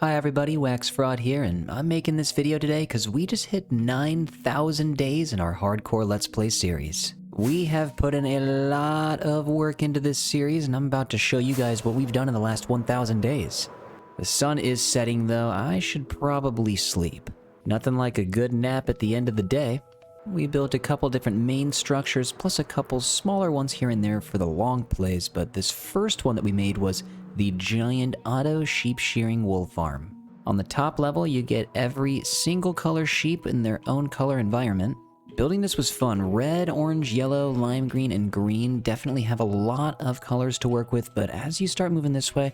Hi everybody, WaxFraud here, and I'm making this video today because we just hit 9,000 days in our hardcore Let's Play series. We have put in a lot of work into this series, and I'm about to show you guys what we've done in the last 1,000 days. The sun is setting though, I should probably sleep. Nothing like a good nap at the end of the day. We built a couple different main structures, plus a couple smaller ones here and there for the long plays, but this first one that we made was the giant auto sheep shearing wool farm. On the top level, you get every single color sheep in their own color environment. Building this was fun. Red, orange, yellow, lime green, and green definitely have a lot of colors to work with, but as you start moving this way,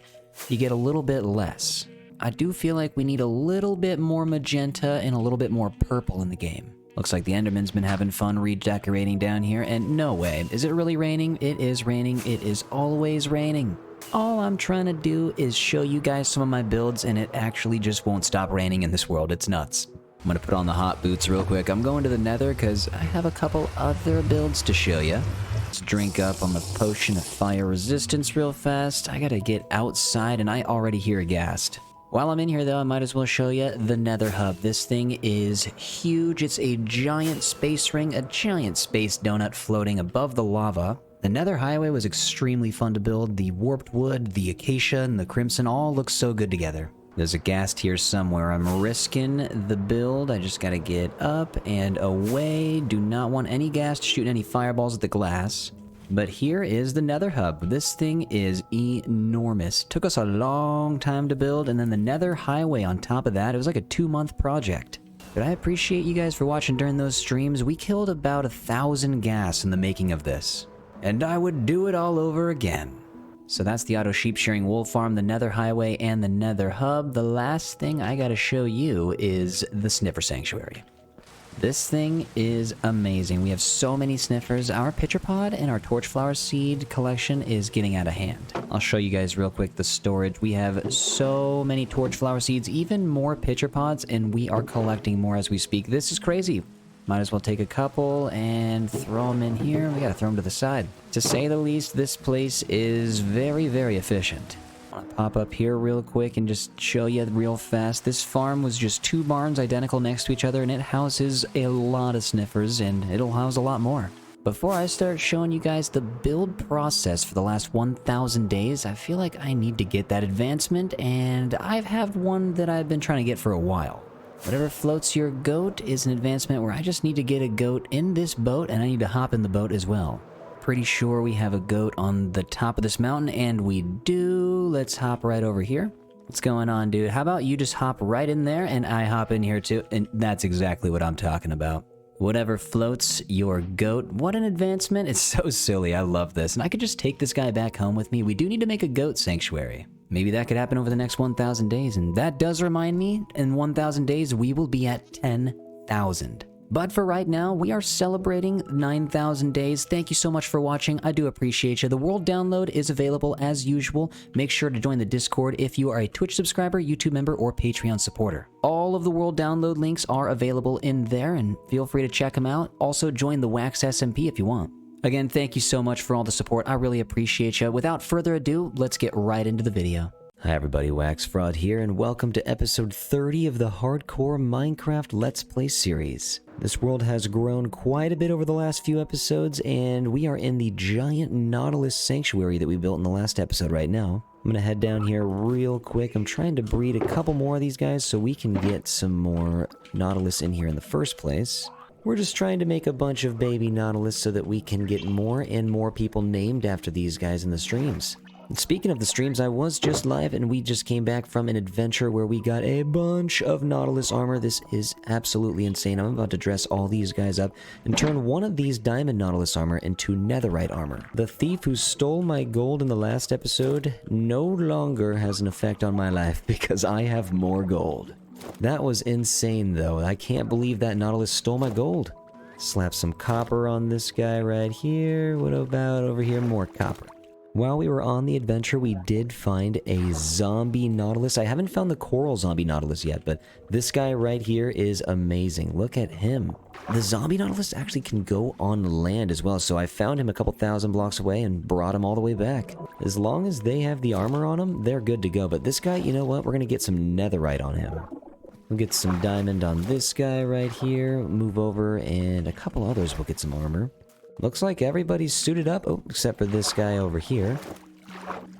you get a little bit less. I do feel like we need a little bit more magenta and a little bit more purple in the game. Looks like the Enderman's been having fun redecorating down here, and no way. Is it really raining? It is raining. It is always raining. All I'm trying to do is show you guys some of my builds, and it actually just won't stop raining in this world. It's nuts. I'm gonna put on the hot boots real quick. I'm going to the nether because I have a couple other builds to show you. Let's drink up on the potion of fire resistance real fast. I gotta get outside, and I already hear a ghast. While I'm in here though, I might as well show you the nether hub. This thing is huge. It's a giant space ring, a giant space donut floating above the lava. The nether highway was extremely fun to build. The warped wood, the acacia, and the crimson all look so good together. There's a ghast here somewhere. I'm risking the build. I just gotta get up and away. Do not want any ghast shooting any fireballs at the glass. But here is the nether hub. This thing is enormous. Took us a long time to build, and then the nether highway on top of that. It was like a 2-month project. But I appreciate you guys for watching during those streams. We killed about 1,000 ghast in the making of this. And I would do it all over again. So that's the auto sheep shearing wool farm, the nether highway, and the nether hub. The last thing I gotta show you is the Sniffer sanctuary. This thing is amazing. We have so many sniffers. Our pitcher pod and our torchflower seed collection is getting out of hand. I'll show you guys real quick the storage. We have so many torchflower seeds, even more pitcher pods, and we are collecting more as we speak. This is crazy. Might as well take a couple and throw them in here. We gotta throw them to the side. To say the least, this place is very, very efficient. I'll pop up here real quick and just show you real fast. This farm was just 2 barns identical next to each other, and it houses a lot of sniffers, and it'll house a lot more. Before I start showing you guys the build process for the last 1,000 days, I feel like I need to get that advancement, and I've had one that I've been trying to get for a while. Whatever floats your goat is an advancement where I just need to get a goat in this boat, and I need to hop in the boat as well. Pretty sure we have a goat on the top of this mountain, and we do. Let's hop right over here. What's going on, dude? How about you just hop right in there, and I hop in here too? And that's exactly what I'm talking about. Whatever floats your goat. What an advancement. It's so silly. I love this. And I could just take this guy back home with me. We do need to make a goat sanctuary. Maybe that could happen over the next 1,000 days. And that does remind me, in 1,000 days, we will be at 10,000. But for right now, we are celebrating 9,000 days. Thank you so much for watching. I do appreciate you. The world download is available as usual. Make sure to join the Discord if you are a Twitch subscriber, YouTube member, or Patreon supporter. All of the world download links are available in there, and feel free to check them out. Also, join the Wax SMP if you want. Again, thank you so much for all the support. I really appreciate you. Without further ado, let's get right into the video. Hi everybody, WaxFraud here, and welcome to episode 30 of the Hardcore Minecraft Let's Play series. This world has grown quite a bit over the last few episodes, and we are in the giant Nautilus sanctuary that we built in the last episode right now. I'm gonna head down here real quick. I'm trying to breed a couple more of these guys so we can get some more Nautilus in here in the first place. We're just trying to make a bunch of baby Nautilus so that we can get more and more people named after these guys in the streams. And speaking of the streams, I was just live and we just came back from an adventure where we got a bunch of Nautilus armor. This is absolutely insane. I'm about to dress all these guys up and turn one of these diamond Nautilus armor into netherite armor. The thief who stole my gold in the last episode no longer has an effect on my life because I have more gold. That was insane though. I can't believe that Nautilus stole my gold. Slap some copper on this guy right here. What about over here? More copper. While we were on the adventure, we did find a zombie Nautilus. I haven't found the coral zombie Nautilus yet, but this guy right here is amazing. Look at him. The zombie Nautilus actually can go on land as well, so I found him a couple thousand blocks away and brought him all the way back. As long as they have the armor on him, they're good to go. But this guy, you know what? We're going to get some netherite on him. We'll get some diamond on this guy right here. Move over, and a couple others will get some armor. Looks like everybody's suited up, oh, except for this guy over here.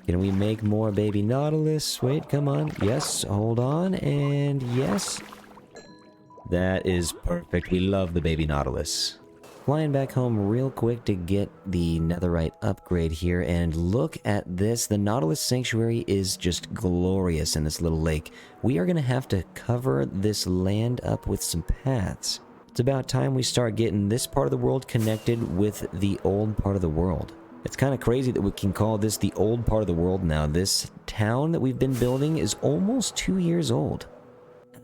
Can we make more baby Nautilus? Wait, come on. Yes, hold on, and yes. That is perfect. We love the baby Nautilus. Flying back home real quick to get the netherite upgrade here, and look at this. The Nautilus Sanctuary is just glorious in this little lake. We are going to have to cover this land up with some paths. It's about time we start getting this part of the world connected with the old part of the world. It's kind of crazy that we can call this the old part of the world now. This town that we've been building is almost 2 years old.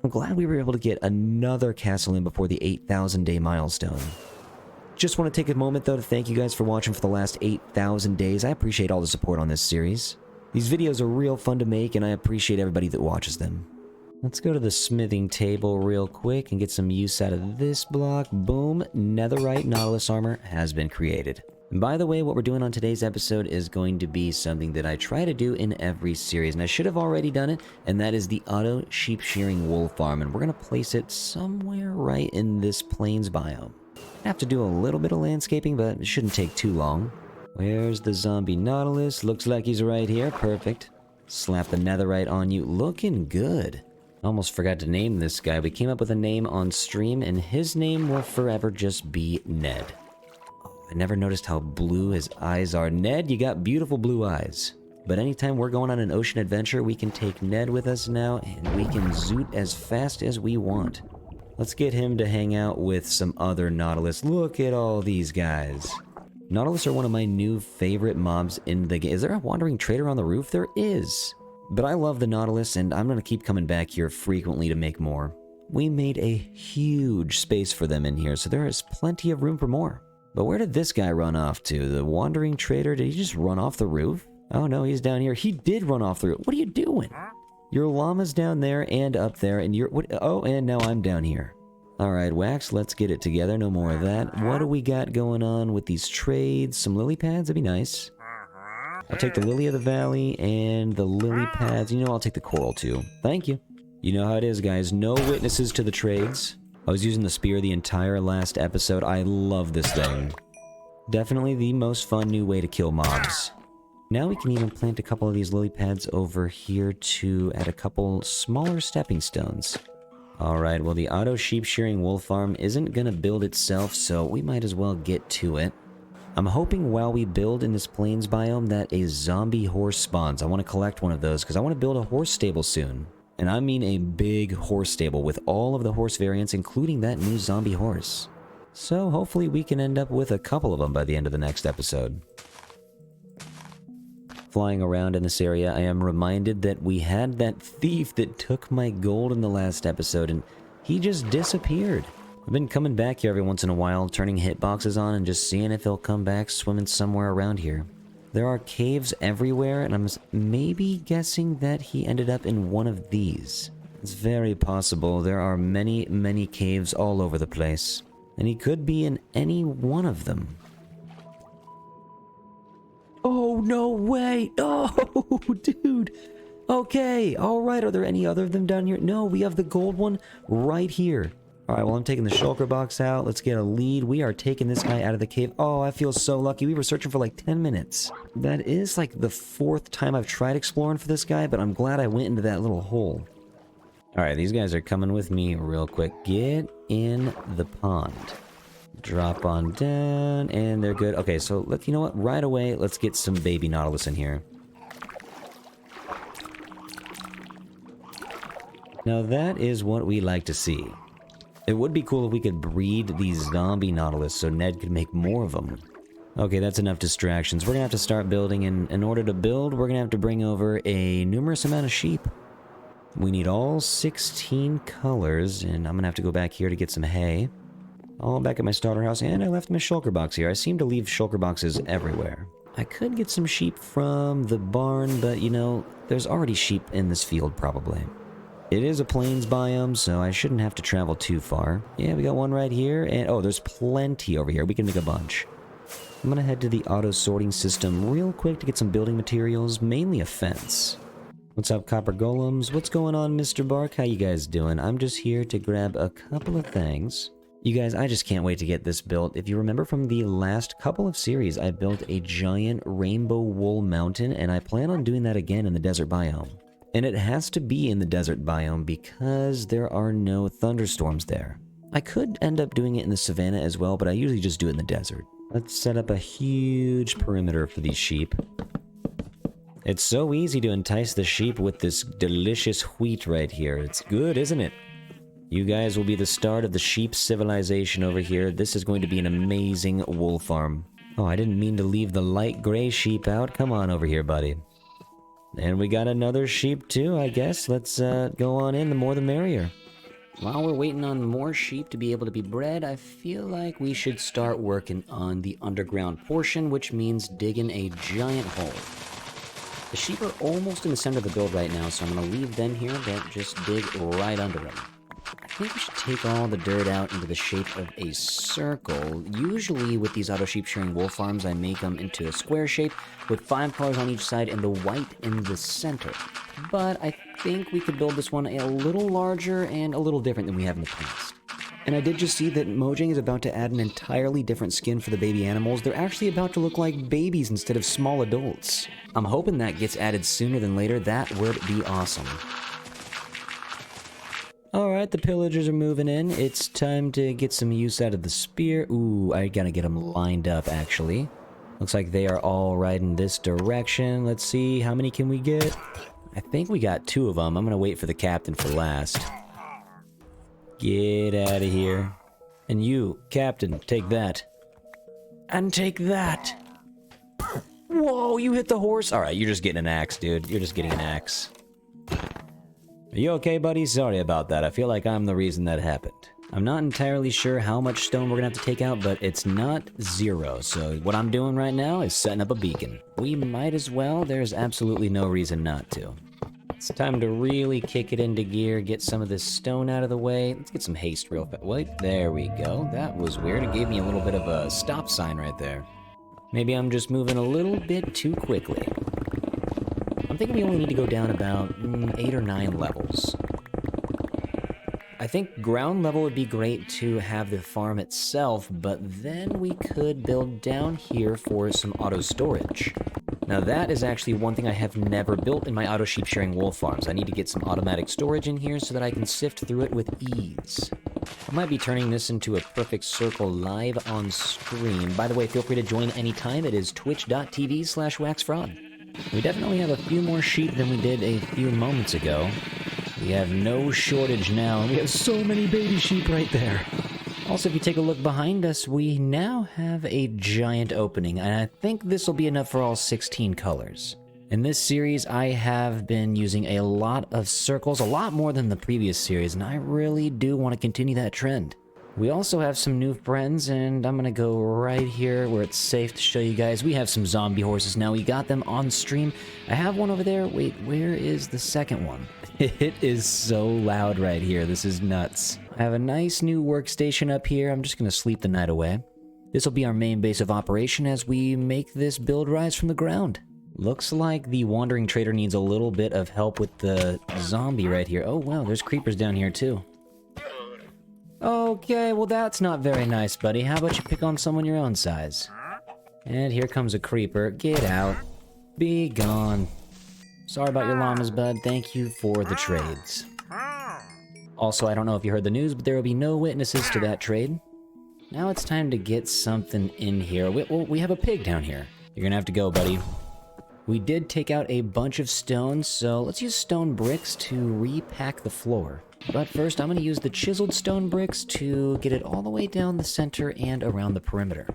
I'm glad we were able to get another castle in before the 8,000 day milestone. Just want to take a moment though to thank you guys for watching for the last 8,000 days. I appreciate all the support on this series. These videos are real fun to make, and I appreciate everybody that watches them. Let's go to the smithing table real quick and get some use out of this block. Boom, netherite Nautilus armor has been created. And by the way, what we're doing on today's episode is going to be something that I try to do in every series, and I should have already done it, and that is the auto sheep shearing wool farm, and we're going to place it somewhere right in this plains biome. I have to do a little bit of landscaping, but it shouldn't take too long. Where's the zombie Nautilus? Looks like he's right here. Perfect. Slap the netherite on you. Looking good. Almost forgot to name this guy. We came up with a name on stream, and his name will forever just be Ned. Oh, I never noticed how blue his eyes are. Ned, you got beautiful blue eyes. But anytime we're going on an ocean adventure, we can take Ned with us now, and we can zoot as fast as we want. Let's get him to hang out with some other Nautilus. Look at all these guys. Nautilus are one of my new favorite mobs in the game. Is there a wandering trader on the roof? There is. But I love the Nautilus, and I'm going to keep coming back here frequently to make more. We made a huge space for them in here, so there is plenty of room for more. But where did this guy run off to? The wandering trader? Did he just run off the roof? Oh no, he's down here. He did run off the roof. What are you doing? Your llama's down there and up there, and you're... What, oh, and now I'm down here. Alright, Wax, let's get it together. No more of that. What do we got going on with these trades? Some lily pads? That'd be nice. I'll take the lily of the valley and the lily pads. You know, I'll take the coral too. Thank you. You know how it is, guys. No witnesses to the trades. I was using the spear the entire last episode. I love this thing. Definitely the most fun new way to kill mobs. Now we can even plant a couple of these lily pads over here to add a couple smaller stepping stones. Alright, well the auto sheep shearing wool farm isn't gonna build itself, so we might as well get to it. I'm hoping while we build in this plains biome that a zombie horse spawns. I want to collect one of those because I want to build a horse stable soon. And I mean a big horse stable with all of the horse variants, including that new zombie horse. So hopefully we can end up with a couple of them by the end of the next episode. Flying around in this area, I am reminded that we had that thief that took my gold in the last episode, and he just disappeared. I've been coming back here every once in a while, turning hitboxes on and just seeing if he'll come back swimming somewhere around here. There are caves everywhere, and I'm maybe guessing that he ended up in one of these. It's very possible. There are many, many caves all over the place, and he could be in any one of them. Oh, no way! Oh, dude! Okay, alright, are there any other of them down here? No, we have the gold one right here. Alright, well I'm taking the shulker box out. Let's get a lead. We are taking this guy out of the cave. Oh, I feel so lucky. We were searching for like 10 minutes. That is like the 4th time I've tried exploring for this guy, but I'm glad I went into that little hole. Alright, these guys are coming with me real quick. Get in the pond. Drop on down, and they're good. Okay, so you know what? Right away, let's get some baby Nautilus in here. Now that is what we like to see. It would be cool if we could breed these zombie Nautilus so Ned could make more of them. Okay, that's enough distractions. We're gonna have to start building, and in order to build, we're gonna have to bring over a numerous amount of sheep. We need all 16 colors, and I'm gonna have to go back here to get some hay. All back at my starter house, and I left my shulker box here. I seem to leave shulker boxes everywhere. I could get some sheep from the barn, but you know, there's already sheep in this field probably. It is a plains biome, so I shouldn't have to travel too far. Yeah, we got one right here, and oh, there's plenty over here. We can make a bunch. I'm gonna head to the auto sorting system real quick to get some building materials, mainly a fence. What's up, copper golems? What's going on, Mr. Bark? How you guys doing? I'm just here to grab a couple of things. You guys, I just can't wait to get this built. If you remember from the last couple of series, I built a giant rainbow wool mountain, and I plan on doing that again in the desert biome. And it has to be in the desert biome because there are no thunderstorms there. I could end up doing it in the savannah as well, but I usually just do it in the desert. Let's set up a huge perimeter for these sheep. It's so easy to entice the sheep with this delicious wheat right here. It's good, isn't it? You guys will be the start of the sheep civilization over here. This is going to be an amazing wool farm. Oh, I didn't mean to leave the light gray sheep out. Come on over here, buddy. And we got another sheep too, I guess. Let's go on in, the more the merrier. While we're waiting on more sheep to be able to be bred, I feel like we should start working on the underground portion, which means digging a giant hole. The sheep are almost in the center of the build right now, so I'm going to leave them here, but just dig right under them. I think we should take all the dirt out into the shape of a circle. Usually with these auto sheep shearing wool farms, I make them into a square shape with 5 colors on each side and the white in the center. But I think we could build this one a little larger and a little different than we have in the past. And I did just see that Mojang is about to add an entirely different skin for the baby animals. They're actually about to look like babies instead of small adults. I'm hoping that gets added sooner than later. That would be awesome. Alright, the pillagers are moving in. It's time to get some use out of the spear. Ooh, I gotta get them lined up, actually. Looks like they are all right in this direction. Let's see, how many can we get? I think we got 2 of them. I'm gonna wait for the captain for last. Get out of here. And you, captain, take that. And take that. Whoa, you hit the horse? Alright, you're just getting an axe, dude. You're just getting an axe. Are you okay, buddy? Sorry about that. I feel like I'm the reason that happened. I'm not entirely sure how much stone we're gonna have to take out, but it's not 0. So what I'm doing right now is setting up a beacon. We might as well. There's absolutely no reason not to. It's time to really kick it into gear, get some of this stone out of the way. Let's get some haste real fast. Wait, there we go. That was weird. It gave me a little bit of a stop sign right there. Maybe I'm just moving a little bit too quickly. I'm thinking we only need to go down about 8 or 9 levels. I think ground level would be great to have the farm itself, but then we could build down here for some auto storage. Now that is actually one thing I have never built in my auto sheep shearing wool farms. I need to get some automatic storage in here so that I can sift through it with ease. I might be turning this into a perfect circle live on stream. By the way, feel free to join anytime. It is twitch.tv/WaxFraud. We definitely have a few more sheep than we did a few moments ago. We have no shortage now, and we have so many baby sheep right there. Also, if you take a look behind us, we now have a giant opening, and I think this will be enough for all 16 colors. In this series, I have been using a lot of circles, a lot more than the previous series, and I really do want to continue that trend. We also have some new friends, and I'm gonna go right here where it's safe to show you guys. We have some zombie horses now. We got them on stream. I have one over there. Wait, where is the second one? It is so loud right here. This is nuts. I have a nice new workstation up here. I'm just gonna sleep the night away. This will be our main base of operation as we make this build rise from the ground. Looks like the wandering trader needs a little bit of help with the zombie right here. Oh wow, there's creepers down here too. Okay, well that's not very nice, buddy. How about you pick on someone your own size? And here comes a creeper. Get out. Be gone. Sorry about your llamas, bud. Thank you for the trades. Also, I don't know if you heard the news, but there will be no witnesses to that trade. Now it's time to get something in here. We have a pig down here. You're gonna have to go, buddy. We did take out a bunch of stones, so let's use stone bricks to repack the floor. But first, I'm going to use the chiseled stone bricks to get it all the way down the center and around the perimeter.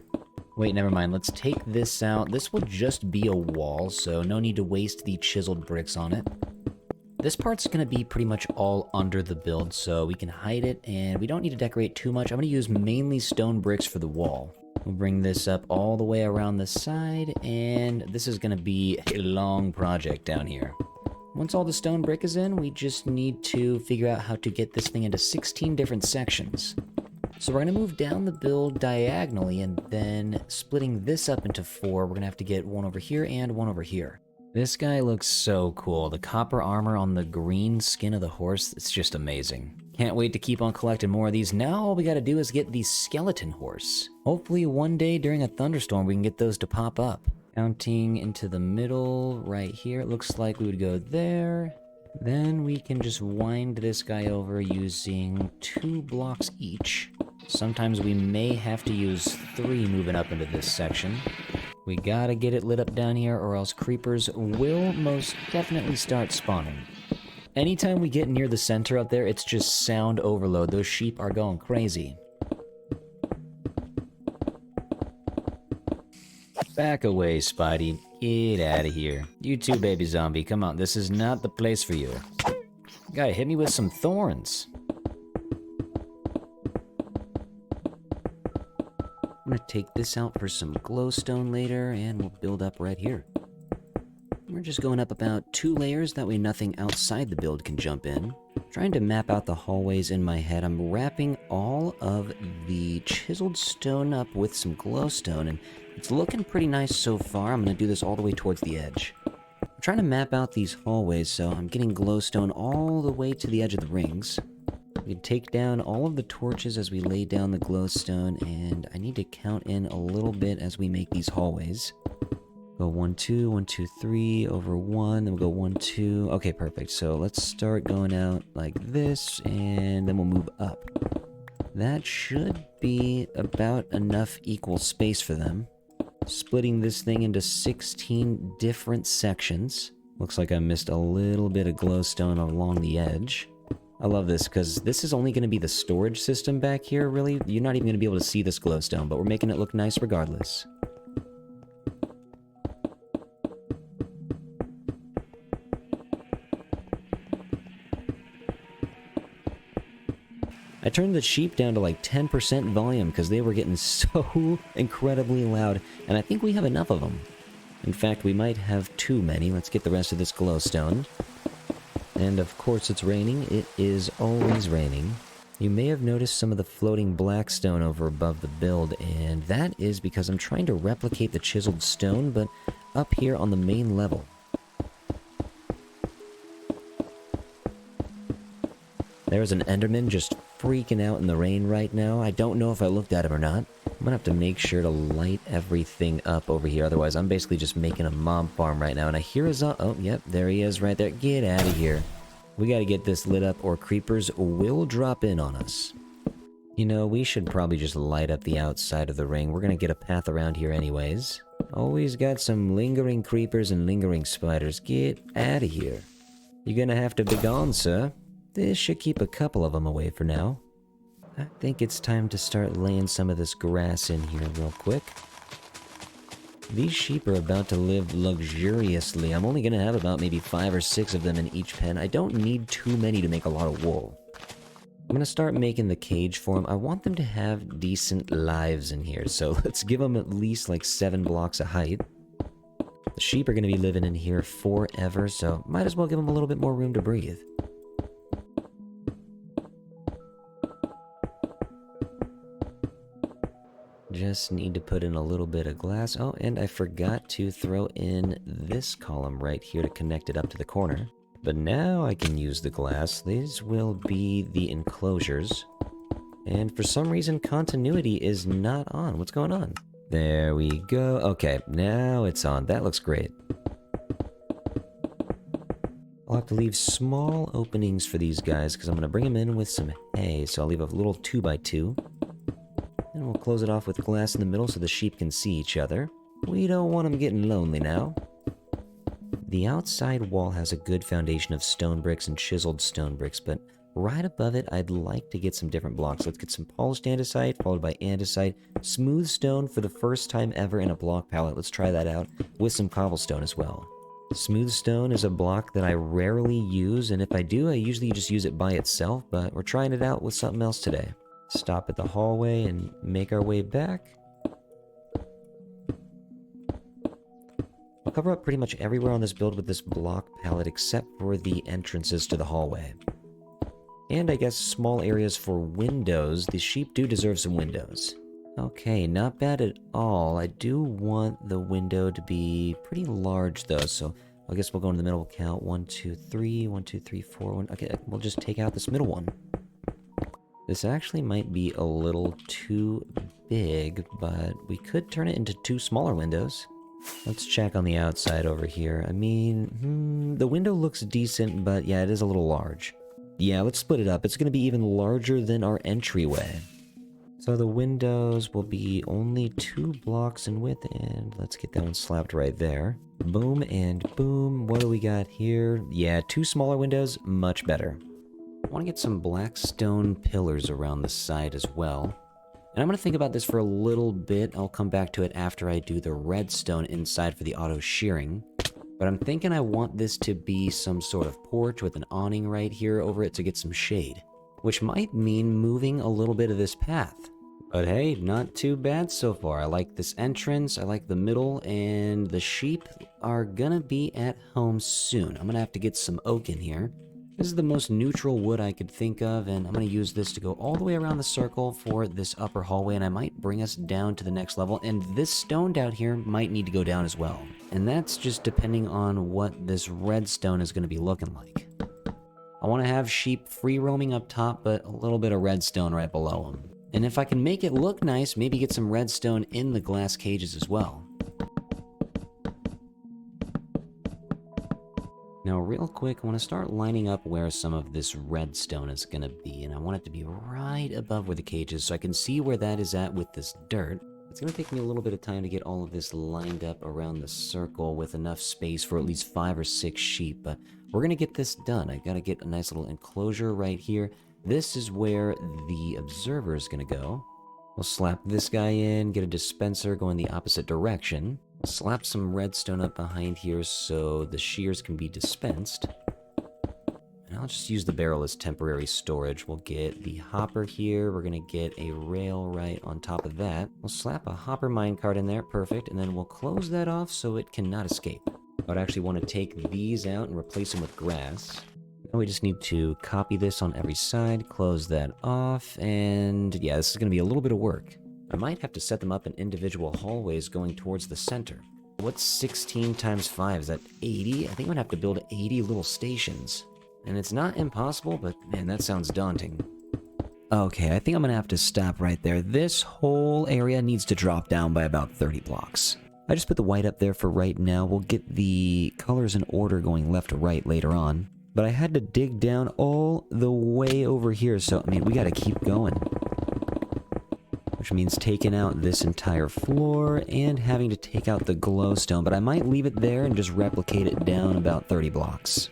Wait, never mind. Let's take this out. This will just be a wall, so no need to waste the chiseled bricks on it. This part's going to be pretty much all under the build, so we can hide it, and we don't need to decorate too much. I'm going to use mainly stone bricks for the wall. We'll bring this up all the way around the side, and this is going to be a long project down here. Once all the stone brick is in, we just need to figure out how to get this thing into 16 different sections. So we're going to move down the build diagonally, and then splitting this up into 4, we're going to have to get one over here and one over here. This guy looks so cool. The copper armor on the green skin of the horse, it's just amazing. Can't wait to keep on collecting more of these. Now all we gotta do is get the skeleton horse. Hopefully one day during a thunderstorm we can get those to pop up. Counting into the middle right here, it looks like we would go there. Then we can just wind this guy over using 2 blocks each. Sometimes we may have to use 3 moving up into this section. We gotta get it lit up down here or else creepers will most definitely start spawning. Anytime we get near the center up there, it's just sound overload. Those sheep are going crazy. Back away, Spidey. Get out of here. You too, baby zombie. Come on, this is not the place for you. Guy, hit me with some thorns. I'm gonna take this out for some glowstone later, and we'll build up right here. We're just going up about 2 layers, that way nothing outside the build can jump in. Trying to map out the hallways in my head, I'm wrapping all of the chiseled stone up with some glowstone, and it's looking pretty nice so far. I'm gonna do this all the way towards the edge. I'm trying to map out these hallways, so I'm getting glowstone all the way to the edge of the rings. We can take down all of the torches as we lay down the glowstone, and I need to count in a little bit as we make these hallways. Go 1, 2, 1, 2, 3, over 1, then we'll go 1, 2. Okay, perfect. So let's start going out like this, and then we'll move up. That should be about enough equal space for them. Splitting this thing into 16 different sections. Looks like I missed a little bit of glowstone along the edge. I love this, because this is only going to be the storage system back here, really. You're not even going to be able to see this glowstone, but we're making it look nice regardless. I turned the sheep down to like 10% volume because they were getting so incredibly loud, and I think we have enough of them. In fact, we might have too many. Let's get the rest of this glowstone. And of course it's raining. It is always raining. You may have noticed some of the floating black stone over above the build, and that is because I'm trying to replicate the chiseled stone, but up here on the main level. There's an Enderman just freaking out in the rain right now. I don't know if I looked at him or not. I'm gonna have to make sure to light everything up over here, otherwise I'm basically just making a mob farm right now. And I hear his... oh, yep, there he is right there. Get out of here. We gotta get this lit up or creepers will drop in on us. You know, we should probably just light up the outside of the ring. We're gonna get a path around here anyways. Always got some lingering creepers and lingering spiders. Get out of here. You're gonna have to be gone, sir. This should keep a couple of them away for now. I think it's time to start laying some of this grass in here real quick. These sheep are about to live luxuriously. I'm only gonna have about maybe 5 or 6 of them in each pen. I don't need too many to make a lot of wool. I'm gonna start making the cage for them. I want them to have decent lives in here, so let's give them at least like 7 blocks of height. The sheep are gonna be living in here forever, so might as well give them a little bit more room to breathe. Just need to put in a little bit of glass. Oh, and I forgot to throw in this column right here to connect it up to the corner. But now I can use the glass. These will be the enclosures. And for some reason, continuity is not on. What's going on? There we go. Okay, now it's on. That looks great. I'll have to leave small openings for these guys because I'm going to bring them in with some hay. So I'll leave a little 2x2. And we'll close it off with glass in the middle so the sheep can see each other. We don't want them getting lonely now. The outside wall has a good foundation of stone bricks and chiseled stone bricks, but right above it, I'd like to get some different blocks. Let's get some polished andesite, followed by andesite, smooth stone for the first time ever in a block palette. Let's try that out with some cobblestone as well. Smooth stone is a block that I rarely use, and if I do, I usually just use it by itself, but we're trying it out with something else today. Stop at the hallway and make our way back. cover up pretty much everywhere on this build with this block palette except for the entrances to the hallway. And I guess small areas for windows. The sheep do deserve some windows. Okay, not bad at all. I do want the window to be pretty large though, so I guess we'll go in the middle count. 1, 2, 3, 1, 2, 3, 4, 1. Okay, we'll just take out this middle one. This actually might be a little too big, but we could turn it into 2 smaller windows. Let's check on the outside over here. I mean, the window looks decent, but yeah, it is a little large. Yeah, let's split it up. It's going to be even larger than our entryway. So the windows will be only 2 blocks in width, and let's get that one slapped right there. Boom and boom. What do we got here? Yeah, 2 smaller windows, much better. I want to get some black stone pillars around the side as well. And I'm going to think about this for a little bit. I'll come back to it after I do the redstone inside for the auto shearing. But I'm thinking I want this to be some sort of porch with an awning right here over it to get some shade. Which might mean moving a little bit of this path. But hey, not too bad so far. I like this entrance, I like the middle, and the sheep are gonna be at home soon. I'm gonna have to get some oak in here. This is the most neutral wood I could think of, and I'm going to use this to go all the way around the circle for this upper hallway, and I might bring us down to the next level, and this stone down here might need to go down as well. And that's just depending on what this redstone is going to be looking like. I want to have sheep free roaming up top, but a little bit of redstone right below them. And if I can make it look nice, maybe get some redstone in the glass cages as well. Now, real quick, I want to start lining up where some of this redstone is going to be, and I want it to be right above where the cage is so I can see where that is at with this dirt. It's going to take me a little bit of time to get all of this lined up around the circle with enough space for at least 5 or 6 sheep, but we're going to get this done. I got to get a nice little enclosure right here. This is where the observer is going to go. We'll slap this guy in, get a dispenser going the opposite direction. Slap some redstone up behind here so the shears can be dispensed. And I'll just use the barrel as temporary storage. We'll get the hopper here. We're going to get a rail right on top of that. We'll slap a hopper minecart in there. Perfect. And then we'll close that off so it cannot escape. I would actually want to take these out and replace them with grass. Now we just need to copy this on every side, close that off, and yeah, this is going to be a little bit of work. I might have to set them up in individual hallways going towards the center. What's 16 times 5? Is that 80? I think I'm gonna have to build 80 little stations. And it's not impossible, but man, that sounds daunting. Okay, I think I'm gonna have to stop right there. This whole area needs to drop down by about 30 blocks. I just put the white up there for right now. We'll get the colors in order going left to right later on. But I had to dig down all the way over here, so I mean, we gotta keep going. Which means taking out this entire floor and having to take out the glowstone, but I might leave it there and just replicate it down about 30 blocks.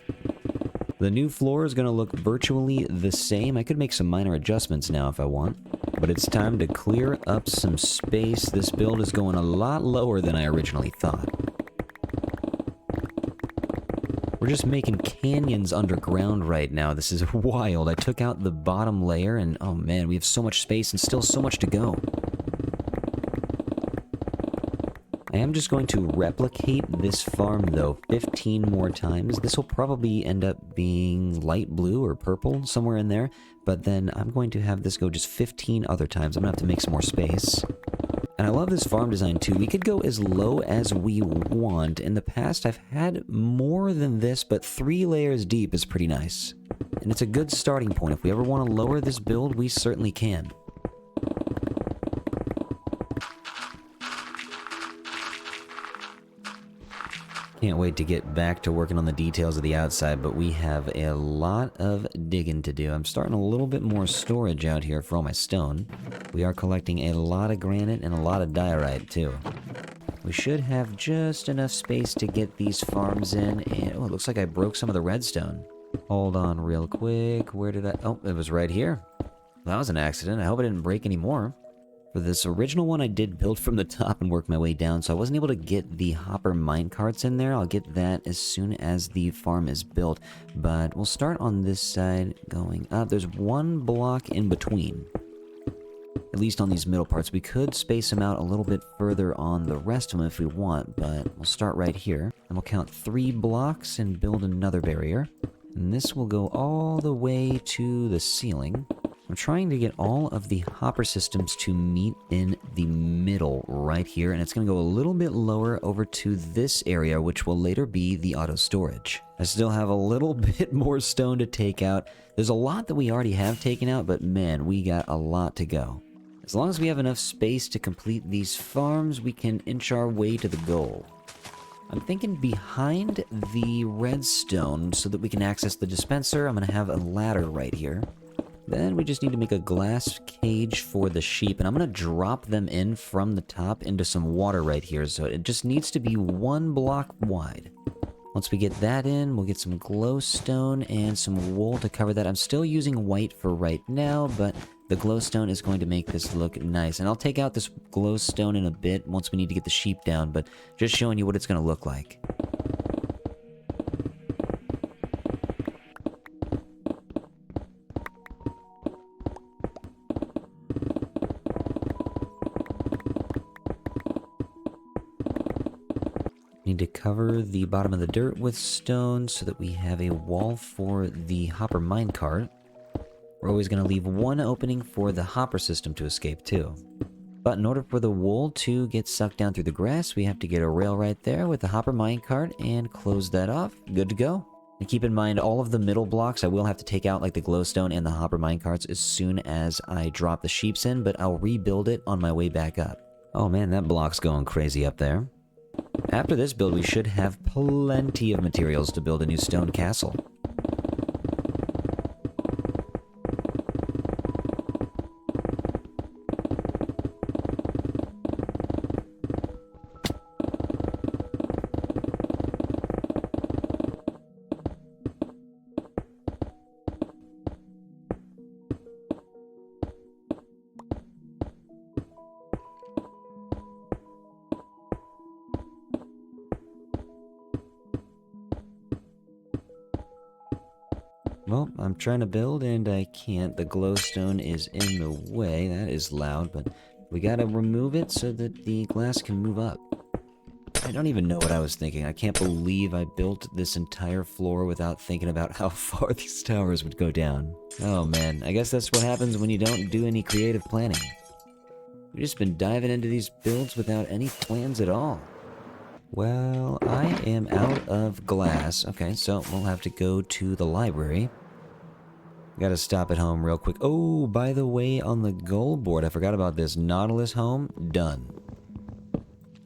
The new floor is going to look virtually the same. I could make some minor adjustments now if I want, but it's time to clear up some space. This build is going a lot lower than I originally thought. We're just making canyons underground right now. This is wild. I took out the bottom layer and oh man, we have so much space and still so much to go. I am just going to replicate this farm though 15 more times. This will probably end up being light blue or purple, somewhere in there. But then I'm going to have this go just 15 other times. I'm gonna have to make some more space. And I love this farm design too. We could go as low as we want. In the past, I've had more than this, but 3 layers deep is pretty nice. And it's a good starting point. If we ever want to lower this build, we certainly can. Can't wait to get back to working on the details of the outside, but we have a lot of digging to do. I'm starting a little bit more storage out here for all my stone. We are collecting a lot of granite and a lot of diorite too. We should have just enough space to get these farms in, and oh, it looks like I broke some of the redstone. Hold on real quick, where did I... Oh, it was right here. That was an accident. I hope I didn't break any more. For this original one, I did build from the top and work my way down, so I wasn't able to get the hopper minecarts in there. I'll get that as soon as the farm is built, but we'll start on this side going up. There's 1 block in between. at least on these middle parts. We could space them out a little bit further on the rest of them if we want, but we'll start right here. And we'll count 3 blocks and build another barrier. And this will go all the way to the ceiling. I'm trying to get all of the hopper systems to meet in the middle right here, and it's going to go a little bit lower over to this area, which will later be the auto storage. I still have a little bit more stone to take out. There's a lot that we already have taken out, but man, we got a lot to go. As long as we have enough space to complete these farms, we can inch our way to the goal. I'm thinking behind the redstone so that we can access the dispenser. I'm going to have a ladder right here. Then we just need to make a glass cage for the sheep, and I'm going to drop them in from the top into some water right here, so it just needs to be 1 block wide. Once we get that in, we'll get some glowstone and some wool to cover that. I'm still using white for right now, but the glowstone is going to make this look nice. And I'll take out this glowstone in a bit once we need to get the sheep down, but just showing you what it's going to look like. Need to cover the bottom of the dirt with stone so that we have a wall for the hopper minecart. We're always going to leave 1 opening for the hopper system to escape too. But in order for the wool to get sucked down through the grass, we have to get a rail right there with the hopper minecart and close that off. Good to go. And keep in mind, all of the middle blocks I will have to take out, like the glowstone and the hopper minecarts, as soon as I drop the sheeps in, but I'll rebuild it on my way back up. Oh man, that block's going crazy up there. After this build, we should have plenty of materials to build a new stone castle. Well, I'm trying to build and I can't. The glowstone is in the way. That is loud, but we gotta remove it so that the glass can move up. I don't even know what I was thinking. I can't believe I built this entire floor without thinking about how far these towers would go down. Oh man, I guess that's what happens when you don't do any creative planning. We've just been diving into these builds without any plans at all. Well, I am out of glass. Okay, so we'll have to go to the library. Gotta stop at home real quick. Oh, by the way, on the goal board, I forgot about this. Nautilus home, done.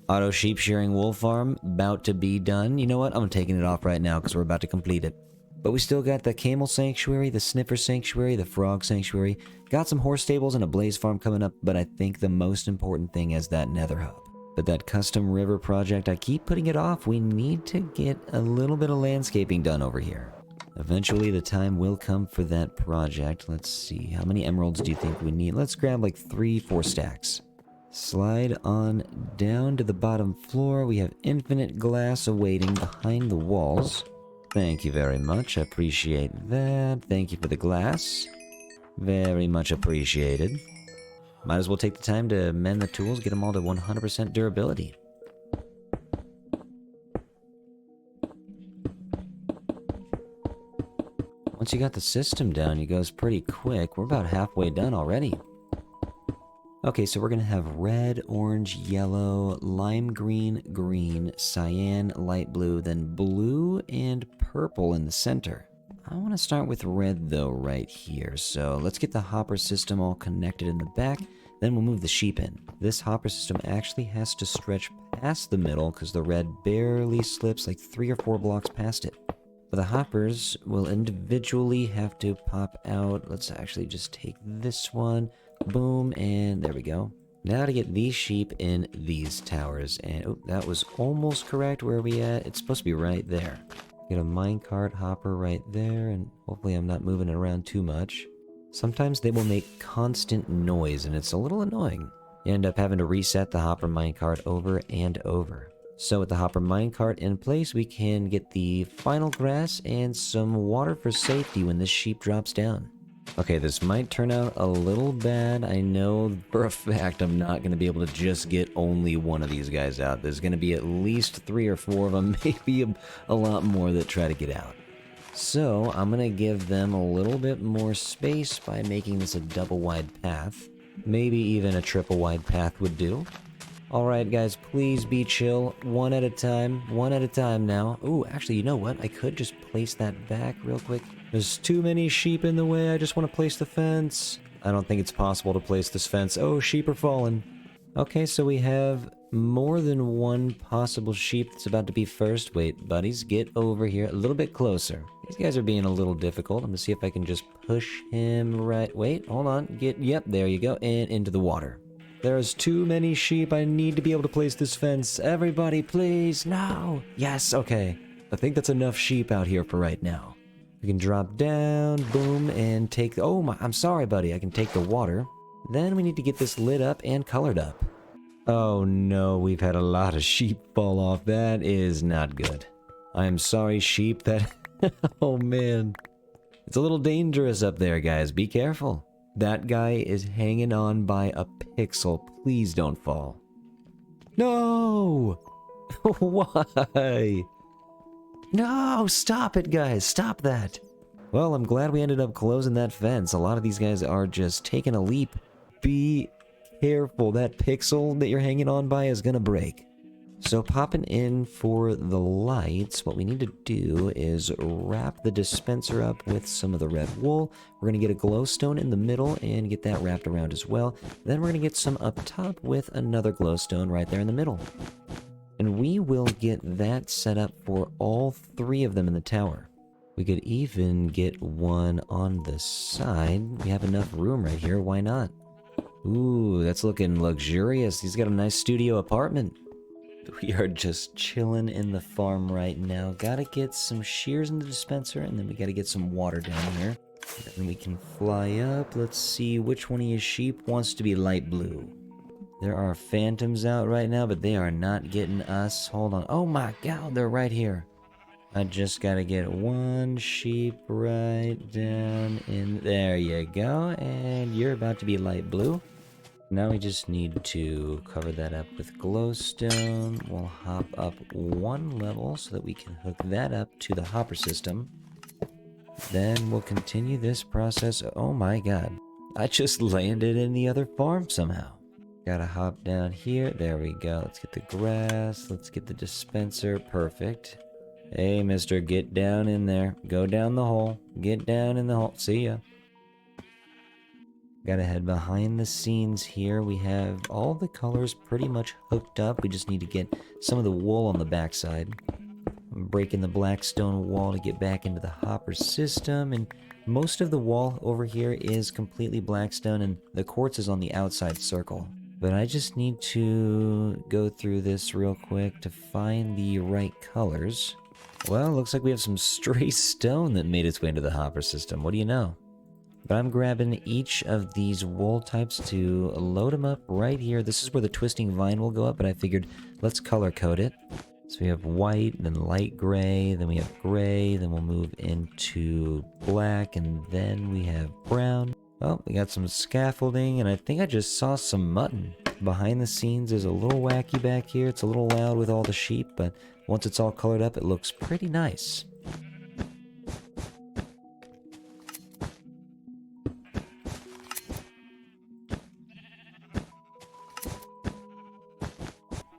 Auto sheep shearing wool farm, about to be done. You know what? I'm taking it off right now because we're about to complete it. But we still got the camel sanctuary, the sniffer sanctuary, the frog sanctuary. Got some horse stables and a blaze farm coming up, but I think the most important thing is that nether hub. But that custom river project, I keep putting it off. We need to get a little bit of landscaping done over here. Eventually the time will come for that project. Let's see, how many emeralds do you think we need? Let's grab like 3-4 stacks. Slide on down to the bottom floor. We have infinite glass awaiting behind the walls. Thank you very much, I appreciate that. Thank you for the glass. Very much appreciated. Might as well take the time to mend the tools, get them all to 100% durability. Once you got the system down, it goes pretty quick. We're about halfway done already. Okay, so we're going to have red, orange, yellow, lime green, green, cyan, light blue, then blue and purple in the center. I want to start with red though right here, so let's get the hopper system all connected in the back, then we'll move the sheep in. This hopper system actually has to stretch past the middle because the red barely slips like 3 or 4 blocks past it. But the hoppers will individually have to pop out. Let's actually just take this one, boom, and there we go. Now to get these sheep in these towers, and oh, that was almost correct. Where are we at? It's supposed to be right there. Get a minecart hopper right there, and hopefully I'm not moving it around too much. Sometimes they will make constant noise, and it's a little annoying. You end up having to reset the hopper minecart over and over. So with the hopper minecart in place, we can get the final grass and some water for safety when this sheep drops down. Okay, this might turn out a little bad. I know for a fact I'm not going to be able to just get only one of these guys out. There's going to be at least 3 or 4 of them, maybe a lot more that try to get out. So I'm going to give them a little bit more space by making this a double wide path. Maybe even a triple wide path would do. Alright guys, please be chill. One at a time now. Ooh, actually, you know what? I could just place that back real quick. There's too many sheep in the way. I just want to place the fence. I don't think it's possible to place this fence. Oh, sheep are falling. Okay, so we have more than one possible sheep that's about to be first. Wait, buddies, get over here a little bit closer. These guys are being a little difficult. I'm gonna see if I can just push him right. Wait, hold on. Yep, there you go. And into the water. There's too many sheep. I need to be able to place this fence. Everybody, please. No. Yes, okay. I think that's enough sheep out here for right now. We can drop down, boom, and take... Oh, my, I'm sorry, buddy. I can take the water. Then we need to get this lit up and colored up. Oh, no. We've had a lot of sheep fall off. That is not good. I am sorry, sheep. That... Oh, man. It's a little dangerous up there, guys. Be careful. That guy is hanging on by a pixel. Please don't fall. No! Why? No! Stop it, guys! Stop that! Well, I'm glad we ended up closing that fence. A lot of these guys are just taking a leap. Be careful. That pixel that you're hanging on by is gonna break. So popping in for the lights, what we need to do is wrap the dispenser up with some of the red wool. We're going to get a glowstone in the middle and get that wrapped around as well. Then we're going to get some up top with another glowstone right there in the middle. And we will get that set up for all 3 of them in the tower. We could even get one on the side. We have enough room right here, why not? Ooh, that's looking luxurious. He's got a nice studio apartment. We are just chilling in the farm right now. Gotta get some shears in the dispenser, and then we gotta get some water down here. Then we can fly up. Let's see which one of your sheep wants to be light blue. There are phantoms out right now, but they are not getting us. Hold on. Oh my god, they're right here. I just gotta get one sheep right down in... There you go, and you're about to be light blue. Now we just need to cover that up with glowstone. We'll hop up 1 level so that we can hook that up to the hopper system. Then we'll continue this process. Oh my god. I just landed in the other farm somehow. Gotta hop down here. There we go. Let's get the grass. Let's get the dispenser. Perfect. Hey, mister, get down in there. Go down the hole. Get down in the hole. See ya. Gotta head behind the scenes here. We have all the colors pretty much hooked up. We just need to get some of the wool on the backside. I'm breaking the black stone wall to get back into the hopper system, and most of the wall over here is completely black stone, and the quartz is on the outside circle. But I just need to go through this real quick to find the right colors. Well, looks like we have some stray stone that made its way into the hopper system. What do you know? But I'm grabbing each of these wool types to load them up right here. This is where the twisting vine will go up, but I figured let's color code it. So we have white, then light gray, then we have gray, then we'll move into black, and then we have brown. Well, we got some scaffolding, and I think I just saw some mutton. Behind the scenes is a little wacky back here. It's a little loud with all the sheep, but once it's all colored up, it looks pretty nice.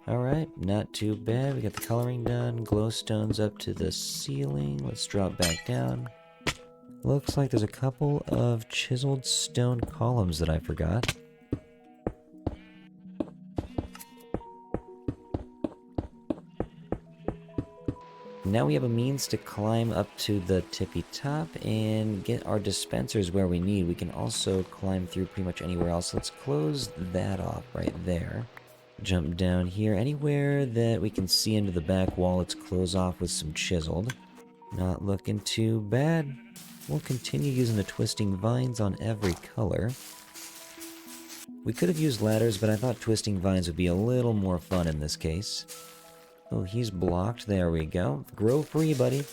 Alright, not too bad. We got the coloring done. Glowstones up to the ceiling. Let's drop back down. Looks like there's a couple of chiseled stone columns that I forgot. Now we have a means to climb up to the tippy top and get our dispensers where we need. We can also climb through pretty much anywhere else. Let's close that off right there. Jump down here. Anywhere that we can see into the back wall, let's close off with some chiseled. Not looking too bad. We'll continue using the twisting vines on every color. We could have used ladders, but I thought twisting vines would be a little more fun in this case. Oh, he's blocked. There we go. Grow free, buddy.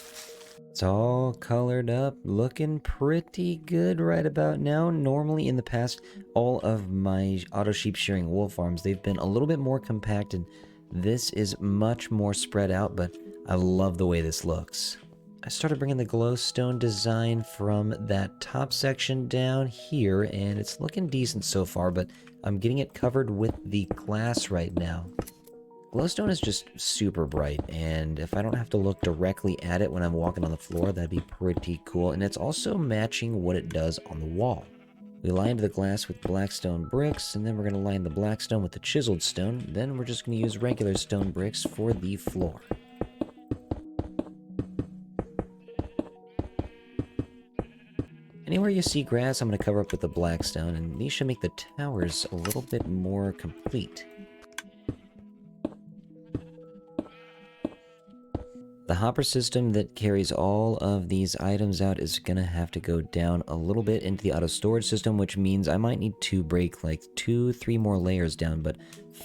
It's all colored up, looking pretty good right about now. Normally in the past, all of my auto sheep shearing wool farms, they've been a little bit more compact, and this is much more spread out, but I love the way this looks. I started bringing the glowstone design from that top section down here, and it's looking decent so far, but I'm getting it covered with the glass right now. Glowstone is just super bright, and if I don't have to look directly at it when I'm walking on the floor, that'd be pretty cool. And it's also matching what it does on the wall. We lined the glass with blackstone bricks, and then we're going to line the blackstone with the chiseled stone. Then we're just going to use regular stone bricks for the floor. Anywhere you see grass, I'm going to cover up with the blackstone, and these should make the towers a little bit more complete. The hopper system that carries all of these items out is going to have to go down a little bit into the auto storage system, which means I might need to break like 2-3 more layers down. But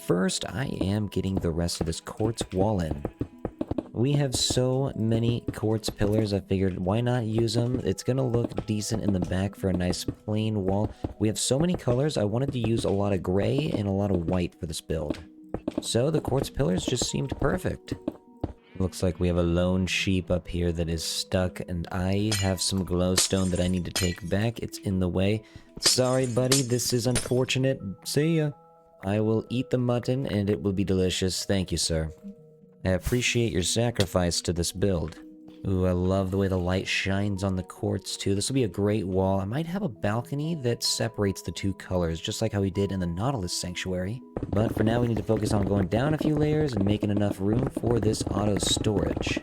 first, I am getting the rest of this quartz wall in. We have so many quartz pillars, I figured why not use them? It's going to look decent in the back for a nice plain wall. We have so many colors, I wanted to use a lot of gray and a lot of white for this build. So the quartz pillars just seemed perfect. Looks like we have a lone sheep up here that is stuck, and I have some glowstone that I need to take back. It's in the way. Sorry, buddy, this is unfortunate. See ya. I will eat the mutton, and it will be delicious. Thank you, sir. I appreciate your sacrifice to this build. Ooh, I love the way the light shines on the quartz, too. This will be a great wall. I might have a balcony that separates the two colors, just like how we did in the Nautilus Sanctuary. But for now, we need to focus on going down a few layers and making enough room for this auto storage.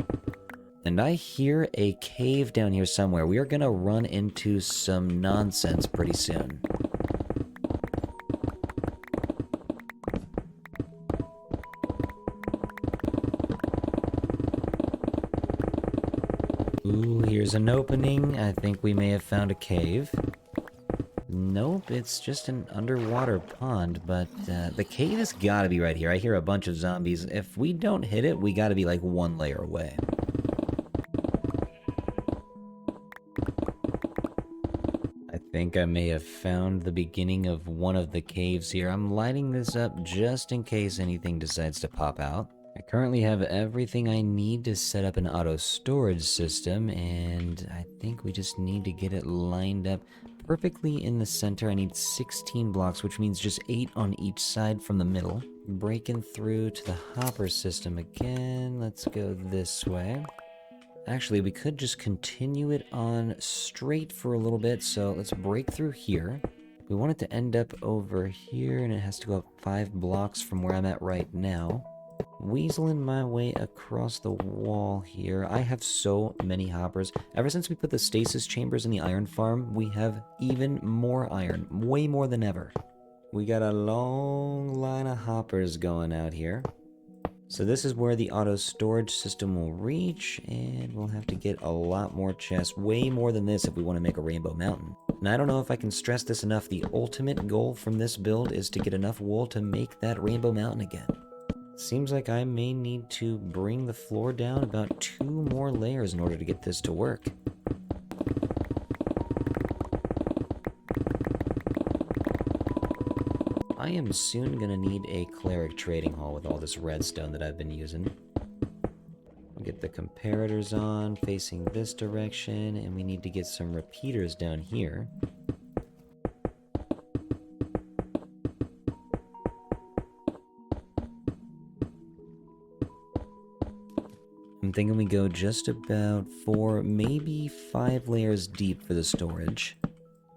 And I hear a cave down here somewhere. We are going to run into some nonsense pretty soon. Ooh, here's an opening. I think we may have found a cave. Nope, it's just an underwater pond, but the cave has got to be right here. I hear a bunch of zombies. If we don't hit it, we got to be like one layer away. I think I may have found the beginning of one of the caves here. I'm lighting this up just in case anything decides to pop out. I currently have everything I need to set up an auto storage system, and I think we just need to get it lined up perfectly in the center. I need 16 blocks, which means just 8 on each side from the middle. Breaking through to the hopper system again. Let's go this way. Actually, we could just continue it on straight for a little bit, so let's break through here. We want it to end up over here, and it has to go up 5 blocks from where I'm at right now. Weaseling my way across the wall here. I have so many hoppers. Ever since we put the stasis chambers in the iron farm, we have even more iron. Way more than ever. We got a long line of hoppers going out here. So this is where the auto storage system will reach, and we'll have to get a lot more chests. Way more than this if we want to make a rainbow mountain. And I don't know if I can stress this enough. The ultimate goal from this build is to get enough wool to make that rainbow mountain again. Seems like I may need to bring the floor down about 2 more layers in order to get this to work. I am soon gonna need a cleric trading hall with all this redstone that I've been using. We'll get the comparators on, facing this direction, and we need to get some repeaters down here. I'm thinking we go just about 4, maybe 5 layers deep for the storage.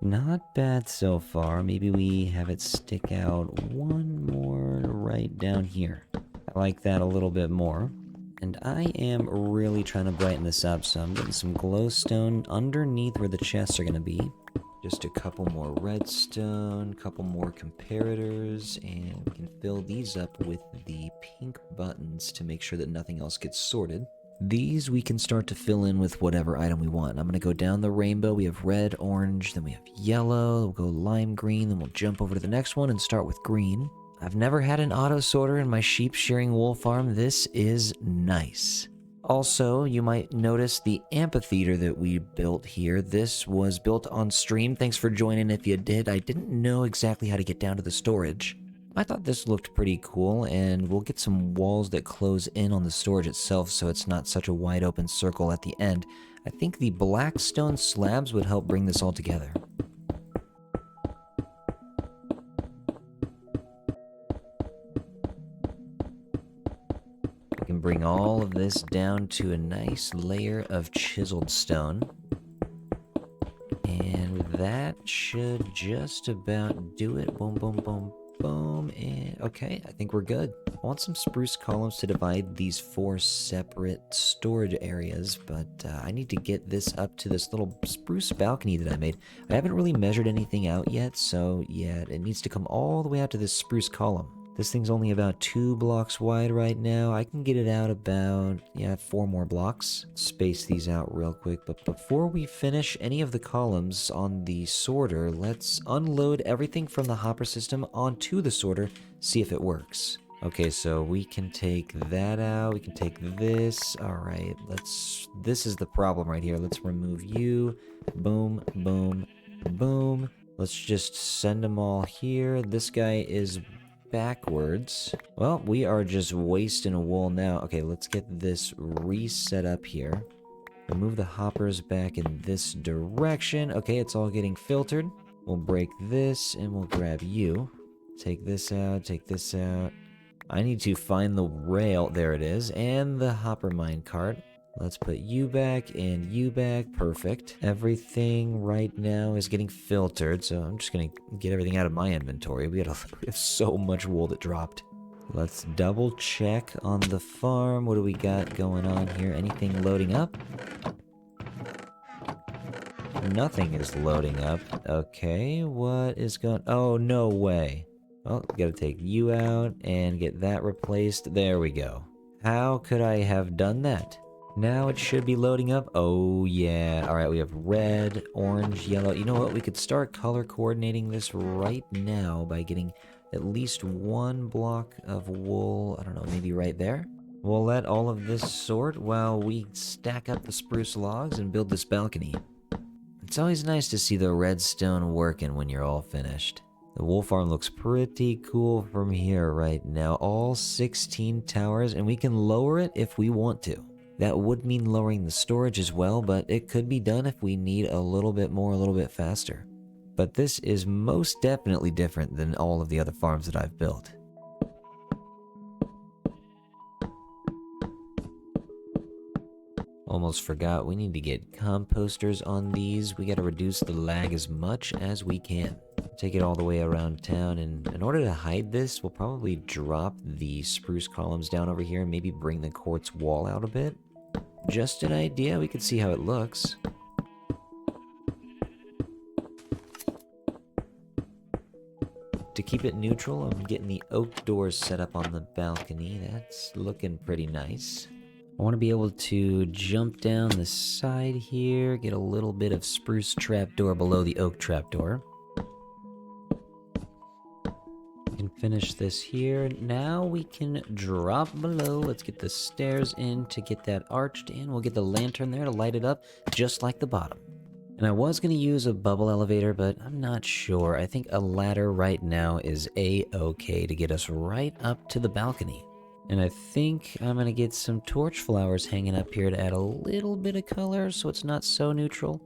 Not bad so far. Maybe we have it stick out 1 more right down here. I like that a little bit more. And I am really trying to brighten this up, so I'm getting some glowstone underneath where the chests are going to be. Just a couple more redstone, couple more comparators, and we can fill these up with the pink buttons to make sure that nothing else gets sorted. These we can start to fill in with whatever item we want. I'm going to go down the rainbow. We have red, orange, then we have yellow. We'll go lime green, then we'll jump over to the next one and start with green. I've never had an auto sorter in my sheep shearing wool farm. This is nice. Also, you might notice the amphitheater that we built here. This was built on stream. Thanks for joining if you did. I didn't know exactly how to get down to the storage. I thought this looked pretty cool, and we'll get some walls that close in on the storage itself so it's not such a wide open circle at the end. I think the black stone slabs would help bring this all together. We can bring all of this down to a nice layer of chiseled stone. And that should just about do it. Boom, boom, boom, boom. And okay, I think we're good. I want some spruce columns to divide these 4 separate storage areas, but I need to get this up to this little spruce balcony that I made. I haven't really measured anything out yet, so yeah, it needs to come all the way out to this spruce column. This thing's only about 2 blocks wide right now. I can get it out about, 4 more blocks. Space these out real quick, but before we finish any of the columns on the sorter, let's unload everything from the hopper system onto the sorter, see if it works. Okay, so we can take that out, we can take this. Alright, this is the problem right here. Let's remove you. Boom, boom, boom. Let's just send them all here. This guy is backwards. Well, we are just wasting wool now. Okay, let's get this reset up here. Move the hoppers back in this direction. Okay, it's all getting filtered. We'll break this and we'll grab you. Take this out, take this out. I need to find the rail. There it is. And the hopper mine cart. Let's put you back and you back. Perfect. Everything right now is getting filtered, so I'm just gonna get everything out of my inventory. We have so much wool that dropped. Let's double check on the farm. What do we got going on here? Anything loading up? Nothing is loading up. Okay, what is going... Oh, no way. Well, gotta take you out and get that replaced. There we go. How could I have done that? Now it should be loading up. Oh, yeah. All right, we have red, orange, yellow. You know what? We could start color coordinating this right now by getting at least 1 block of wool. I don't know, maybe right there? We'll let all of this sort while we stack up the spruce logs and build this balcony. It's always nice to see the redstone working when you're all finished. The wool farm looks pretty cool from here right now. All 16 towers, and we can lower it if we want to. That would mean lowering the storage as well, but it could be done if we need a little bit more, a little bit faster. But this is most definitely different than all of the other farms that I've built. Almost forgot, we need to get composters on these. We gotta reduce the lag as much as we can. Take it all the way around town, and in order to hide this, we'll probably drop the spruce columns down over here and maybe bring the quartz wall out a bit. Just an idea, we could see how it looks. To keep it neutral, I'm getting the oak doors set up on the balcony. That's looking pretty nice. I want to be able to jump down the side here, get a little bit of spruce trapdoor below the oak trapdoor. Can finish this here. Now we can drop below. Let's get the stairs in to get that arched in. We'll get the lantern there to light it up just like the bottom. And I was going to use a bubble elevator, but I'm not sure. I think a ladder right now is a-okay to get us right up to the balcony. And I think I'm going to get some torch flowers hanging up here to add a little bit of color so it's not so neutral.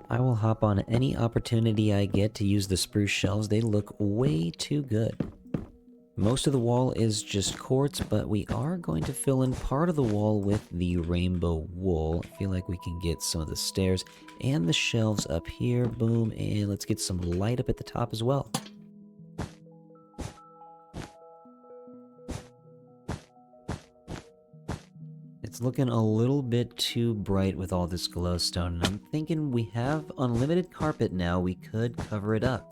I will hop on any opportunity I get to use the spruce shelves. They look way too good. Most of the wall is just quartz, but we are going to fill in part of the wall with the rainbow wool. I feel like we can get some of the stairs and the shelves up here. Boom, and let's get some light up at the top as well. It's looking a little bit too bright with all this glowstone, and I'm thinking we have unlimited carpet now. We could cover it up.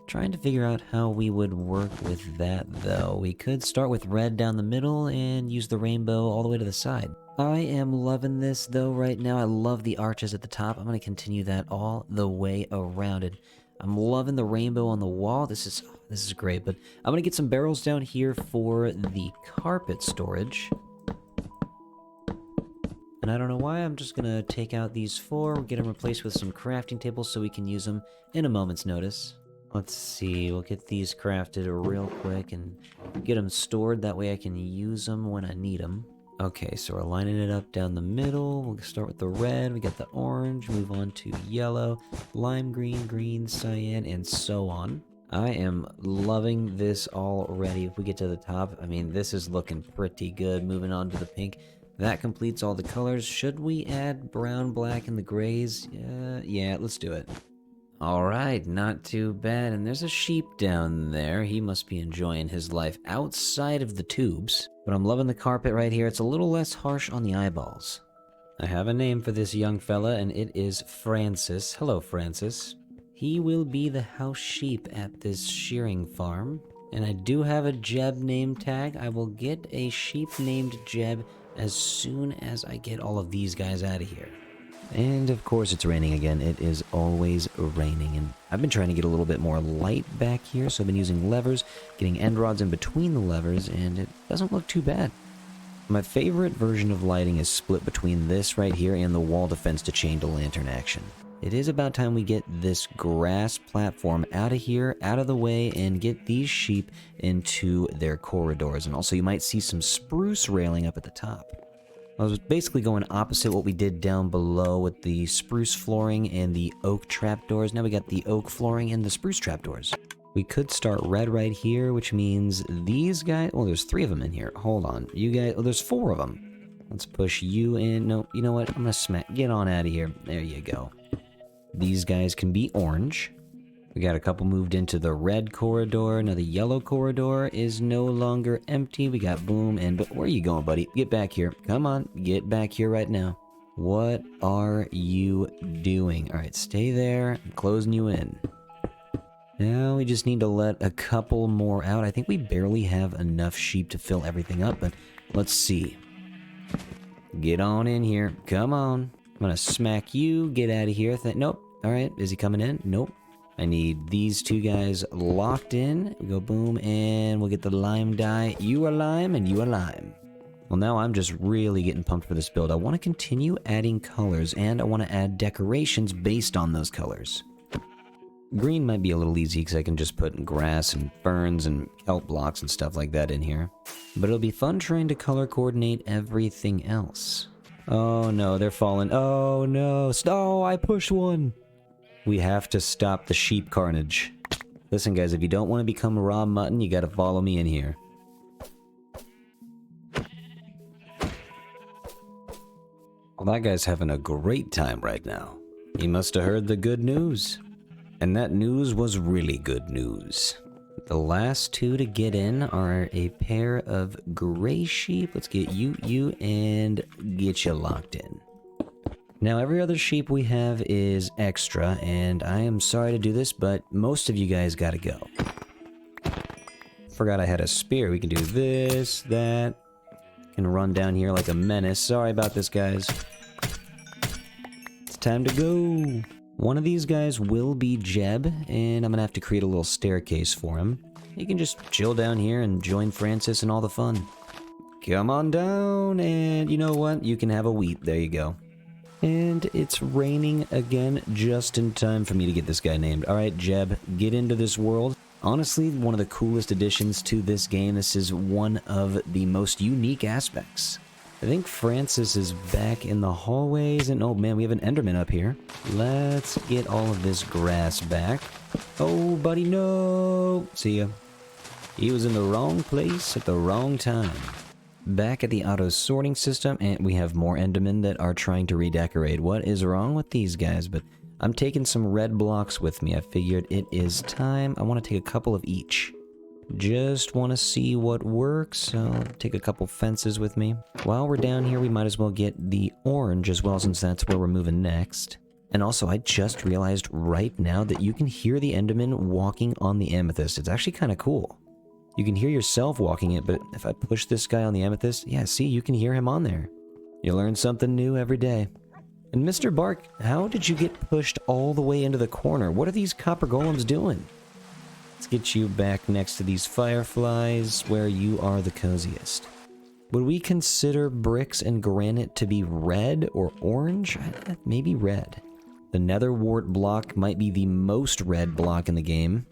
Trying to figure out how we would work with that, though. We could start with red down the middle and use the rainbow all the way to the side. I am loving this, though, right now. I love the arches at the top. I'm going to continue that all the way around it. I'm loving the rainbow on the wall. This is great, but I'm going to get some barrels down here for the carpet storage. And I don't know why, I'm just gonna take out these 4, get them replaced with some crafting tables so we can use them in a moment's notice. Let's see, we'll get these crafted real quick and get them stored, that way I can use them when I need them. Okay, so we're lining it up down the middle. We'll start with the red, we got the orange, move on to yellow, lime green, green, cyan, and so on. I am loving this already. If we get to the top, I mean, this is looking pretty good. Moving on to the pink. That completes all the colors. Should we add brown, black, and the grays? Yeah, let's do it. Alright, not too bad. And there's a sheep down there. He must be enjoying his life outside of the tubes. But I'm loving the carpet right here. It's a little less harsh on the eyeballs. I have a name for this young fella, and it is Francis. Hello, Francis. He will be the house sheep at this shearing farm. And I do have a Jeb name tag. I will get a sheep named Jeb as soon as I get all of these guys out of here. And of course it's raining again. It is always raining, and I've been trying to get a little bit more light back here, so I've been using levers, getting end rods in between the levers, and it doesn't look too bad. My favorite version of lighting is split between this right here and the wall defense to chain to lantern action. It is about time we get this grass platform out of here, out of the way, and get these sheep into their corridors. And also you might see some spruce railing up at the top. I was basically going opposite what we did down below with the spruce flooring and the oak trapdoors. Now we got the oak flooring and the spruce trapdoors. We could start red right here, which means these guys... Well, there's 3 of them in here. Hold on. You guys... Oh, there's 4 of them. Let's push you in. No, you know what? I'm gonna smack... Get on out of here. There you go. These guys can be orange. We got a couple moved into the red corridor. Now the yellow corridor is no longer empty. We got boom and... But where are you going, buddy? Get back here. Come on. Get back here right now. What are you doing? Alright, stay there. I'm closing you in. Now we just need to let a couple more out. I think we barely have enough sheep to fill everything up, but let's see. Get on in here. Come on. I'm gonna smack you. Get out of here. Nope. Alright, is he coming in? Nope. I need these 2 guys locked in. We go boom, and we'll get the lime dye. You are lime, and you are lime. Well, now I'm just really getting pumped for this build. I want to continue adding colors, and I want to add decorations based on those colors. Green might be a little easy because I can just put grass and ferns and kelp blocks and stuff like that in here. But it'll be fun trying to color coordinate everything else. Oh no, they're falling. Oh no. Oh, I pushed one. We have to stop the sheep carnage. Listen guys, if you don't want to become raw mutton, you gotta follow me in here. Well, that guy's having a great time right now. He must have heard the good news. And that news was really good news. The last 2 to get in are a pair of gray sheep. Let's get you, and get you locked in. Now, every other sheep we have is extra, and I am sorry to do this, but most of you guys gotta go. Forgot I had a spear. We can do this, that. Can run down here like a menace. Sorry about this, guys. It's time to go. One of these guys will be Jeb, and I'm gonna have to create a little staircase for him. He can just chill down here and join Francis in all the fun. Come on down, and you know what? You can have a wheat. There you go. And it's raining again, just in time for me to get this guy named. Alright, Jeb, get into this world. Honestly, one of the coolest additions to this game. This is one of the most unique aspects. I think Francis is back in the hallways, and oh man, we have an Enderman up here. Let's get all of this grass back. Oh, buddy, no! See ya. He was in the wrong place at the wrong time. Back at the auto sorting system, and we have more Endermen that are trying to redecorate. What is wrong with these guys? But I'm taking some red blocks with me. I figured it is time. I want to take a couple of each. Just want to see what works, so I'll take a couple fences with me. While we're down here, we might as well get the orange as well, since that's where we're moving next. And also, I just realized right now that you can hear the Enderman walking on the amethyst. It's actually kind of cool. You can hear yourself walking it, but if I push this guy on the amethyst, yeah, see, you can hear him on there. You learn something new every day. And Mr. Bark, how did you get pushed all the way into the corner? What are these copper golems doing? Let's get you back next to these fireflies where you are the coziest. Would we consider bricks and granite to be red or orange? Maybe red. The nether wart block might be the most red block in the game.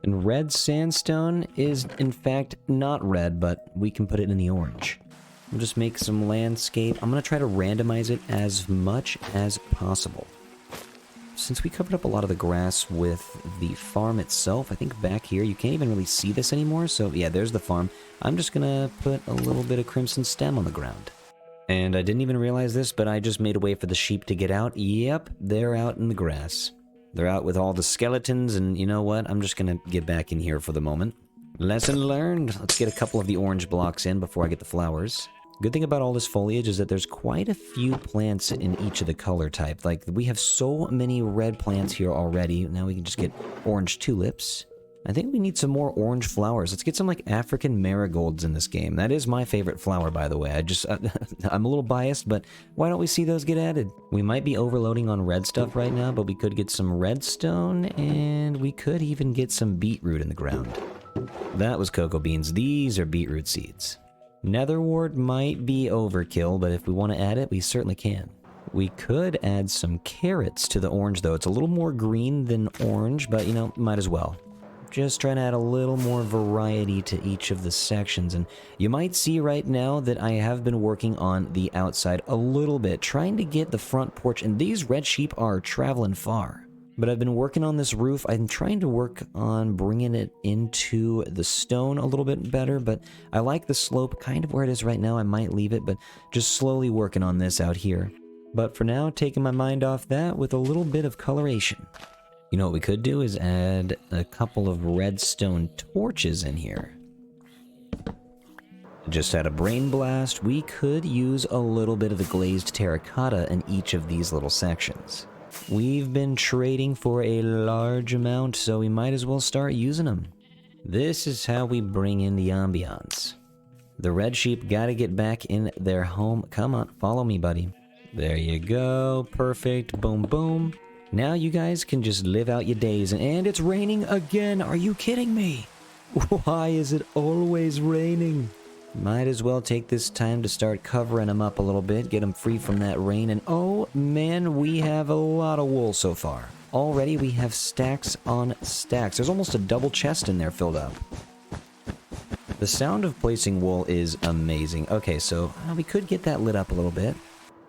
And red sandstone is, in fact, not red, but we can put it in the orange. We'll just make some landscape. I'm going to try to randomize it as much as possible. Since we covered up a lot of the grass with the farm itself, I think back here you can't even really see this anymore. So yeah, there's the farm. I'm just going to put a little bit of crimson stem on the ground. And I didn't even realize this, but I just made a way for the sheep to get out. Yep, they're out in the grass. They're out with all the skeletons, and you know what? I'm just gonna get back in here for the moment. Lesson learned. Let's get a couple of the orange blocks in before I get the flowers. Good thing about all this foliage is that there's quite a few plants in each of the color type. Like, we have so many red plants here already. Now we can just get orange tulips. I think we need some more orange flowers. Let's get some, like, African marigolds in this game. That is my favorite flower, by the way. I'm a little biased, but why don't we see those get added? We might be overloading on red stuff right now, but we could get some redstone, and we could even get some beetroot in the ground. That was cocoa beans. These are beetroot seeds. Nether wart might be overkill, but if we want to add it, we certainly can. We could add some carrots to the orange, though. It's a little more green than orange, but, you know, might as well. Just trying to add a little more variety to each of the sections, and you might see right now that I have been working on the outside a little bit, trying to get the front porch, and these red sheep are traveling far. But I've been working on this roof. I'm trying to work on bringing it into the stone a little bit better, but I like the slope kind of where it is right now. I might leave it, but just slowly working on this out here. But for now, taking my mind off that with a little bit of coloration. You know what we could do is add a couple of redstone torches in here. Just had a brain blast. We could use a little bit of the glazed terracotta in each of these little sections. We've been trading for a large amount, so we might as well start using them. This is how we bring in the ambiance. The red sheep gotta get back in their home. Come on, follow me, buddy. There you go. Perfect. Boom, boom. Now you guys can just live out your days, and it's raining again. Are you kidding me? Why is it always raining? Might as well take this time to start covering them up a little bit, get them free from that rain, and oh man, we have a lot of wool so far. Already we have stacks on stacks. There's almost a double chest in there filled up. The sound of placing wool is amazing. Okay, so we could get that lit up a little bit.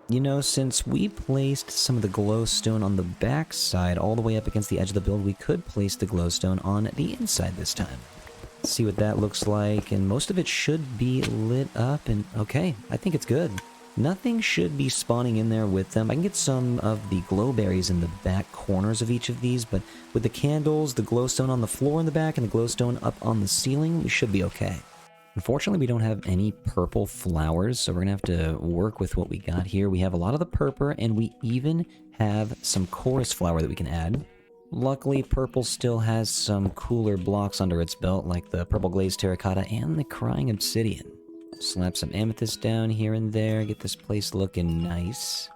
You know, since we placed some of the glowstone on the back side all the way up against the edge of the build, we could place the glowstone on the inside this time. Let's see what that looks like, and most of it should be lit up, and okay, I think it's good. Nothing should be spawning in there with them. I can get some of the glowberries in the back corners of each of these, but with the candles, the glowstone on the floor in the back, and the glowstone up on the ceiling, we should be okay. Unfortunately, we don't have any purple flowers, so we're gonna have to work with what we got here. We have a lot of the purple, and we even have some chorus flower that we can add. Luckily, purple still has some cooler blocks under its belt, like the purple glazed terracotta and the crying obsidian. Slap some amethyst down here and there, get this place looking nice.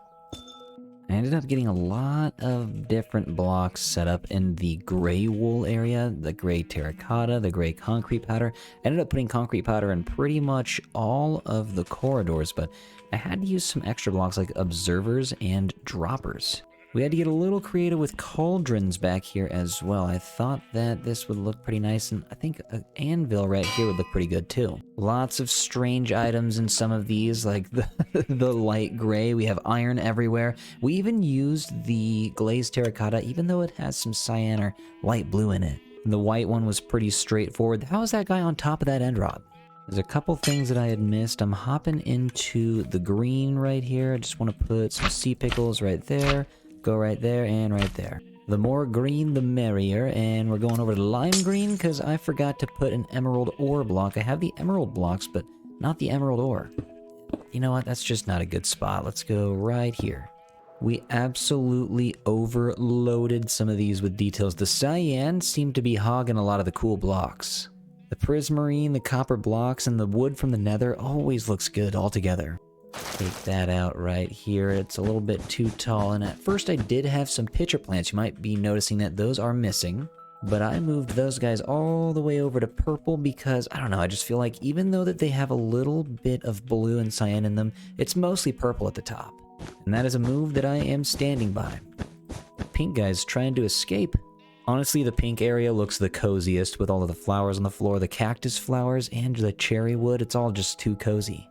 I ended up getting a lot of different blocks set up in the gray wool area, the gray terracotta, the gray concrete powder. I ended up putting concrete powder in pretty much all of the corridors, but I had to use some extra blocks like observers and droppers. We had to get a little creative with cauldrons back here as well. I thought that this would look pretty nice, and I think an anvil right here would look pretty good too. Lots of strange items in some of these, like the light gray. We have iron everywhere. We even used the glazed terracotta, even though it has some cyan or light blue in it. The white one was pretty straightforward. How is that guy on top of that end rod? There's a couple things that I had missed. I'm hopping into the green right here. I just want to put some sea pickles right there. Go right there and right there. The more green, the merrier, and we're going over to lime green because I forgot to put an emerald ore block. I have the emerald blocks, but not the emerald ore. You know what? That's just not a good spot. Let's go right here. We absolutely overloaded some of these with details. The cyan seemed to be hogging a lot of the cool blocks. The prismarine, the copper blocks, and the wood from the nether always looks good all together. Take that out right here. It's a little bit too tall, and at first I did have some pitcher plants. You might be noticing that those are missing. But I moved those guys all the way over to purple because, I don't know, I just feel like even though that they have a little bit of blue and cyan in them, it's mostly purple at the top. And that is a move that I am standing by. The pink guy's trying to escape. Honestly, the pink area looks the coziest with all of the flowers on the floor, the cactus flowers and the cherry wood. It's all just too cozy.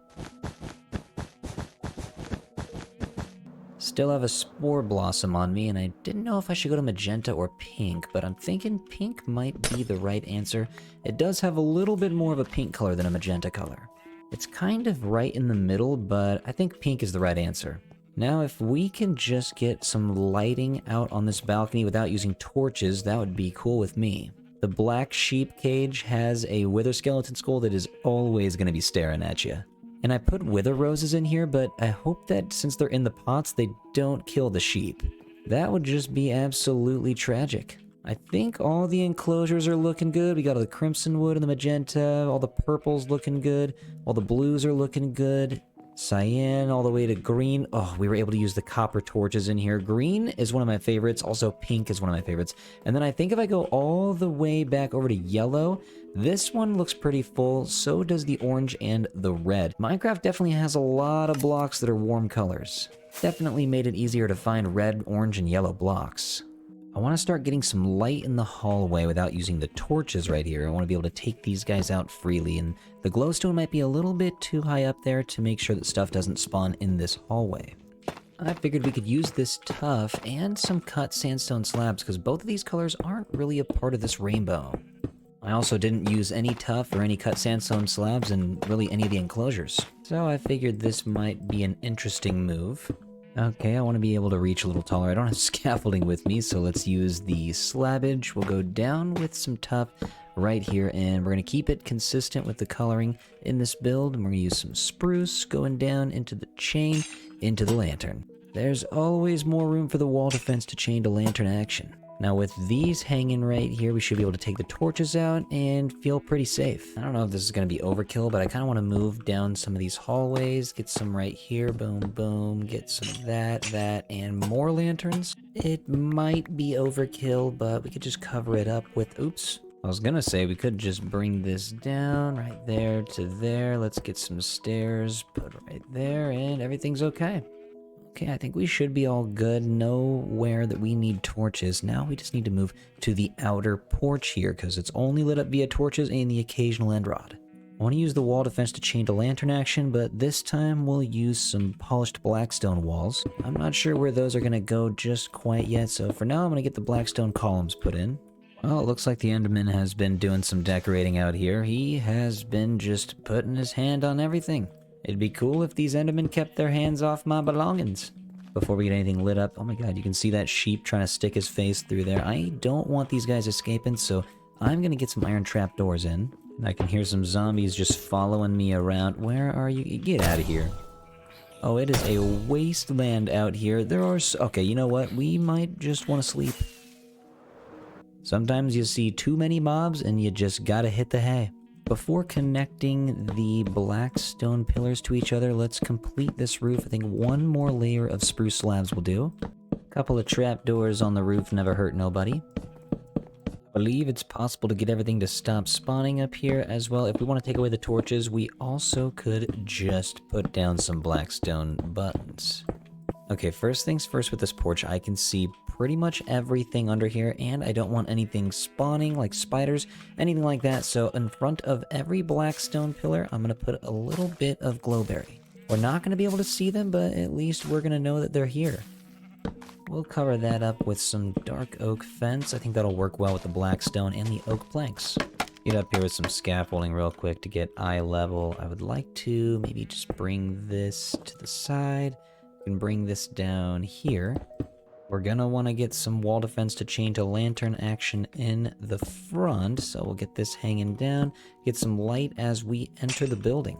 Still have a spore blossom on me, and I didn't know if I should go to magenta or pink, but I'm thinking pink might be the right answer. It does have a little bit more of a pink color than a magenta color. It's kind of right in the middle, but I think pink is the right answer. Now, if we can just get some lighting out on this balcony without using torches, that would be cool with me. The black sheep cage has a wither skeleton skull that is always going to be staring at you. And I put wither roses in here, but I hope that since they're in the pots, they don't kill the sheep. That would just be absolutely tragic. I think all the enclosures are looking good. We got all the crimson wood and the magenta, all the purples looking good, all the blues are looking good. Cyan all the way to green. Oh, we were able to use the copper torches in here. Green is one of my favorites. Also, pink is one of my favorites. And then I think if I go all the way back over to yellow, this one looks pretty full. So does the orange and the red. Minecraft definitely has a lot of blocks that are warm colors. Definitely made it easier to find red, orange, and yellow blocks. I want to start getting some light in the hallway without using the torches right here. I want to be able to take these guys out freely, and the glowstone might be a little bit too high up there to make sure that stuff doesn't spawn in this hallway. I figured we could use this tuff and some cut sandstone slabs because both of these colors aren't really a part of this rainbow. I also didn't use any tuff or any cut sandstone slabs in really any of the enclosures. So I figured this might be an interesting move. Okay, I want to be able to reach a little taller. I don't have scaffolding with me, so let's use the slabbage. We'll go down with some tuff right here, and we're going to keep it consistent with the coloring in this build. And we're going to use some spruce going down into the chain, into the lantern. There's always more room for the wall defense to chain to lantern action. Now with these hanging right here, we should be able to take the torches out and feel pretty safe. I don't know if this is going to be overkill, but I kind of want to move down some of these hallways, get some right here, boom, boom, get some of that, and more lanterns. It might be overkill, but we could just cover it up with, oops. I was going to say we could just bring this down right there to there. Let's get some stairs, put right there, and everything's okay. Okay, I think we should be all good. Nowhere that we need torches. Now we just need to move to the outer porch here because it's only lit up via torches and the occasional end rod. I want to use the wall defense to chain to lantern action, but this time we'll use some polished blackstone walls. I'm not sure where those are going to go just quite yet, so for now I'm going to get the blackstone columns put in. Well, it looks like the Enderman has been doing some decorating out here. He has been just putting his hand on everything. It'd be cool if these Endermen kept their hands off my belongings. Before we get anything lit up, oh my god, you can see that sheep trying to stick his face through there. I don't want these guys escaping, so I'm gonna get some iron trap doors in. I can hear some zombies just following me around. Where are you? Get out of here. Oh, it is a wasteland out here. There are... Okay, you know what? We might just want to sleep. Sometimes you see too many mobs and you just gotta hit the hay. Before connecting the black stone pillars to each other, let's complete this roof. I think one more layer of spruce slabs will do. A couple of trapdoors on the roof never hurt nobody. I believe it's possible to get everything to stop spawning up here as well. If we want to take away the torches, we also could just put down some black stone buttons. Okay, first things first with this porch, I can see pretty much everything under here, and I don't want anything spawning like spiders, anything like that, so in front of every black stone pillar, I'm going to put a little bit of glowberry. We're not going to be able to see them, but at least we're going to know that they're here. We'll cover that up with some dark oak fence. I think that'll work well with the black stone and the oak planks. Get up here with some scaffolding real quick to get eye level. I would like to maybe just bring this to the side. Can bring this down here. We're gonna want to get some wall defense to chain to lantern action in the front, so we'll get this hanging down, get some light as we enter the building.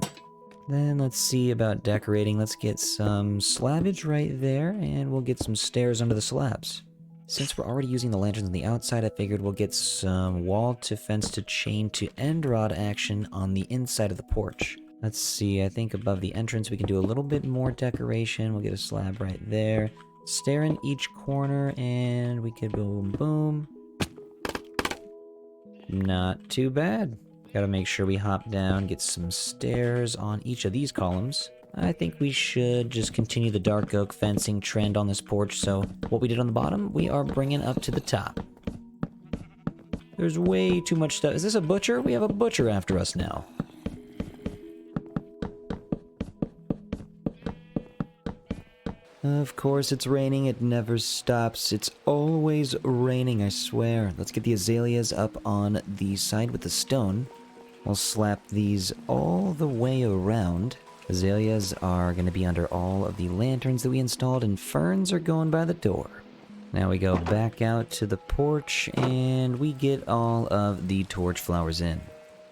Then let's see about decorating. Let's get some slabbage right there, and we'll get some stairs under the slabs. Since we're already using the lanterns on the outside, I figured we'll get some wall to fence to chain to end rod action on the inside of the porch. Let's see, I think above the entrance we can do a little bit more decoration. We'll get a slab right there. Stair in each corner, and we could boom, boom. Not too bad. Gotta make sure we hop down, get some stairs on each of these columns. I think we should just continue the dark oak fencing trend on this porch, so what we did on the bottom, we are bringing up to the top. There's way too much stuff. Is this a butcher? We have a butcher after us now. Of course it's raining, it never stops. It's always raining, I swear. Let's get the azaleas up on the side with the stone. We'll slap these all the way around. Azaleas are going to be under all of the lanterns that we installed, and ferns are going by the door. Now we go back out to the porch, and we get all of the torch flowers in.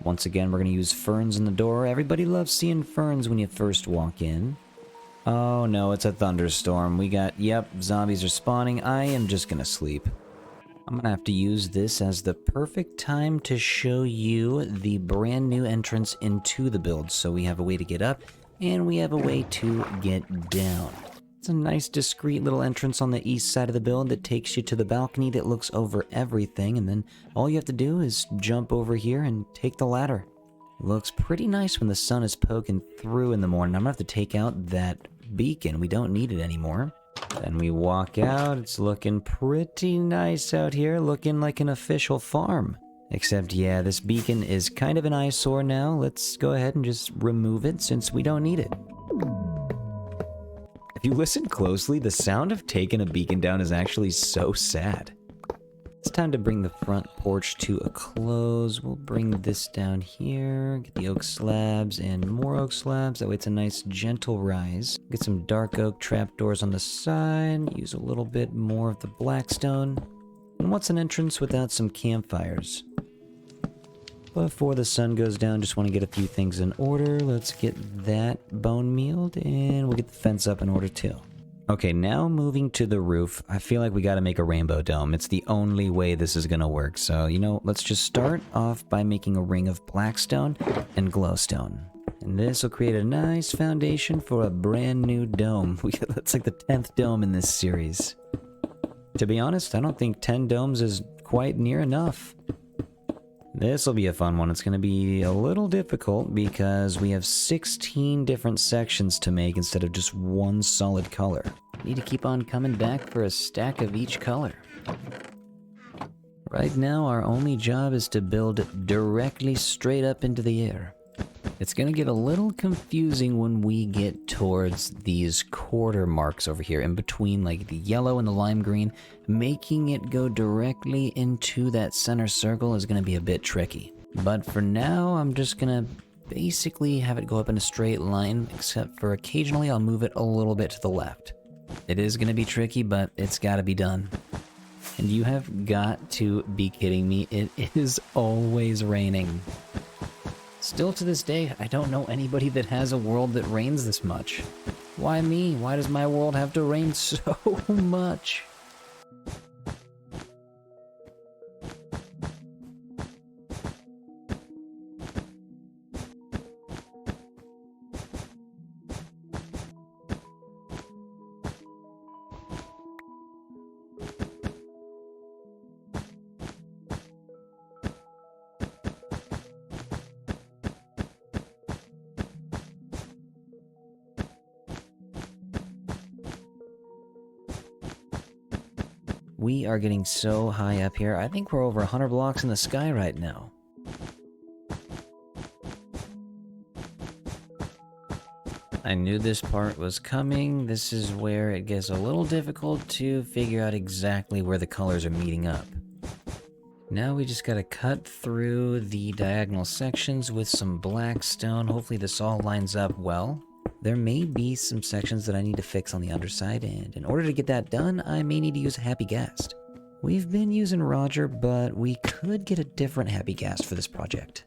Once again, we're going to use ferns in the door. Everybody loves seeing ferns when you first walk in. Oh no, it's a thunderstorm. Yep, zombies are spawning. I am just gonna sleep. I'm gonna have to use this as the perfect time to show you the brand new entrance into the build. So we have a way to get up, and we have a way to get down. It's a nice discreet little entrance on the east side of the build that takes you to the balcony that looks over everything, and then all you have to do is jump over here and take the ladder. Looks pretty nice when the sun is poking through in the morning. I'm gonna have to take out that beacon. We don't need it anymore. Then we walk out. It's looking pretty nice out here, looking like an official farm. Except, yeah, this beacon is kind of an eyesore now. Let's go ahead and just remove it since we don't need it. If you listen closely, the sound of taking a beacon down is actually so sad. It's time to bring the front porch to a close. We'll bring this down here, get the oak slabs and more oak slabs. That way it's a nice gentle rise. Get some dark oak trapdoors on the side. Use a little bit more of the blackstone. And what's an entrance without some campfires? Before the sun goes down, just want to get a few things in order. Let's get that bone mealed, and we'll get the fence up in order too. Okay, now moving to the roof, I feel like we gotta make a rainbow dome. It's the only way this is gonna work. So, let's just start off by making a ring of blackstone and glowstone. And this will create a nice foundation for a brand new dome. That's like the 10th dome in this series. To be honest, I don't think 10 domes is quite near enough. This will be a fun one. It's going to be a little difficult because we have 16 different sections to make instead of just one solid color. Need to keep on coming back for a stack of each color. Right now, our only job is to build directly straight up into the air. It's going to get a little confusing when we get towards these quarter marks over here, in between like the yellow and the lime green. Making it go directly into that center circle is going to be a bit tricky. But for now, I'm just going to basically have it go up in a straight line, except for occasionally I'll move it a little bit to the left. It is going to be tricky, but it's got to be done. And you have got to be kidding me. It is always raining. Still to this day, I don't know anybody that has a world that rains this much. Why me? Why does my world have to rain so much? We are getting so high up here. I think we're over 100 blocks in the sky right now. I knew this part was coming. This is where it gets a little difficult to figure out exactly where the colors are meeting up. Now we just gotta cut through the diagonal sections with some black stone. Hopefully this all lines up well. There may be some sections that I need to fix on the underside, and in order to get that done, I may need to use a happy ghast. We've been using Roger, but we could get a different happy ghast for this project.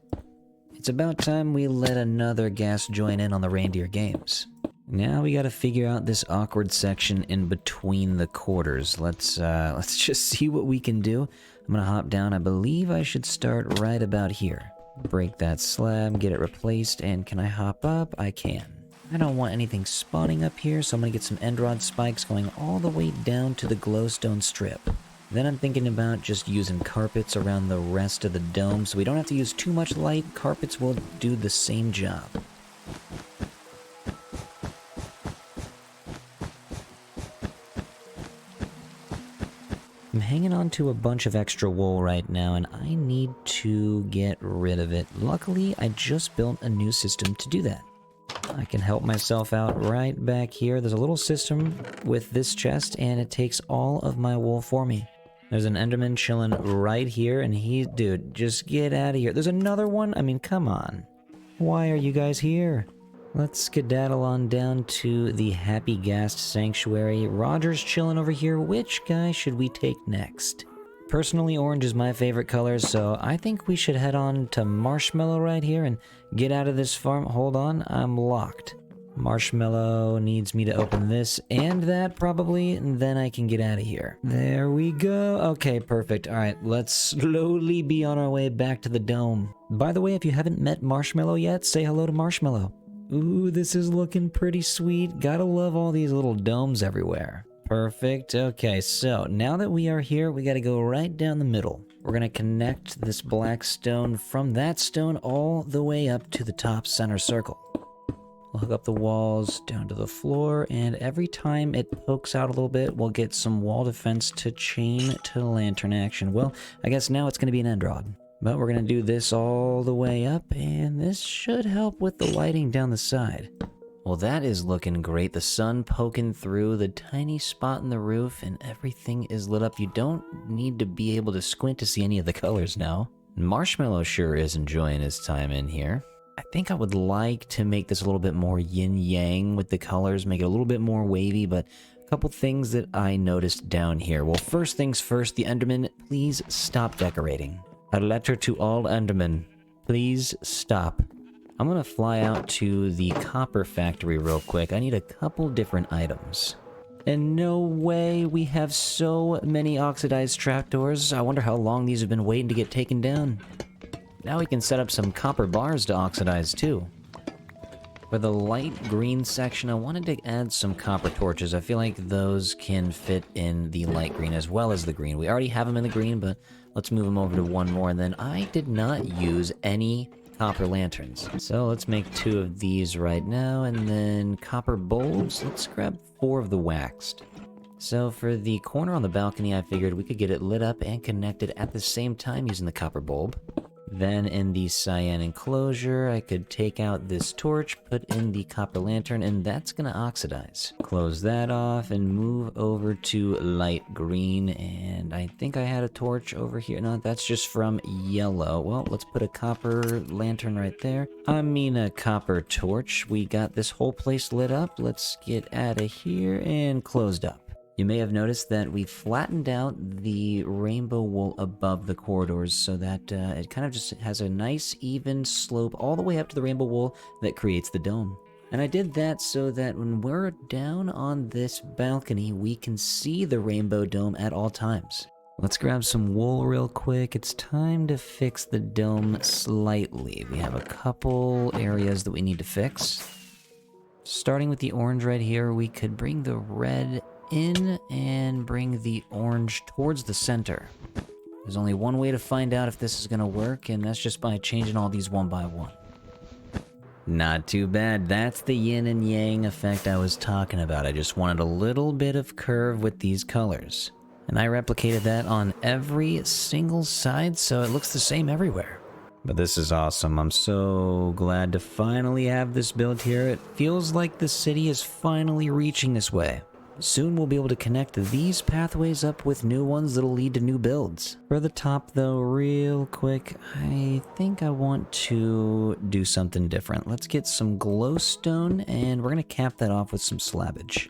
It's about time we let another ghast join in on the reindeer games. Now we gotta figure out this awkward section in between the quarters. Let's just see what we can do. I'm gonna hop down. I believe I should start right about here. Break that slab, get it replaced, and can I hop up? I can. I don't want anything spawning up here, so I'm going to get some end rod spikes going all the way down to the glowstone strip. Then I'm thinking about just using carpets around the rest of the dome so we don't have to use too much light. Carpets will do the same job. I'm hanging on to a bunch of extra wool right now, and I need to get rid of it. Luckily, I just built a new system to do that. I can help myself out right back here. There's a little system with this chest, and it takes all of my wool for me. There's an Enderman chilling right here, and dude, just get out of here. There's another one? I mean, come on. Why are you guys here? Let's skedaddle on down to the Happy Ghast Sanctuary. Roger's chilling over here. Which guy should we take next? Personally, orange is my favorite color, so I think we should head on to Marshmallow right here and get out of this farm. Hold on, I'm locked. Marshmallow needs me to open this and that probably, and then I can get out of here. There we go. Okay, perfect. All right, let's slowly be on our way back to the dome. By the way, if you haven't met Marshmallow yet, say hello to Marshmallow. Ooh, this is looking pretty sweet. Gotta love all these little domes everywhere. Perfect. Okay, so now that we are here, we gotta go right down the middle. We're gonna connect this black stone from that stone all the way up to the top center circle. We'll hook up the walls down to the floor, and every time it pokes out a little bit, we'll get some wall defense to chain to lantern action. Well, I guess now it's gonna be an end rod. But we're gonna do this all the way up, and this should help with the lighting down the side. Well, that is looking great. The sun poking through the tiny spot in the roof, and everything is lit up. You don't need to be able to squint to see any of the colors now. Marshmallow sure is enjoying his time in here. I think I would like to make this a little bit more yin-yang with the colors, make it a little bit more wavy, but a couple things that I noticed down here. Well, first things first, the Enderman, please stop decorating. A letter to all Endermen. Please stop. I'm gonna fly out to the copper factory real quick. I need a couple different items. And no way, we have so many oxidized trapdoors. I wonder how long these have been waiting to get taken down. Now we can set up some copper bars to oxidize too. For the light green section, I wanted to add some copper torches. I feel like those can fit in the light green as well as the green. We already have them in the green, but let's move them over to one more. And then I did not use any copper lanterns. So let's make 2 of these right now, and then copper bulbs. Let's grab 4 of the waxed. So for the corner on the balcony, I figured we could get it lit up and connected at the same time using the copper bulb. Then in the cyan enclosure, I could take out this torch, put in the copper lantern, and that's gonna oxidize. Close that off and move over to light green, and I think I had a torch over here. No, that's just from yellow. Well, let's put a copper lantern right there. I mean a copper torch. We got this whole place lit up. Let's get out of here and closed up. You may have noticed that we flattened out the rainbow wool above the corridors so that it kind of just has a nice even slope all the way up to the rainbow wool that creates the dome. And I did that so that when we're down on this balcony, we can see the rainbow dome at all times. Let's grab some wool real quick. It's time to fix the dome slightly. We have a couple areas that we need to fix. Starting with the orange right here, we could bring the red in and bring the orange towards the center. There's only one way to find out if this is gonna work, and that's just by changing all these one by one. Not too bad. That's the yin and yang effect I was talking about. I just wanted a little bit of curve with these colors. And I replicated that on every single side, so it looks the same everywhere. But this is awesome. I'm so glad to finally have this built here. It feels like the city is finally reaching this way. Soon we'll be able to connect these pathways up with new ones that'll lead to new builds. For the top though, real quick, I think I want to do something different. Let's get some glowstone, and we're gonna cap that off with some slabbage.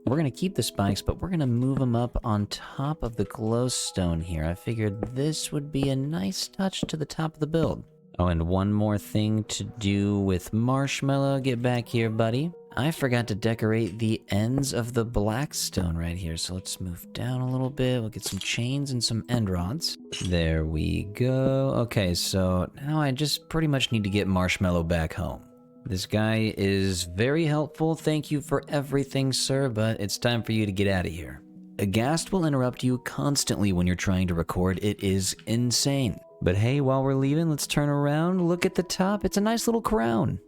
We're gonna keep the spikes, but we're gonna move them up on top of the glowstone here. I figured this would be a nice touch to the top of the build. Oh, and one more thing to do with Marshmallow. Get back here, buddy. I forgot to decorate the ends of the black stone right here, so let's move down a little bit. We'll get some chains and some end rods. There we go. Okay, so now I just pretty much need to get Marshmallow back home. This guy is very helpful. Thank you for everything, sir, but it's time for you to get out of here. A ghast will interrupt you constantly when you're trying to record. It is insane. But hey, while we're leaving, let's turn around, look at the top. It's a nice little crown.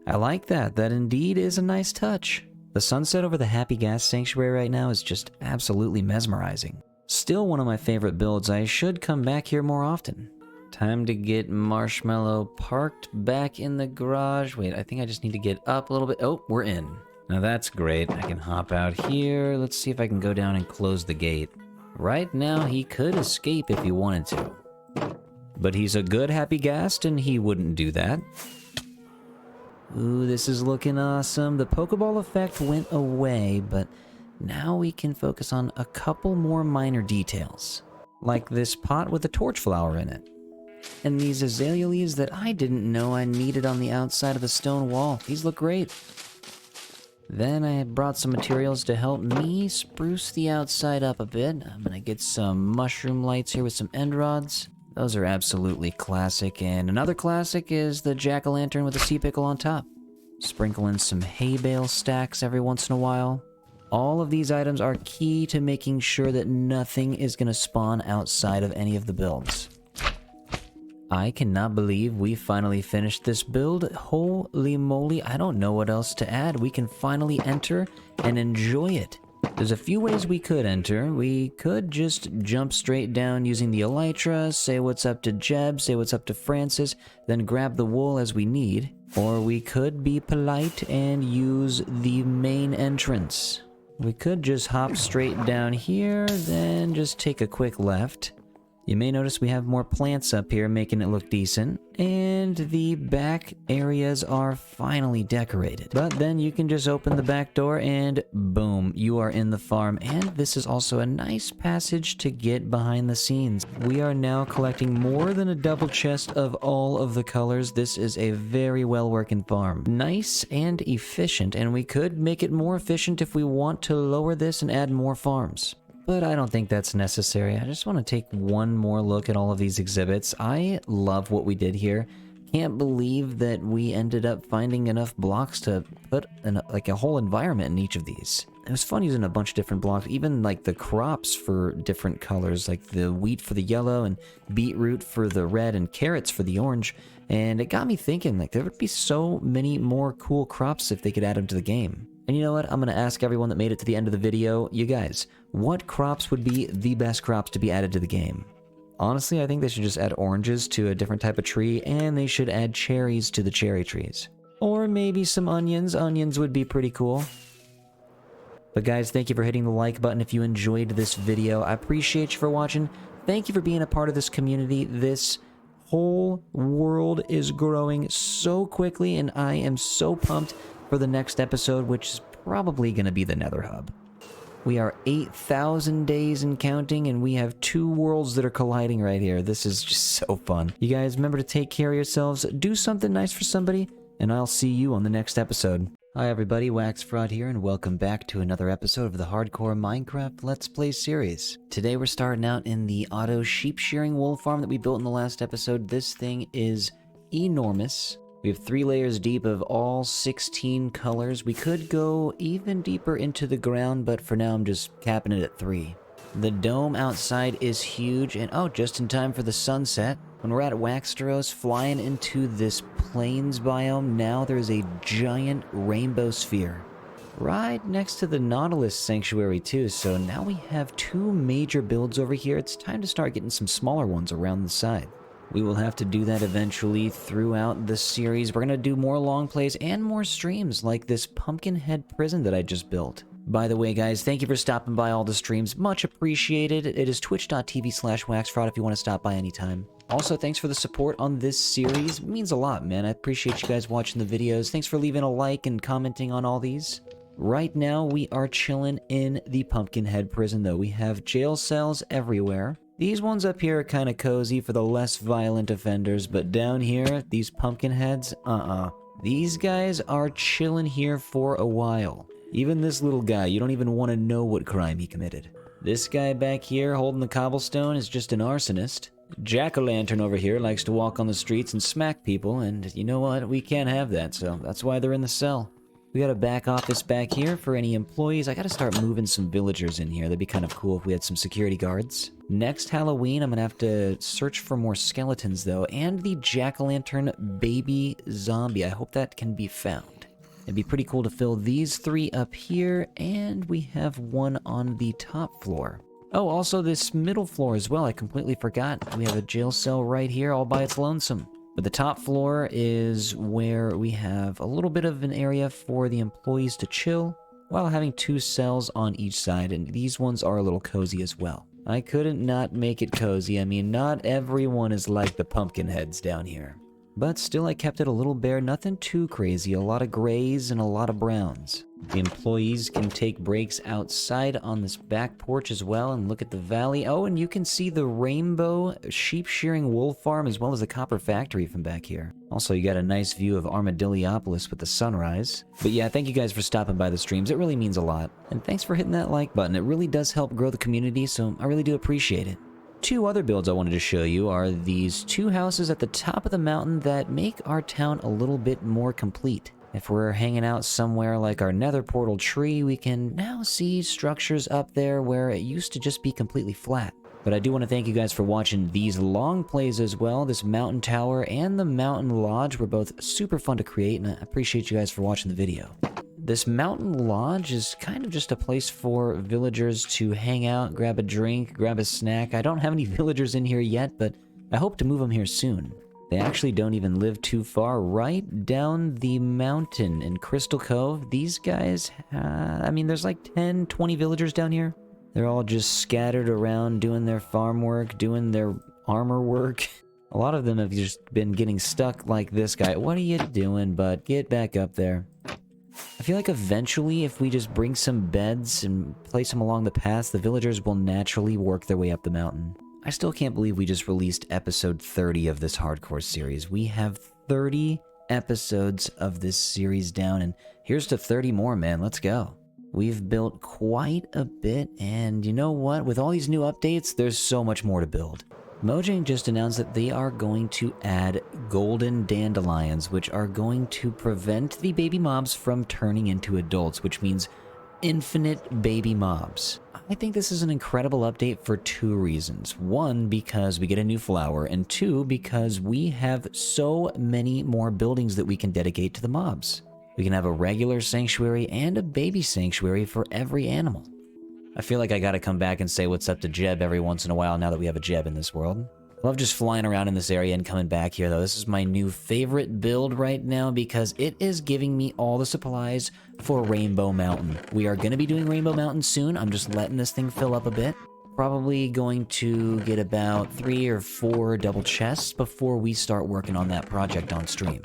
I like that. That indeed is a nice touch. The sunset over the Happy Ghast Sanctuary right now is just absolutely mesmerizing. Still one of my favorite builds. I should come back here more often. Time to get Marshmallow parked back in the garage. Wait, I think I just need to get up a little bit. Oh, we're in. Now that's great. I can hop out here. Let's see if I can go down and close the gate. Right now, he could escape if he wanted to. But he's a good Happy Ghast, and he wouldn't do that. Ooh, this is looking awesome. The Pokeball effect went away, but now we can focus on a couple more minor details. Like this pot with a torch flower in it. And these azalea leaves that I didn't know I needed on the outside of the stone wall. These look great. Then I brought some materials to help me spruce the outside up a bit. I'm gonna get some mushroom lights here with some end rods. Those are absolutely classic. And another classic is the jack-o'-lantern with a sea pickle on top. Sprinkle in some hay bale stacks every once in a while. All of these items are key to making sure that nothing is gonna spawn outside of any of the builds. I cannot believe we finally finished this build. Holy moly, I don't know what else to add. We can finally enter and enjoy it. There's a few ways we could enter. We could just jump straight down using the elytra, say what's up to Jeb, say what's up to Francis, then grab the wool as we need. Or we could be polite and use the main entrance. We could just hop straight down here, then just take a quick left. You may notice we have more plants up here, making it look decent. And the back areas are finally decorated. But then you can just open the back door and boom, you are in the farm. And this is also a nice passage to get behind the scenes. We are now collecting more than a double chest of all of the colors. This is a very well working farm. Nice and efficient, and we could make it more efficient if we want to lower this and add more farms. But I don't think that's necessary. I just want to take one more look at all of these exhibits. I love what we did here. Can't believe that we ended up finding enough blocks to put like a whole environment in each of these. It was fun using a bunch of different blocks, even like the crops for different colors, like the wheat for the yellow and beetroot for the red and carrots for the orange. And it got me thinking, like, there would be so many more cool crops if they could add them to the game. And you know what? I'm going to ask everyone that made it to the end of the video, you guys, what crops would be the best crops to be added to the game? Honestly, I think they should just add oranges to a different type of tree, and they should add cherries to the cherry trees. Or maybe some onions. Onions would be pretty cool. But guys, thank you for hitting the like button if you enjoyed this video. I appreciate you for watching. Thank you for being a part of this community. This whole world is growing so quickly, and I am so pumped for the next episode, which is probably going to be the Nether Hub. We are 8,000 days and counting, and we have 2 worlds that are colliding right here. This is just so fun. You guys remember to take care of yourselves, do something nice for somebody, and I'll see you on the next episode. Hi everybody, WaxFraud here, and welcome back to another episode of the Hardcore Minecraft Let's Play series. Today we're starting out in the auto sheep shearing wool farm that we built in the last episode. This thing is enormous. We have 3 layers deep of all 16 colors. We could go even deeper into the ground, but for now I'm just capping it at 3. The dome outside is huge, and oh, just in time for the sunset. When we're at Waxteros flying into this plains biome, now there's a giant rainbow sphere right next to the Nautilus sanctuary too, so now we have 2 major builds over here. It's time to start getting some smaller ones around the side. We will have to do that eventually throughout the series. We're going to do more long plays and more streams like this Pumpkinhead prison that I just built. By the way, guys, thank you for stopping by all the streams. Much appreciated. It is twitch.tv/WaxFraud if you want to stop by anytime. Also, thanks for the support on this series. It means a lot, man. I appreciate you guys watching the videos. Thanks for leaving a like and commenting on all these. Right now, we are chilling in the Pumpkinhead prison, though. We have jail cells everywhere. These ones up here are kind of cozy for the less violent offenders, but down here, these Pumpkinheads, These guys are chilling here for a while. Even this little guy, you don't even want to know what crime he committed. This guy back here holding the cobblestone is just an arsonist. Jack-o'-lantern over here likes to walk on the streets and smack people, and you know what? We can't have that, so that's why they're in the cell. We got a back office back here for any employees. I gotta start moving some villagers in here. That'd be kind of cool if we had some security guards. Next Halloween, I'm gonna have to search for more skeletons though, and the jack-o'-lantern baby zombie. I hope that can be found. It'd be pretty cool to fill these 3 up here, and we have one on the top floor. Oh, also this middle floor as well. I completely forgot. We have a jail cell right here all by its lonesome. But the top floor is where we have a little bit of an area for the employees to chill while having 2 cells on each side, and these ones are a little cozy as well. I couldn't not make it cozy. I mean, not everyone is like the pumpkin heads down here. But still, I kept it a little bare, nothing too crazy, a lot of grays and a lot of browns. The employees can take breaks outside on this back porch as well and look at the valley. Oh, and you can see the rainbow sheep shearing wool farm as well as the copper factory from back here. Also, you got a nice view of Armadilliopolis with the sunrise. But yeah, thank you guys for stopping by the streams. It really means a lot. And thanks for hitting that like button. It really does help grow the community, so I really do appreciate it. 2 other builds I wanted to show you are these 2 houses at the top of the mountain that make our town a little bit more complete. If we're hanging out somewhere like our nether portal tree, we can now see structures up there where it used to just be completely flat. But I do want to thank you guys for watching these long plays as well. This mountain tower and the mountain lodge were both super fun to create, and I appreciate you guys for watching the video. This mountain lodge is kind of just a place for villagers to hang out, grab a drink, grab a snack. I don't have any villagers in here yet, but I hope to move them here soon. They actually don't even live too far, right down the mountain in Crystal Cove. These guys, I mean, there's like 10, 20 villagers down here. They're all just scattered around doing their farm work, doing their armor work. A lot of them have just been getting stuck like this guy. What are you doing, bud? Get back up there. I feel like eventually, if we just bring some beds and place them along the paths, the villagers will naturally work their way up the mountain. I still can't believe we just released episode 30 of this hardcore series. We have 30 episodes of this series down, and here's to 30 more, man. Let's go. We've built quite a bit, and you know what? With all these new updates, there's so much more to build. Mojang just announced that they are going to add golden dandelions, which are going to prevent the baby mobs from turning into adults, which means infinite baby mobs. I think this is an incredible update for 2 reasons. 1, because we get a new flower, and 2, because we have so many more buildings that we can dedicate to the mobs. We can have a regular sanctuary and a baby sanctuary for every animal. I feel like I gotta come back and say what's up to Jeb every once in a while now that we have a Jeb in this world. I love just flying around in this area and coming back here though. This is my new favorite build right now because it is giving me all the supplies for Rainbow Mountain. We are gonna be doing Rainbow Mountain soon. I'm just letting this thing fill up a bit. Probably going to get about 3 or 4 double chests before we start working on that project on stream.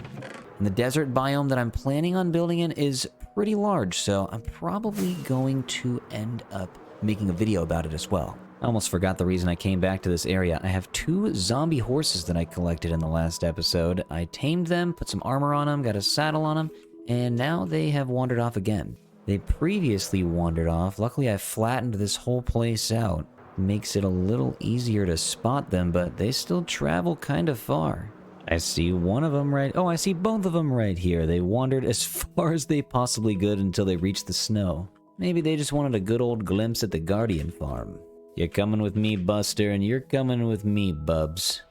And the desert biome that I'm planning on building in is pretty large, so I'm probably going to end up making a video about it as well. I almost forgot the reason I came back to this area. I have 2 zombie horses that I collected in the last episode. I tamed them, put some armor on them, got a saddle on them, and now they have wandered off again. They previously wandered off. Luckily, I flattened this whole place out. Makes it a little easier to spot them, but they still travel kind of far. I see one of them right... Oh, I see both of them right here. They wandered as far as they possibly could until they reached the snow. Maybe they just wanted a good old glimpse at the Guardian farm. You're coming with me, Buster, and you're coming with me, Bubs.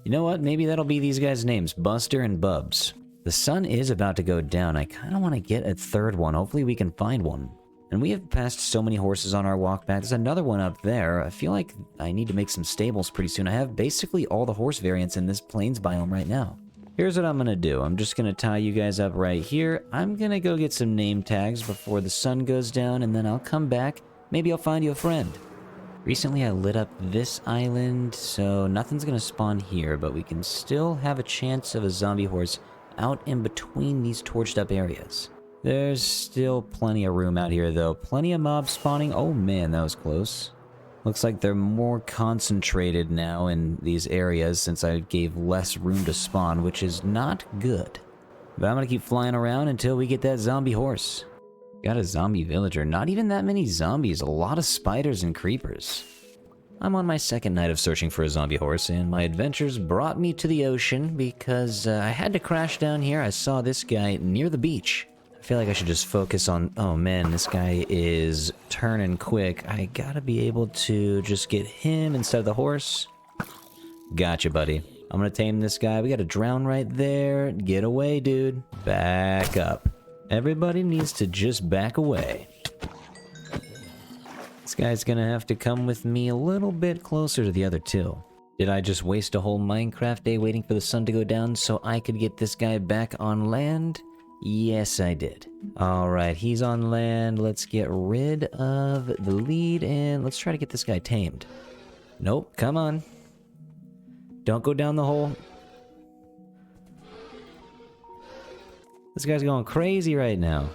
You know what? Maybe that'll be these guys' names, Buster and Bubs. The sun is about to go down. I kind of want to get a 3rd one. Hopefully we can find one. And we have passed so many horses on our walk back. There's another one up there. I feel like I need to make some stables pretty soon. I have basically all the horse variants in this plains biome right now. Here's what I'm gonna do. I'm just gonna tie you guys up right here. I'm gonna go get some name tags before the sun goes down, and then I'll come back. Maybe I'll find you a friend. Recently I lit up this island, so nothing's gonna spawn here, but we can still have a chance of a zombie horse out in between these torched up areas. There's still plenty of room out here though. Plenty of mobs spawning. Oh man, that was close. Looks like they're more concentrated now in these areas since I gave less room to spawn, which is not good. But I'm gonna keep flying around until we get that zombie horse. Got a zombie villager. Not even that many zombies. A lot of spiders and creepers. I'm on my 2nd night of searching for a zombie horse, and my adventures brought me to the ocean because I had to crash down here. I saw this guy near the beach. I feel like I should just focus on... Oh man, this guy is turning quick. I gotta be able to just get him instead of the horse. Gotcha, buddy. I'm gonna tame this guy. We got a drown right there. Get away, dude. Back up. Everybody needs to just back away. This guy's gonna have to come with me a little bit closer to the other two. Did I just waste a whole Minecraft day waiting for the sun to go down so I could get this guy back on land? Yes, I did. Alright, he's on land. Let's get rid of the lead and let's try to get this guy tamed. Nope, come on. Don't go down the hole. This guy's going crazy right now.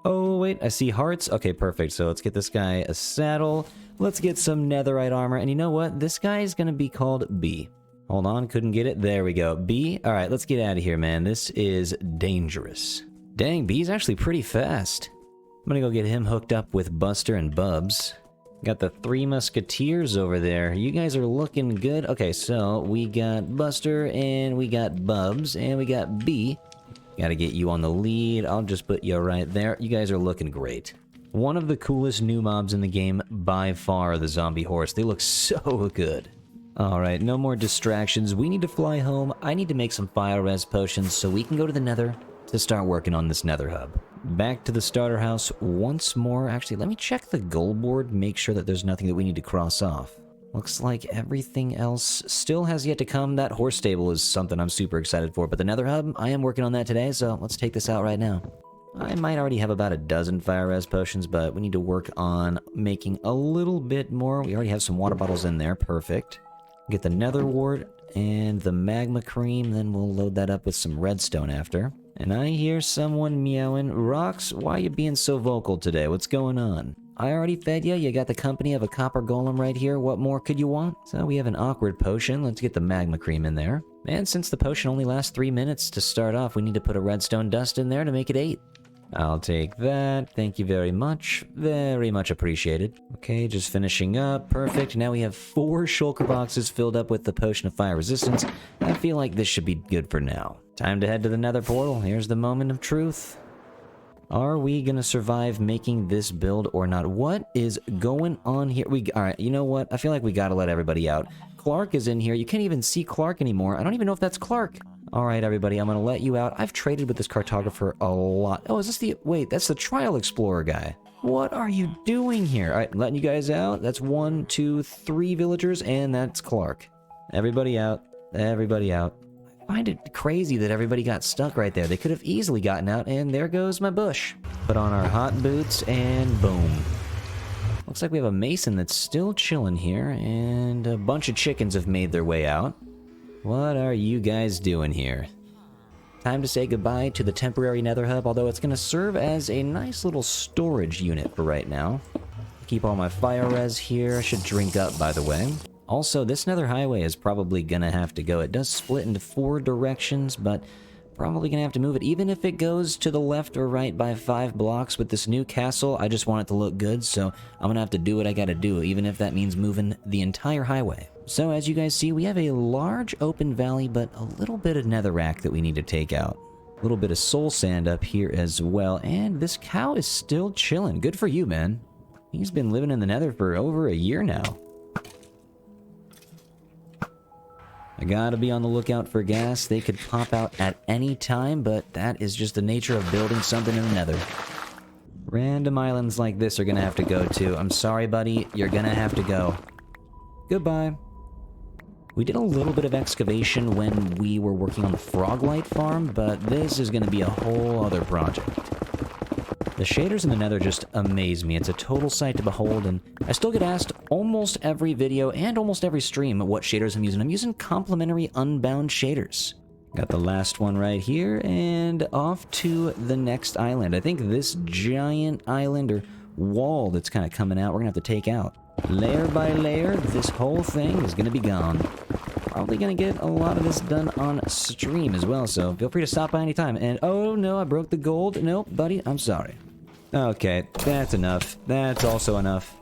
Oh, wait, I see hearts. Okay, perfect. So let's get this guy a saddle. Let's get some netherite armor. And you know what? This guy is going to be called B. Hold on, couldn't get it. There we go. B. All right, let's get out of here, man. This is dangerous. Dang, B's actually pretty fast. I'm going to go get him hooked up with Buster and Bubs. Got the 3 musketeers over there. You guys are looking good. Okay, so we got Buster and we got Bubs and we got B. Gotta get you on the lead. I'll just put you right there. You guys are looking great. One of the coolest new mobs in the game by far, the zombie horse. They look so good. Alright, no more distractions. We need to fly home. I need to make some fire res potions so we can go to the nether to start working on this nether hub. Back to the starter house once more. Actually, let me check the goal board, make sure that there's nothing that we need to cross off. Looks like everything else still has yet to come. That horse stable is something I'm super excited for, but the nether hub, I am working on that today, so let's take this out right now. I might already have about a dozen fire res potions, but we need to work on making a little bit more. We already have some water bottles in there. Perfect. Get the nether wart and the magma cream, then we'll load that up with some redstone after. And I hear someone meowing. Rox, why are you being so vocal today? What's going on? I already fed you. You got the company of a copper golem right here. What more could you want? So we have an awkward potion. Let's get the magma cream in there. And since the potion only lasts 3 minutes to start off, we need to put a redstone dust in there to make it 8. I'll take that. Thank you very much. Very much appreciated. Okay, just finishing up. Perfect. Now we have 4 shulker boxes filled up with the potion of fire resistance. I feel like this should be good for now. Time to head to the nether portal. Here's the moment of truth. Are we gonna survive making this build or not? What is going on here? Alright, you know what? I feel like we gotta let everybody out. Clark is in here. You can't even see Clark anymore. I don't even know if that's Clark. Alright, everybody, I'm gonna let you out. I've traded with this cartographer a lot. Oh, is this the... Wait, that's the trial explorer guy. What are you doing here? Alright, letting you guys out. That's 1, 2, 3 villagers, and that's Clark. Everybody out. Everybody out. I find it crazy that everybody got stuck right there. They could have easily gotten out, and there goes my bush. Put on our hot boots, and boom. Looks like we have a mason that's still chilling here, and a bunch of chickens have made their way out. What are you guys doing here? Time to say goodbye to the temporary nether hub, although it's going to serve as a nice little storage unit for right now. Keep all my fire res here. I should drink up, by the way. Also, this nether highway is probably gonna have to go. It does split into 4 directions, but probably gonna have to move it. Even if it goes to the left or right by 5 blocks with this new castle, I just want it to look good, so I'm gonna have to do what I gotta do, even if that means moving the entire highway. So as you guys see, we have a large open valley, but a little bit of netherrack that we need to take out. A little bit of soul sand up here as well, and this cow is still chilling. Good for you, man. He's been living in the nether for over a year now. I gotta be on the lookout for gas. They could pop out at any time, but that is just the nature of building something in the nether. Random islands like this are gonna have to go to. I'm sorry, buddy. You're gonna have to go. Goodbye. We did a little bit of excavation when we were working on the Froglight farm, but this is gonna be a whole other project. The shaders in the nether just amaze me. It's a total sight to behold, and I still get asked almost every video and almost every stream what shaders I'm using. I'm using Complementary Unbound Shaders. Got the last one right here, and off to the next island. I think this giant island or wall that's kind of coming out, we're gonna have to take out. Layer by layer, this whole thing is gonna be gone. Probably gonna get a lot of this done on stream as well, so feel free to stop by anytime. And oh no, I broke the gold. Nope, buddy, I'm sorry. Okay, that's enough. That's also enough.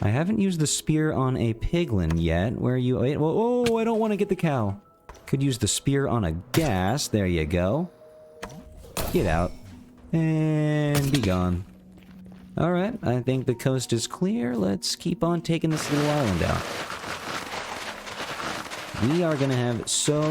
I haven't used the spear on a piglin yet. Where you... Oh, I don't want to get the cow. Could use the spear on a gas. There you go. Get out. And be gone. Alright, I think the coast is clear. Let's keep on taking this little island out. We are going to have so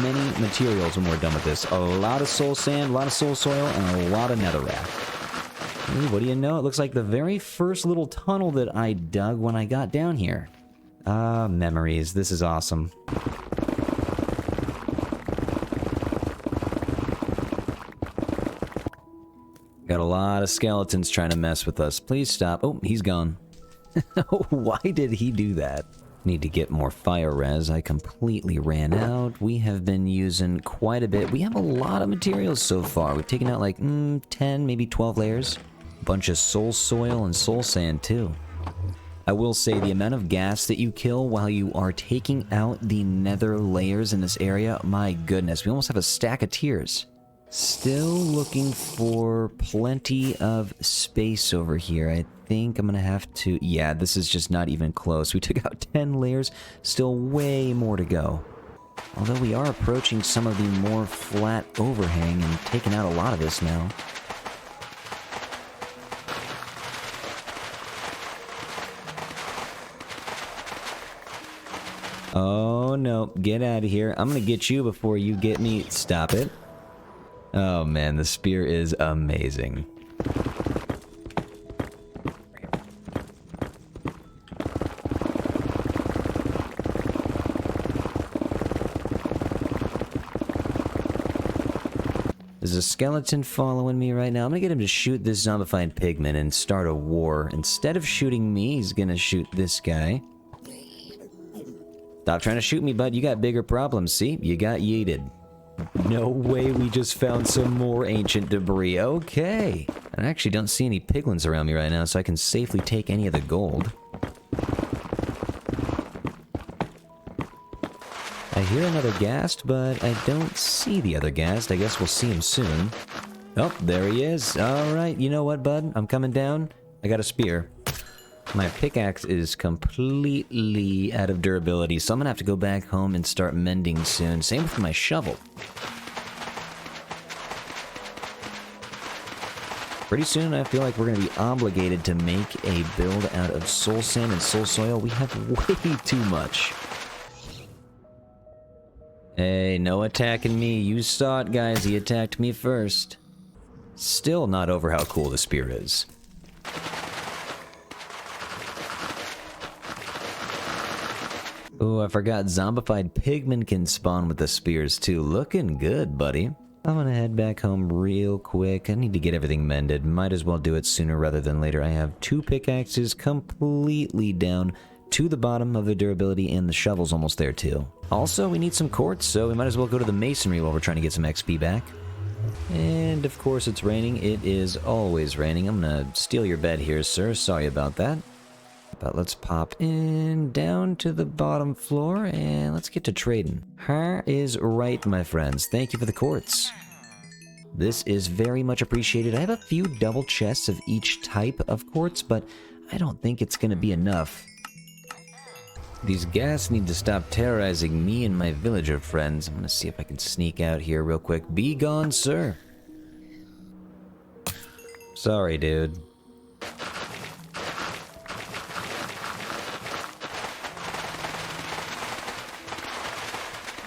many materials when we're done with this. A lot of soul sand, a lot of soul soil, and a lot of netherrack. Ooh, what do you know? It looks like the very first little tunnel that I dug when I got down here. Ah, memories. This is awesome. Got a lot of skeletons trying to mess with us. Please stop. Oh, he's gone. Why did he do that? Need to get more fire res. I completely ran out. We have been using quite a bit. We have a lot of materials so far. We've taken out like 10, maybe 12 layers. Bunch of soul soil and soul sand too. I will say the amount of gas that you kill while you are taking out the nether layers in this area, my goodness, we almost have a stack of tears. Still looking for plenty of space over here. I think I'm gonna have to... Yeah, this is just not even close. We took out 10 layers, still way more to go. Although we are approaching some of the more flat overhang and taking out a lot of this now. Oh no, get out of here. I'm gonna get you before you get me. Stop it. Oh man, the spear is amazing. There's a skeleton following me right now. I'm gonna get him to shoot this zombified pigman and start a war. Instead of shooting me, he's gonna shoot this guy. Stop trying to shoot me, bud. You got bigger problems, see? You got yeeted. No way, we just found some more ancient debris. Okay. I actually don't see any piglins around me right now, so I can safely take any of the gold. I hear another ghast, but I don't see the other ghast. I guess we'll see him soon. Oh, there he is. Alright, you know what, bud? I'm coming down. I got a spear. My pickaxe is completely out of durability, so I'm gonna have to go back home and start mending soon. Same with my shovel. Pretty soon, I feel like we're gonna be obligated to make a build out of soul sand and soul soil. We have way too much. Hey, no attacking me. You saw it, guys. He attacked me first. Still not over how cool the spear is. Oh, I forgot zombified pigmen can spawn with the spears too. Looking good, buddy. I'm gonna head back home real quick. I need to get everything mended. Might as well do it sooner rather than later. I have 2 pickaxes completely down to the bottom of the durability, and the shovel's almost there too. Also, we need some quartz, so we might as well go to the masonry while we're trying to get some XP back. And of course it's raining. It is always raining. I'm gonna steal your bed here, sir. Sorry about that. But let's pop in down to the bottom floor and let's get to trading. Her is right, my friends. Thank you for the quartz. This is very much appreciated. I have a few double chests of each type of quartz, but I don't think it's going to be enough. These ghasts need to stop terrorizing me and my villager friends. I'm going to see if I can sneak out here real quick. Be gone, sir. Sorry, dude.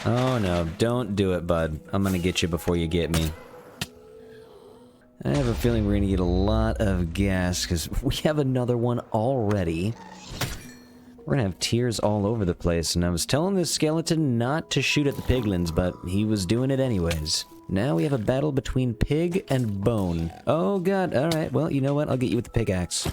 Oh no, don't do it, bud. I'm gonna get you before you get me. I have a feeling we're gonna get a lot of gas, because we have another one already. We're gonna have tears all over the place, and I was telling this skeleton not to shoot at the piglins, but he was doing it anyways. Now we have a battle between pig and bone. Oh god, alright, well, you know what? I'll get you with the pickaxe.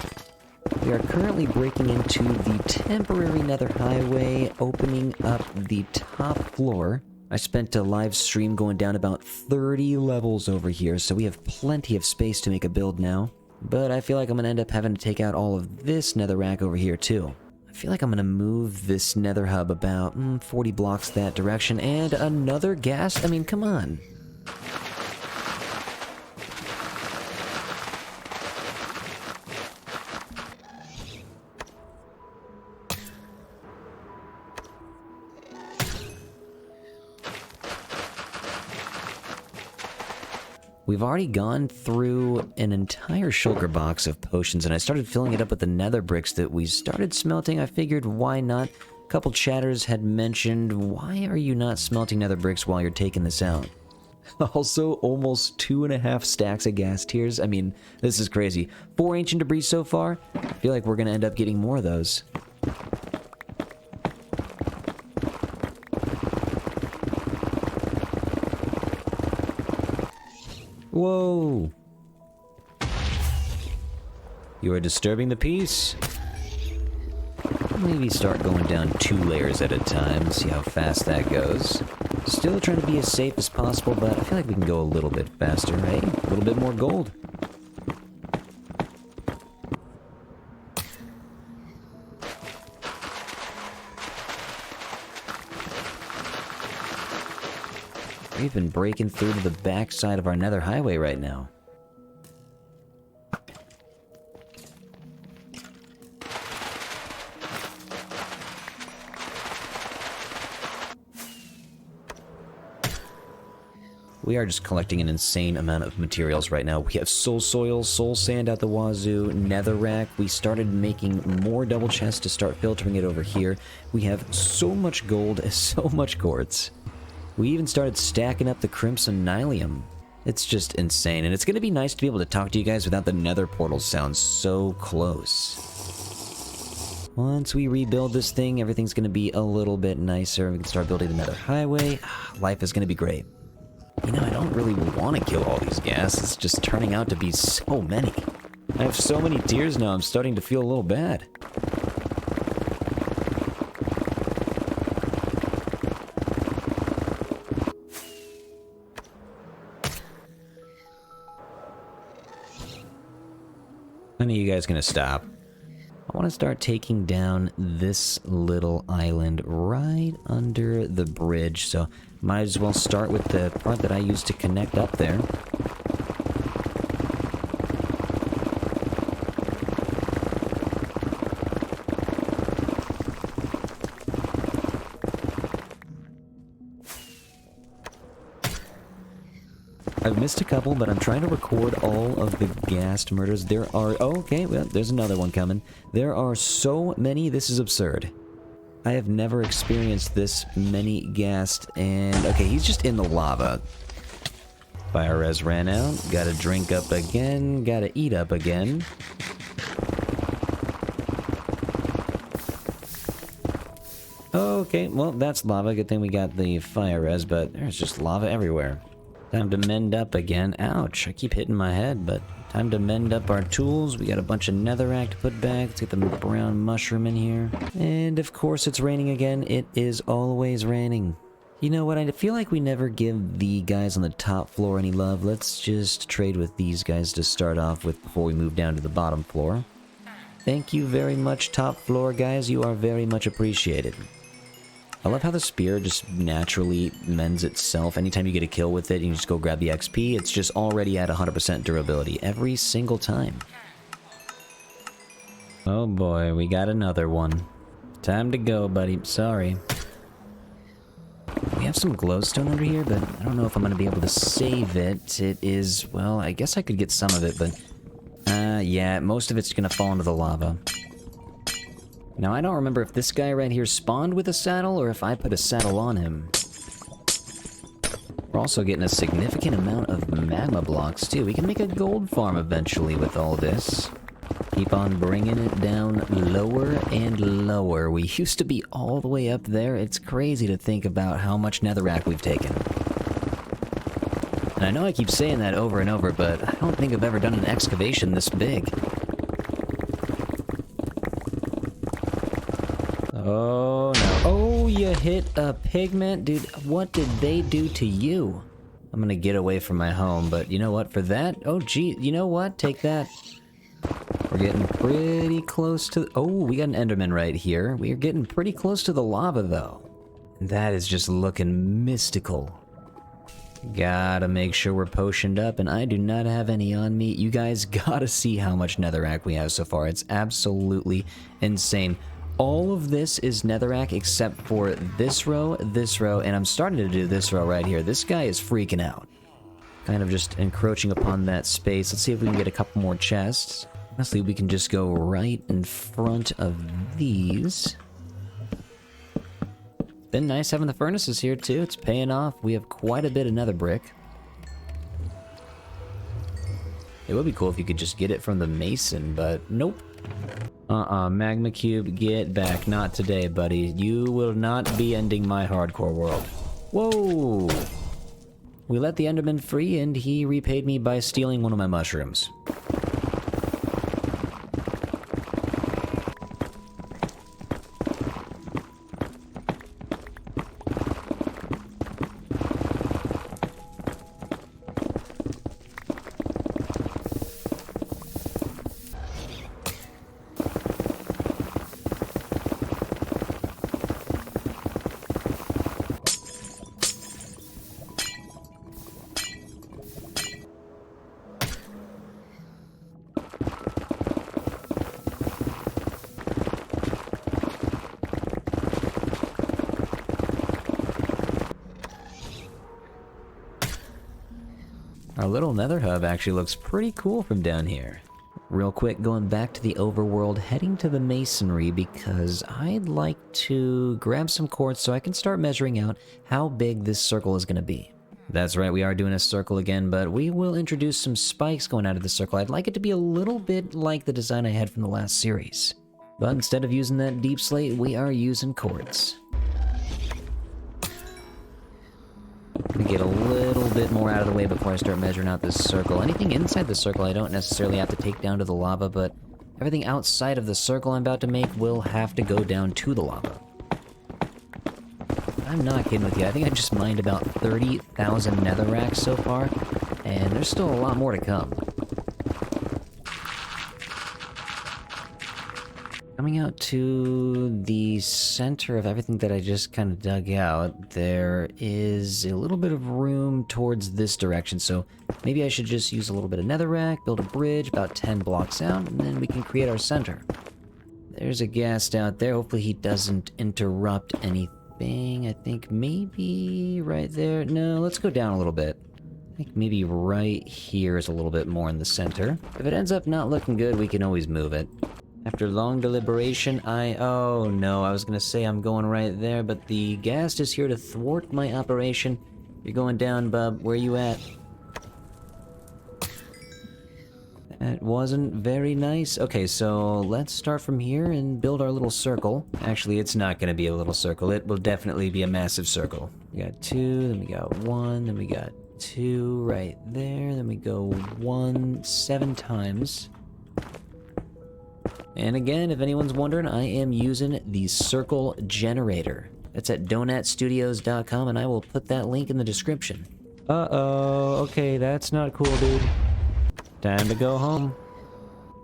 We are currently breaking into the temporary nether highway, opening up the top floor. I spent a live stream going down about 30 levels over here, so we have plenty of space to make a build now. But I feel like I'm going to end up having to take out all of this netherrack over here too. I feel like I'm going to move this nether hub about 40 blocks that direction, and another ghast? I mean, come on. We've already gone through an entire shulker box of potions, and I started filling it up with the nether bricks that we started smelting. I figured, why not? A couple chatters had mentioned, why are you not smelting nether bricks while you're taking this out? Also, almost 2.5 stacks of gas tiers. I mean, this is crazy. 4 ancient debris so far. I feel like we're going to end up getting more of those. Whoa! You are disturbing the peace. Maybe start going down 2 layers at a time, see how fast that goes. Still trying to be as safe as possible, but I feel like we can go a little bit faster, right? A little bit more gold. We've been breaking through to the backside of our nether highway right now. We are just collecting an insane amount of materials right now. We have soul soil, soul sand out the wazoo, netherrack. We started making more double chests to start filtering it over here. We have so much gold, so much quartz. We even started stacking up the crimson nylium. It's just insane, and it's going to be nice to be able to talk to you guys without the nether portals sound so close. Once we rebuild this thing, everything's going to be a little bit nicer. We can start building the nether highway. Life is going to be great. You know, I don't really want to kill all these ghast. It's just turning out to be so many. I have so many tears now, I'm starting to feel a little bad. When are you guys gonna stop? I want to start taking down this little island right under the bridge, so might as well start with the part that I used to connect up there. I've missed a couple, but I'm trying to record all of the ghast murders. There are... Oh, okay, well, there's another one coming. There are so many, this is absurd. I have never experienced this many ghast, and... Okay, he's just in the lava. Fire res ran out. Gotta drink up again. Gotta eat up again. Okay, well, that's lava. Good thing we got the fire res, but there's just lava everywhere. Time to mend up again. Ouch, I keep hitting my head, but time to mend up our tools. We got a bunch of netherrack to put back. Let's get the brown mushroom in here. And of course it's raining again. It is always raining. You know what, I feel like we never give the guys on the top floor any love. Let's just trade with these guys to start off with before we move down to the bottom floor. Thank you very much, top floor guys. You are very much appreciated. I love how the spear just naturally mends itself. Anytime you get a kill with it, you just go grab the XP. It's just already at 100% durability every single time. Oh boy, we got another one. Time to go, buddy. Sorry. We have some glowstone under here, but I don't know if I'm going to be able to save it. It is, well, I guess I could get some of it, but... yeah, most of it's going to fall into the lava. Now, I don't remember if this guy right here spawned with a saddle, or if I put a saddle on him. We're also getting a significant amount of magma blocks, too. We can make a gold farm eventually with all this. Keep on bringing it down lower and lower. We used to be all the way up there. It's crazy to think about how much netherrack we've taken. And I know I keep saying that over and over, but I don't think I've ever done an excavation this big. Oh no. Oh, you hit a pigment? Dude, what did they do to you? I'm gonna get away from my home, but you know what? For that? Oh gee, you know what? Take that. We're getting pretty close to... Oh, we got an enderman right here. We're getting pretty close to the lava, though. That is just looking mystical. Gotta make sure we're potioned up, and I do not have any on me. You guys gotta see how much netherrack we have so far. It's absolutely insane. All of this is netherrack except for this row, and I'm starting to do this row right here. This guy is freaking out. kind of just encroaching upon that space. Let's see if we can get a couple more chests. Honestly, we can just go right in front of these. Been nice having the furnaces here too. It's paying off. We have quite a bit of nether brick. It would be cool if you could just get it from the mason, but nope. Magma Cube, get back. Not today, buddy. You will not be ending my hardcore world. Whoa! We let the Enderman free and he repaid me by stealing one of my mushrooms. Our little nether hub actually looks pretty cool from down here. Real quick, going back to the overworld, heading to the masonry because I'd like to grab some quartz so I can start measuring out how big this circle is going to be. That's right, we are doing a circle again, but we will introduce some spikes going out of the circle. I'd like it to be a little bit like the design I had from the last series. But instead of using that deep slate, we are using quartz. Let me get a little bit more out of the way before I start measuring out this circle. Anything inside the circle I don't necessarily have to take down to the lava, but everything outside of the circle I'm about to make will have to go down to the lava. I'm not kidding with you. I think I've just mined about 30,000 netherracks so far, and there's still a lot more to come. Coming out to the center of everything that I just kind of dug out, there is a little bit of room towards this direction, so maybe I should just use a little bit of netherrack, build a bridge about 10 blocks out, and then we can create our center. There's a ghast out there. Hopefully he doesn't interrupt anything. I think maybe right there. No, let's go down a little bit. I think maybe right here is a little bit more in the center. If it ends up not looking good, we can always move it. After long deliberation, oh no, I was gonna say I'm going right there, but the ghast is here to thwart my operation. You're going down, bub. Where you at? That wasn't very nice. Okay, so let's start from here and build our little circle. Actually, it's not gonna be a little circle. It will definitely be a massive circle. We got 2, then we got 1, then we got 2 right there, then we go 1 7 times. And again, if anyone's wondering, I am using the circle generator. That's at donatstudios.com, and I will put that link in the description. Uh-oh, okay, that's not cool, dude. Time to go home.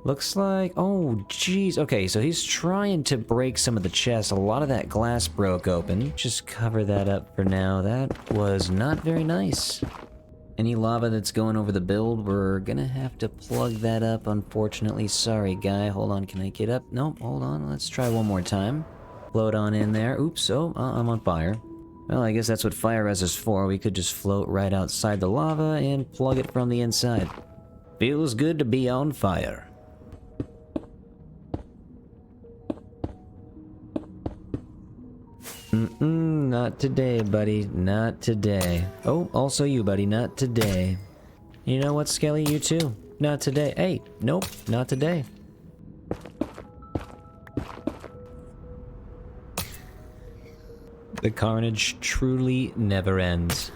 Looks like, oh, jeez. Okay, so he's trying to break some of the chests. A lot of that glass broke open. Just cover that up for now. That was not very nice. Any lava that's going over the build, we're gonna have to plug that up, unfortunately. Sorry, guy. Hold on, can I get up? Nope, hold on. Let's try one more time. Float on in there. Oops, oh, I'm on fire. Well, I guess that's what fire res is for. We could just float right outside the lava and plug it from the inside. Feels good to be on fire. Not today, buddy. Not today. Oh, also you, buddy. Not today. You know what, Skelly? You too. Not today. Hey, nope. Not today. The carnage truly never ends.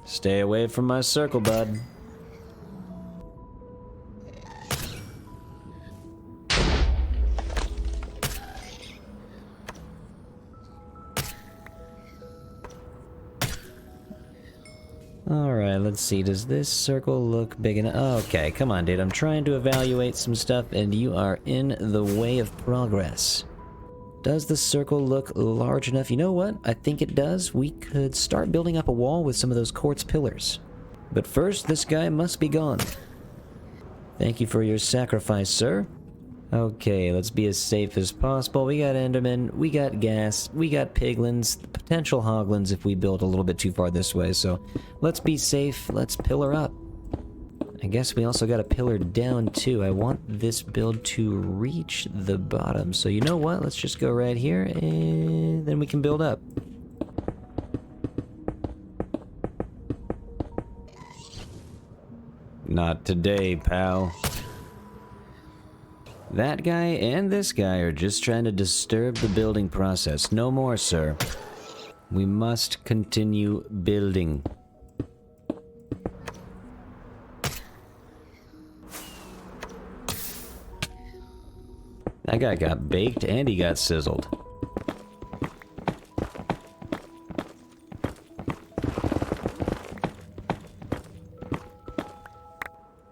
Stay away from my circle, bud. Alright, let's see. Does this circle look big enough? Okay, come on, dude. I'm trying to evaluate some stuff, and you are in the way of progress. Does the circle look large enough? You know what? I think it does. We could start building up a wall with some of those quartz pillars. But first, this guy must be gone. Thank you for your sacrifice, sir. Okay, let's be as safe as possible. We got Enderman, we got gas, we got piglins, potential hoglins if we build a little bit too far this way, so let's be safe, let's pillar up. I guess we also got a pillar down too. I want this build to reach the bottom, so you know what? Let's just go right here, and then we can build up. Not today, pal. That guy and this guy are just trying to disturb the building process. No more, sir. We must continue building. That guy got baked and he got sizzled.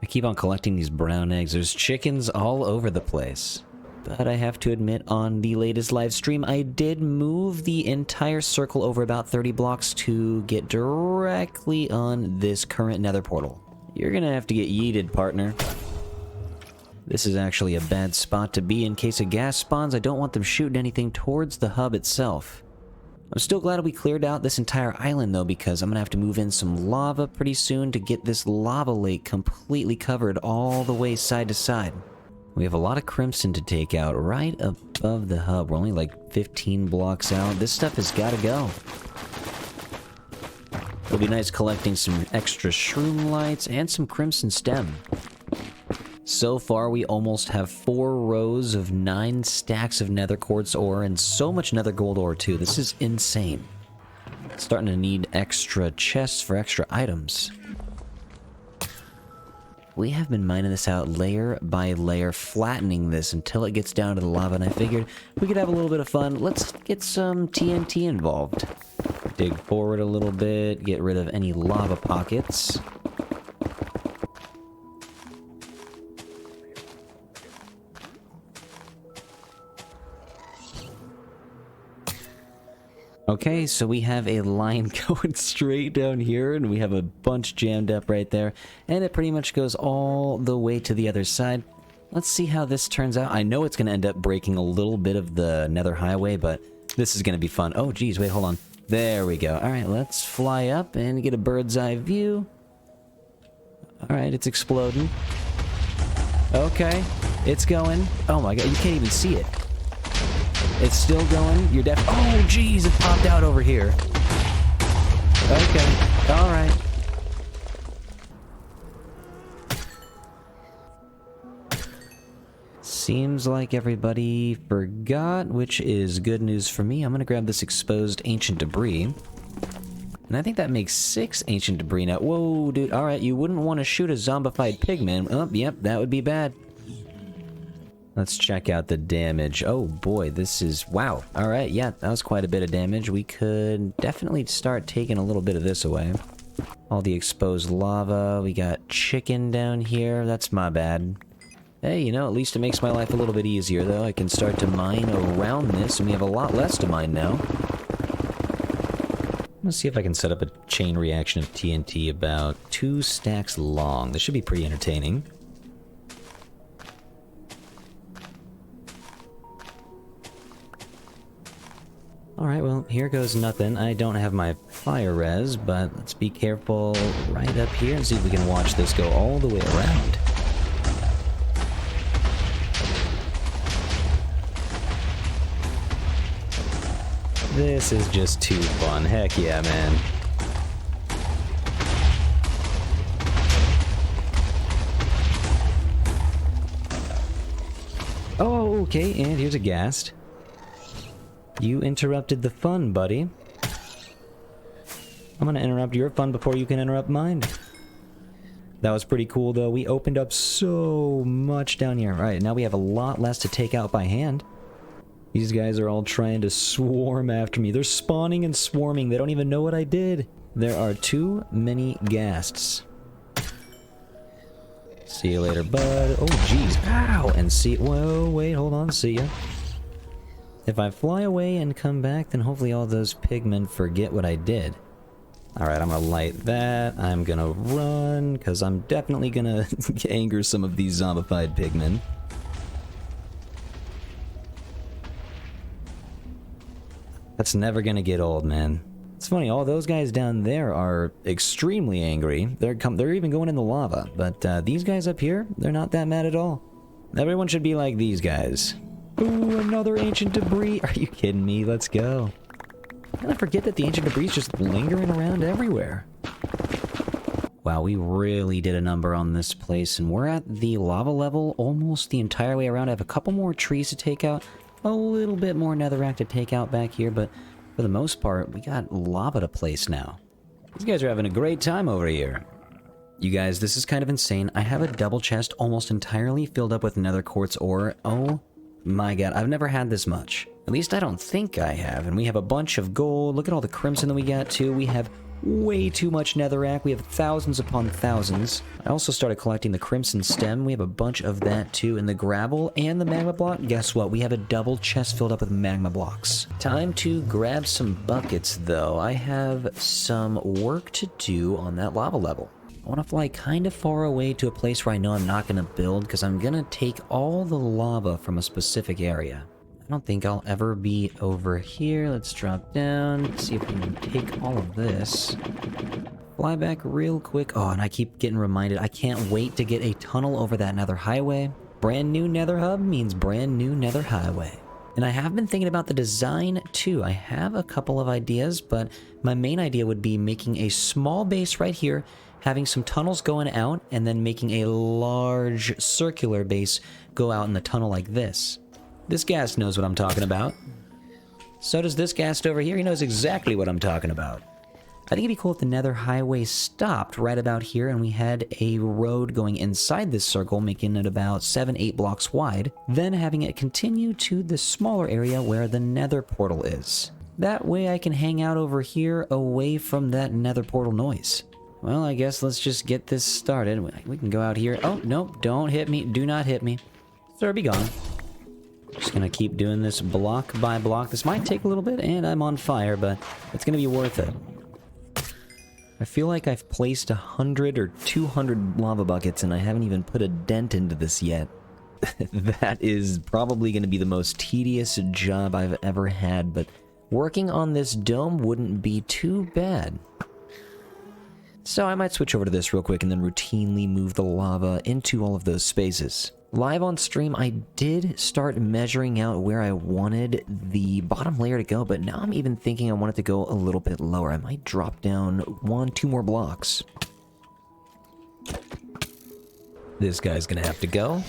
Keep on collecting these brown eggs. There's chickens all over the place. But I have to admit, on the latest live stream, I did move the entire circle over about 30 blocks to get directly on this current nether portal. You're gonna have to get yeeted, partner. This is actually a bad spot to be in case a gas spawns. I don't want them shooting anything towards the hub itself. I'm still glad we cleared out this entire island though, because I'm gonna have to move in some lava pretty soon to get this lava lake completely covered all the way side to side. We have a lot of crimson to take out right above the hub. We're only like 15 blocks out. This stuff has gotta go. It'll be nice collecting some extra shroom lights and some crimson stem. So far, we almost have 4 rows of 9 stacks of nether quartz ore and so much nether gold ore too. This is insane. Starting to need extra chests for extra items. We have been mining this out layer by layer, flattening this until it gets down to the lava, and I figured we could have a little bit of fun. Let's get some TNT involved. Dig forward a little bit, get rid of any lava pockets. Okay, so we have a line going straight down here, and we have a bunch jammed up right there, and it pretty much goes all the way to the other side. Let's see how this turns out. I know it's going to end up breaking a little bit of the nether highway, but this is going to be fun. Oh, geez, wait, hold on. There we go. All right, let's fly up and get a bird's eye view. All right, it's exploding. Okay, it's going. Oh my god, you can't even see it. It's still going. You're deaf. Oh, geez, it popped out over here. Okay, all right. Seems like everybody forgot, which is good news for me. I'm gonna grab this exposed ancient debris. And I think that makes 6 ancient debris now. Whoa, dude. All right, you wouldn't want to shoot a zombified pigman. Oh, yep, that would be bad. Let's check out the damage. Oh boy, this is... wow. Alright, yeah, that was quite a bit of damage. We could definitely start taking a little bit of this away. All the exposed lava. We got chicken down here. That's my bad. Hey, you know, at least it makes my life a little bit easier, though. I can start to mine around this, and we have a lot less to mine now. Let's see if I can set up a chain reaction of TNT about 2 stacks long. This should be pretty entertaining. Alright, well, here goes nothing. I don't have my fire res, but let's be careful right up here and see if we can watch this go all the way around. This is just too fun. Heck yeah, man. Oh, okay, and here's a ghast. You interrupted the fun, buddy. I'm gonna interrupt your fun before you can interrupt mine. That was pretty cool, though. We opened up so much down here. All right, now we have a lot less to take out by hand. These guys are all trying to swarm after me. They're spawning and swarming. They don't even know what I did. There are too many ghasts. See you later, bud. Oh, jeez. Ow! And see... whoa, wait, hold on. See ya. If I fly away and come back, then hopefully all those pigmen forget what I did. Alright, I'm gonna light that. I'm gonna run, because I'm definitely gonna anger some of these zombified pigmen. That's never gonna get old, man. It's funny, all those guys down there are extremely angry. They're even going in the lava, but these guys up here, they're not that mad at all. Everyone should be like these guys. Ooh, another ancient debris. Are you kidding me? Let's go. I forget that the ancient debris is just lingering around everywhere. Wow, we really did a number on this place, and we're at the lava level almost the entire way around. I have a couple more trees to take out, a little bit more netherrack to take out back here, but for the most part, we got lava to place now. These guys are having a great time over here. You guys, this is kind of insane. I have a double chest almost entirely filled up with nether quartz ore. Oh my god, I've never had this much. At least I don't think I have. And we have a bunch of gold. Look at all the crimson that we got too. We have way too much netherrack. We have thousands upon thousands. I also started collecting the crimson stem. We have a bunch of that too. And the gravel and the magma block. Guess what? We have a double chest filled up with magma blocks. Time to grab some buckets though. I have some work to do on that lava level. I want to fly kind of far away to a place where I know I'm not going to build because I'm going to take all the lava from a specific area. I don't think I'll ever be over here. Let's drop down, see if we can take all of this. Fly back real quick. Oh, and I keep getting reminded, I can't wait to get a tunnel over that nether highway. Brand new nether hub means brand new nether highway. And I have been thinking about the design too. I have a couple of ideas, but my main idea would be making a small base right here, having some tunnels going out, and then making a large circular base go out in the tunnel like this. This ghast knows what I'm talking about. So does this ghast over here. He knows exactly what I'm talking about. I think it'd be cool if the nether highway stopped right about here and we had a road going inside this circle, making it about 7-8 blocks wide, then having it continue to the smaller area where the nether portal is. That way I can hang out over here away from that nether portal noise. Well, I guess let's just get this started. We can go out here. Oh, nope, don't hit me. Do not hit me. Sir, be gone. Just gonna keep doing this block by block. This might take a little bit, and I'm on fire, but it's gonna be worth it. I feel like I've placed 100 or 200 lava buckets, and I haven't even put a dent into this yet. That is probably gonna be the most tedious job I've ever had, but working on this dome wouldn't be too bad. So I might switch over to this real quick and then routinely move the lava into all of those spaces. Live on stream, I did start measuring out where I wanted the bottom layer to go, but now I'm even thinking I want it to go a little bit lower. I might drop down 1-2 more blocks. This guy's gonna have to go.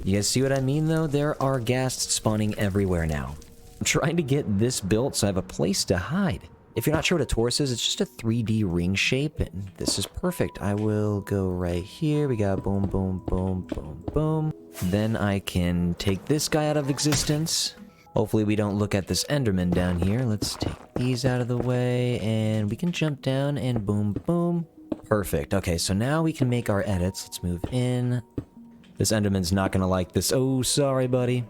You guys see what I mean, though? There are ghasts spawning everywhere now. I'm trying to get this built so I have a place to hide. If you're not sure what a torus is, it's just a 3D ring shape, and this is perfect. I will go right here. We got boom, boom, boom, boom, boom. Then I can take this guy out of existence. Hopefully we don't look at this Enderman down here. Let's take these out of the way, and we can jump down, and boom, boom. Perfect. Okay, so now we can make our edits. Let's move in. This Enderman's not gonna like this. Oh, sorry, buddy.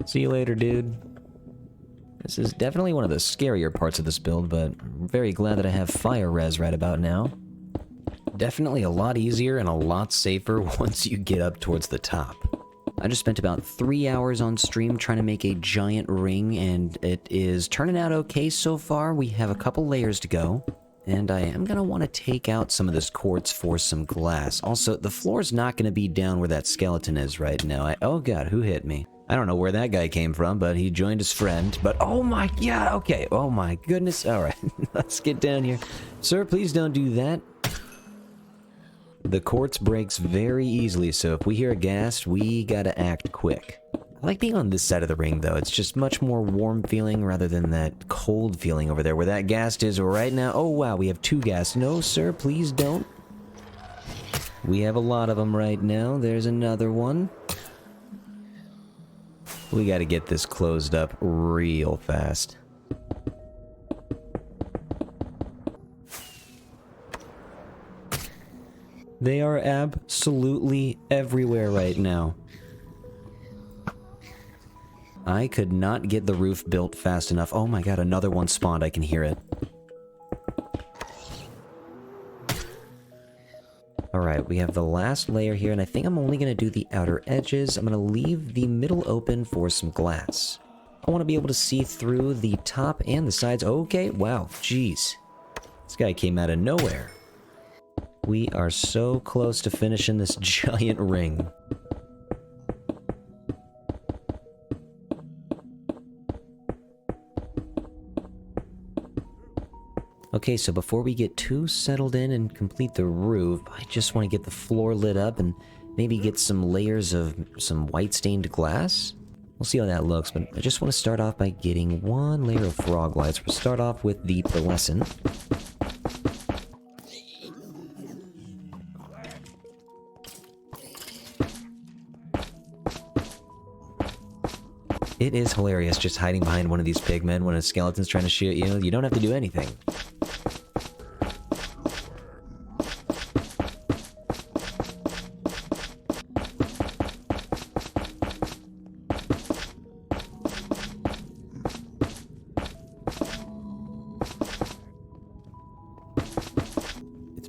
See you later, dude. This is definitely one of the scarier parts of this build, but I'm very glad that I have fire res right about now. Definitely a lot easier and a lot safer once you get up towards the top. I just spent about 3 hours on stream trying to make a giant ring, and it is turning out okay so far. We have a couple layers to go, and I am going to want to take out some of this quartz for some glass. Also, the floor's not going to be down where that skeleton is right now. Oh god, who hit me? I don't know where that guy came from, but he joined his friend. But oh my god, okay, oh my goodness. Alright, let's get down here. Sir, please don't do that. The quartz breaks very easily, so if we hear a ghast, we gotta act quick. I like being on this side of the ring, though. It's just much more warm feeling rather than that cold feeling over there where that ghast is right now. Oh wow, we have 2 ghasts. No, sir, please don't. We have a lot of them right now. There's another one. We gotta get this closed up real fast. They are absolutely everywhere right now. I could not get the roof built fast enough. Oh my god, another one spawned. I can hear it. Alright, we have the last layer here, and I think I'm only going to do the outer edges. I'm going to leave the middle open for some glass. I want to be able to see through the top and the sides. Okay, wow, jeez. This guy came out of nowhere. We are so close to finishing this giant ring. Okay, so before we get too settled in and complete the roof, I just want to get the floor lit up and maybe get some layers of some white stained glass. We'll see how that looks, but I just want to start off by getting one layer of frog lights. We'll start off with the pearlescent. It is hilarious just hiding behind one of these pigmen when a skeleton's trying to shoot you. You don't have to do anything.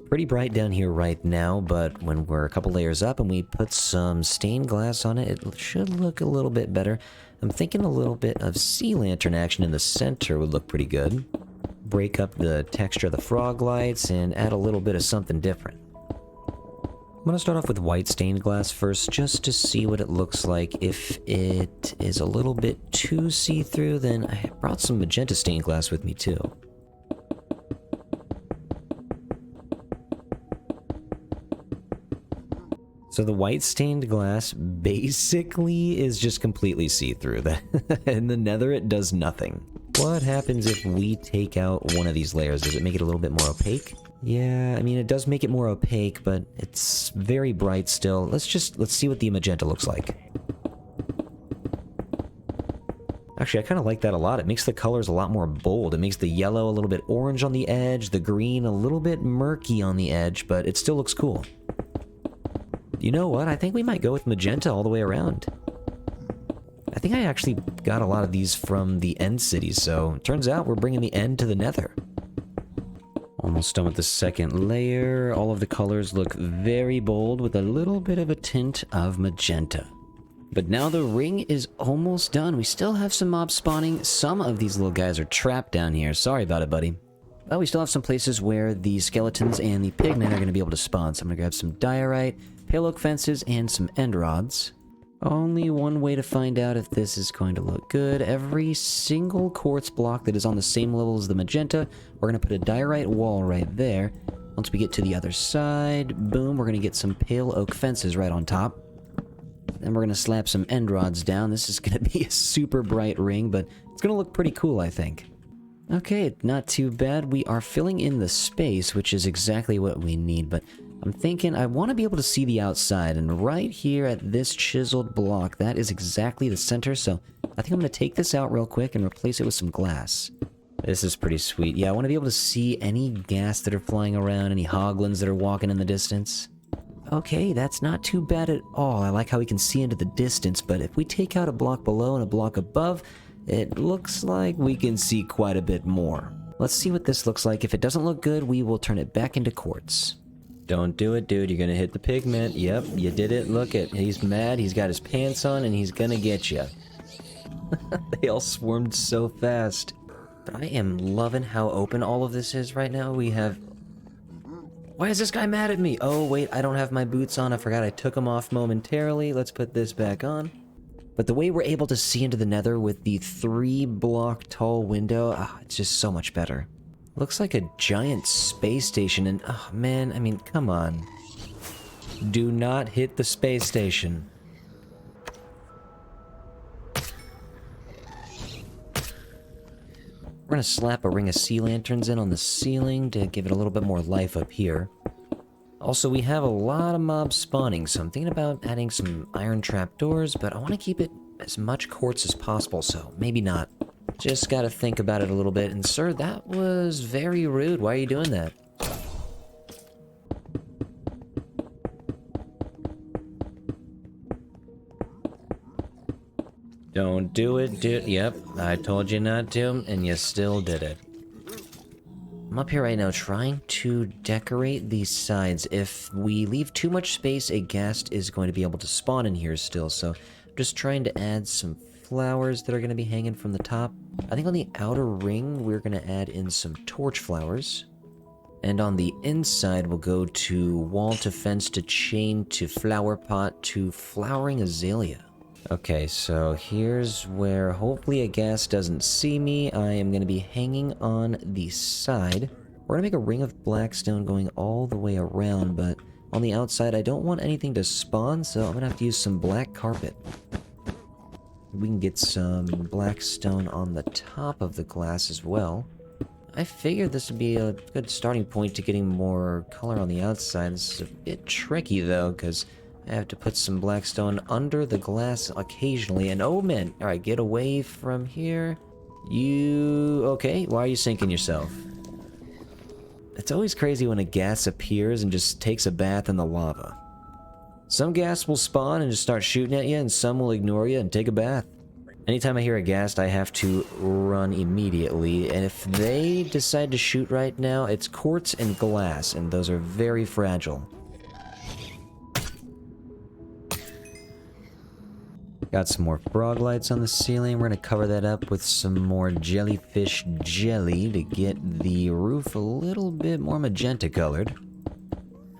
Pretty bright down here right now, but when we're a couple layers up and we put some stained glass on it, it should look a little bit better. I'm thinking a little bit of sea lantern action in the center would look pretty good. Break up the texture of the frog lights and add a little bit of something different. I'm going to start off with white stained glass first, just to see what it looks like. If it is a little bit too see-through, then I brought some magenta stained glass with me too. So the white stained glass basically is just completely see-through. In the nether, it does nothing. What happens if we take out one of these layers? Does it make it a little bit more opaque? Yeah, I mean, it does make it more opaque, but it's very bright still. Let's see what the magenta looks like. Actually, I kind of like that a lot. It makes the colors a lot more bold. It makes the yellow a little bit orange on the edge, the green a little bit murky on the edge, but it still looks cool. You know what? I think we might go with magenta all the way around. I think I actually got a lot of these from the end cities, so it turns out we're bringing the end to the nether. Almost done with the second layer. All of the colors look very bold with a little bit of a tint of magenta. But now the ring is almost done. We still have some mobs spawning. Some of these little guys are trapped down here. Sorry about it, buddy. But we still have some places where the skeletons and the pigmen are going to be able to spawn. So I'm going to grab some diorite, pale oak fences, and some end rods. Only one way to find out if this is going to look good. Every single quartz block that is on the same level as the magenta, we're going to put a diorite wall right there. Once we get to the other side, boom, we're going to get some pale oak fences right on top. Then we're going to slap some end rods down. This is going to be a super bright ring, but it's going to look pretty cool, I think. Okay, not too bad. We are filling in the space, which is exactly what we need, but I'm thinking I want to be able to see the outside, and right here at this chiseled block, that is exactly the center, so I think I'm going to take this out real quick and replace it with some glass. This is pretty sweet. Yeah, I want to be able to see any ghast that are flying around, any hoglins that are walking in the distance. Okay, that's not too bad at all. I like how we can see into the distance, but if we take out a block below and a block above, it looks like we can see quite a bit more. Let's see what this looks like. If it doesn't look good, we will turn it back into quartz. Don't do it, dude. You're gonna hit the pigment. Yep, you did it. Look it. He's mad. He's got his pants on, and he's gonna get you. They all swarmed so fast. But I am loving how open all of this is right now. We have... Why is this guy mad at me? Oh, wait, I don't have my boots on. I forgot I took them off momentarily. Let's put this back on. But the way we're able to see into the nether with the 3-block tall window, it's just so much better. Looks like a giant space station, and oh man, I mean, come on. Do not hit the space station. We're gonna slap a ring of sea lanterns in on the ceiling to give it a little bit more life up here. Also, we have a lot of mobs spawning, so I'm thinking about adding some iron trapdoors, but I want to keep it as much quartz as possible, so maybe not. Just gotta think about it a little bit. And sir, that was very rude. Why are you doing that? Don't do it, dude. Yep, I told you not to, and you still did it. I'm up here right now trying to decorate these sides. If we leave too much space, a ghast is going to be able to spawn in here still. So I'm just trying to add some flowers that are going to be hanging from the top. I think on the outer ring, we're going to add in some torch flowers. And on the inside, we'll go to wall to fence to chain to flower pot to flowering azalea. Okay, so here's where hopefully a ghast doesn't see me. I am going to be hanging on the side. We're going to make a ring of blackstone going all the way around, but on the outside I don't want anything to spawn, so I'm going to have to use some black carpet. We can get some blackstone on the top of the glass as well. I figured this would be a good starting point to getting more color on the outside. This is a bit tricky though, because I have to put some blackstone under the glass occasionally, and oh man, alright, get away from here. Okay, why are you sinking yourself? It's always crazy when a ghast appears and just takes a bath in the lava. Some ghasts will spawn and just start shooting at you, and some will ignore you and take a bath. Anytime I hear a ghast, I have to run immediately, and if they decide to shoot right now, it's quartz and glass, and those are very fragile. Got some more frog lights on the ceiling. We're going to cover that up with some more jellyfish jelly to get the roof a little bit more magenta colored.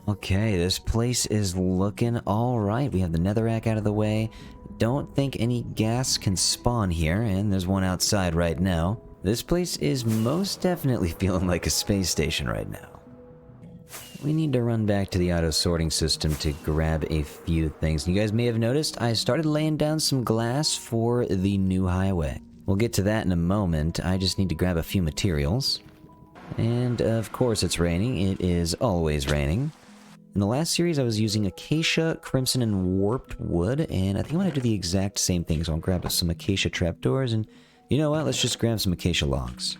Okay, this place is looking alright. We have the netherrack out of the way. Don't think any gas can spawn here, and there's one outside right now. This place is most definitely feeling like a space station right now. We need to run back to the auto sorting system to grab a few things. You guys may have noticed I started laying down some glass for the new highway. We'll get to that in a moment. I just need to grab a few materials. And of course it's raining. It is always raining. In the last series I was using acacia, crimson, and warped wood, and I think I'm going to do the exact same thing. So I'll grab some acacia trapdoors, and you know what? Let's just grab some acacia logs.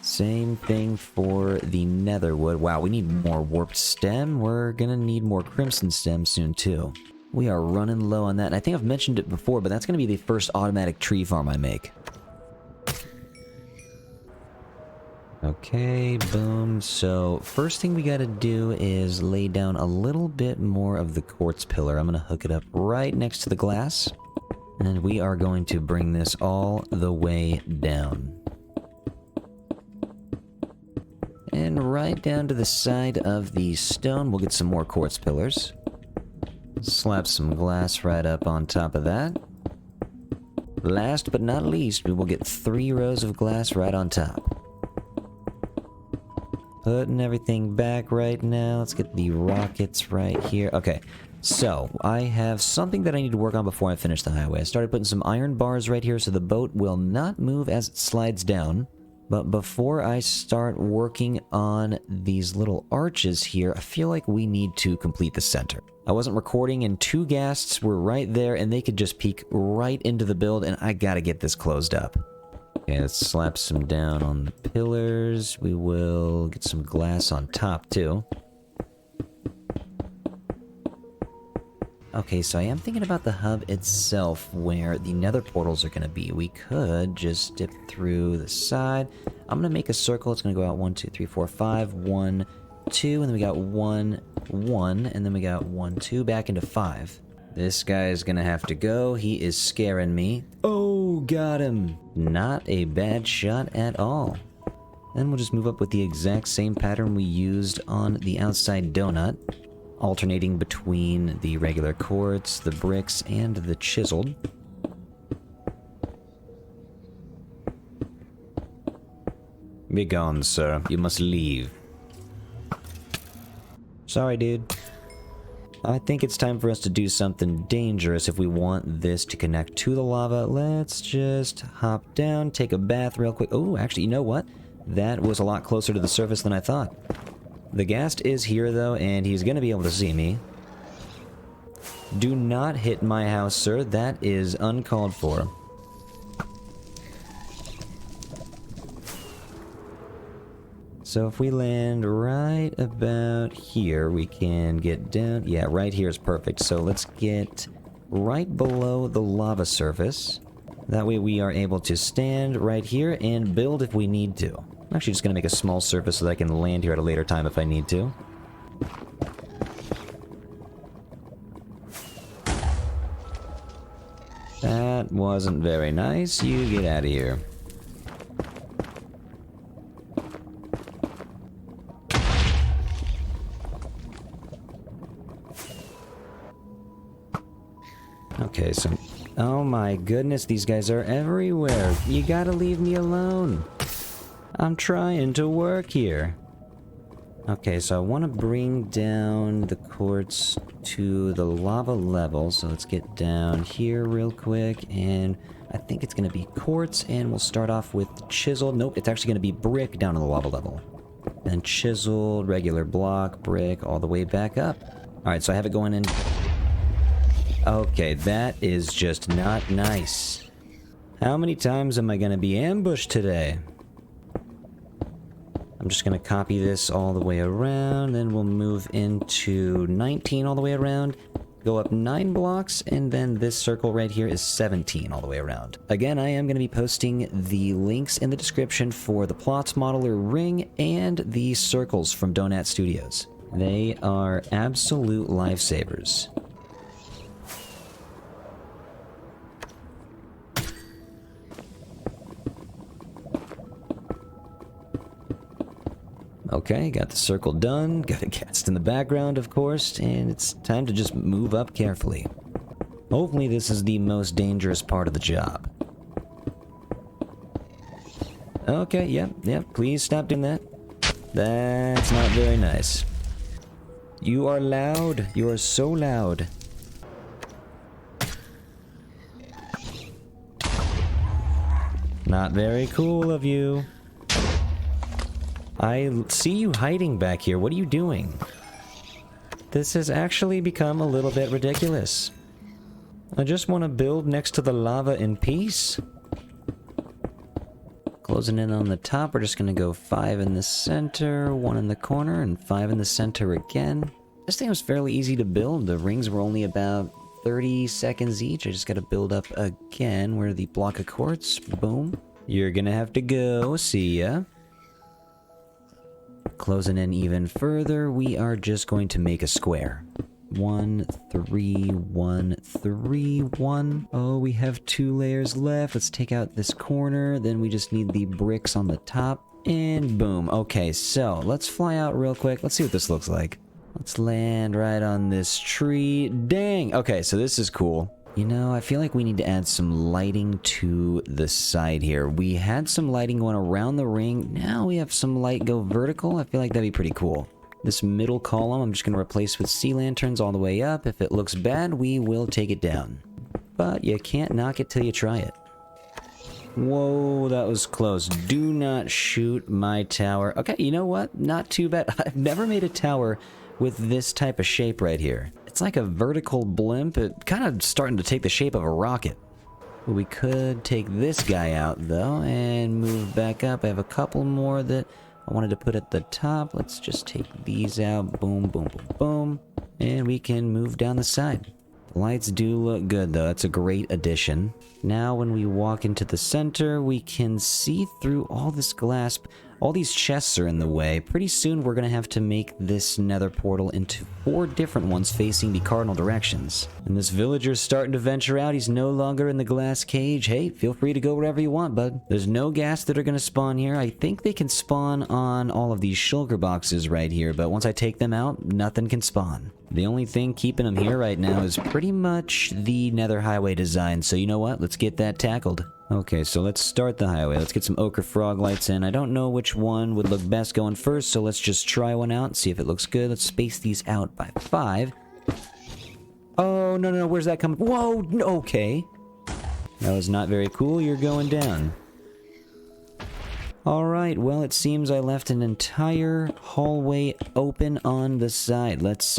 Same thing for the netherwood. Wow, we need more warped stem. We're gonna need more crimson stem soon too. We are running low on that, and I think I've mentioned it before, but that's gonna be the first automatic tree farm I make. Okay, boom. So first thing we gotta do is lay down a little bit more of the quartz pillar. I'm gonna hook it up right next to the glass, and we are going to bring this all the way down. And right down to the side of the stone, we'll get some more quartz pillars. Slap some glass right up on top of that. Last but not least, we will get 3 rows of glass right on top. Putting everything back right now. Let's get the rockets right here. Okay, so I have something that I need to work on before I finish the highway. I started putting some iron bars right here so the boat will not move as it slides down. But before I start working on these little arches here, I feel like we need to complete the center. I wasn't recording and 2 ghasts were right there and they could just peek right into the build, and I gotta get this closed up. Okay, let's slap some down on the pillars. We will get some glass on top too. Okay, so I am thinking about the hub itself, where the nether portals are going to be. We could just dip through the side. I'm going to make a circle. It's going to go out 1, 2, 3, 4, 5, 1, 2, and then we got 1, 1, and then we got 1, 2, back into 5. This guy is going to have to go. He is scaring me. Oh, got him. Not a bad shot at all. Then we'll just move up with the exact same pattern we used on the outside donut, alternating between the regular quartz, the bricks, and the chiseled. Be gone, sir. You must leave. Sorry, dude. I think it's time for us to do something dangerous if we want this to connect to the lava. Let's just hop down, take a bath real quick. Oh, actually, you know what? That was a lot closer to the surface than I thought. The ghast is here, though, and he's going to be able to see me. Do not hit my house, sir. That is uncalled for. So if we land right about here, we can get down. Yeah, right here is perfect. So let's get right below the lava surface. That way we are able to stand right here and build if we need to. I'm actually just going to make a small surface so that I can land here at a later time if I need to. That wasn't very nice. You get out of here. Okay, so... Oh my goodness, these guys are everywhere. You gotta leave me alone. I'm trying to work here. Okay, so I want to bring down the quartz to the lava level. So let's get down here real quick. And I think it's going to be quartz. And we'll start off with chiseled. Nope, it's actually going to be brick down to the lava level. Then chiseled, regular block, brick, all the way back up. Alright, so I have it going in. Okay, that is just not nice. How many times am I going to be ambushed today? I'm just going to copy this all the way around, then we'll move into 19 all the way around, go up 9 blocks, and then this circle right here is 17 all the way around. Again, I am going to be posting the links in the description for the plots modeler ring and the circles from Donut Studios. They are absolute lifesavers. Okay, got the circle done, got a cast in the background, of course, and it's time to just move up carefully. Hopefully this is the most dangerous part of the job. Okay, yep, please stop doing that. That's not very nice. You are loud, you are so loud. Not very cool of you. I see you hiding back here. What are you doing? This has actually become a little bit ridiculous. I just want to build next to the lava in peace. Closing in on the top, we're just going to go 5 in the center, 1 in the corner, and 5 in the center again. This thing was fairly easy to build. The rings were only about 30 seconds each. I just got to build up again. Where the block of quartz? Boom. You're going to have to go. See ya. Closing in even further, we are just going to make a square. 1, 3, 1, 3, 1. Oh, we have 2 layers left. Let's take out this corner. Then we just need the bricks on the top. And boom. Okay, so let's fly out real quick. Let's see what this looks like. Let's land right on this tree. Dang! Okay, so this is cool. You know, I feel like we need to add some lighting to the side here. We had some lighting going around the ring. Now we have some light go vertical. I feel like that'd be pretty cool. This middle column, I'm just going to replace with sea lanterns all the way up. If it looks bad, we will take it down. But you can't knock it till you try it. Whoa, that was close. Do not shoot my tower. Okay, you know what? Not too bad. I've never made a tower with this type of shape right here. It's like a vertical blimp. It kind of starting to take the shape of a rocket. We could take this guy out though and move back up. I have a couple more that I wanted to put at the top. Let's just take these out. Boom, boom, boom, boom. And we can move down the side. The lights do look good though. That's a great addition. Now when we walk into the center, we can see through all this glass. All these chests are in the way. Pretty soon we're going to have to make this nether portal into 4 different ones facing the cardinal directions. And this villager's starting to venture out. He's no longer in the glass cage. Hey, feel free to go wherever you want, bud. There's no ghast that are going to spawn here. I think they can spawn on all of these shulker boxes right here, but once I take them out, nothing can spawn. The only thing keeping them here right now is pretty much the nether highway design. So you know what? Let's get that tackled. Okay, so let's start the highway. Let's get some ochre frog lights in. I don't know which one would look best going first, so let's just try one out and see if it looks good. Let's space these out by 5. Oh, no, where's that coming? Whoa, okay. That was not very cool. You're going down. Alright, well, it seems I left an entire hallway open on the side. Let's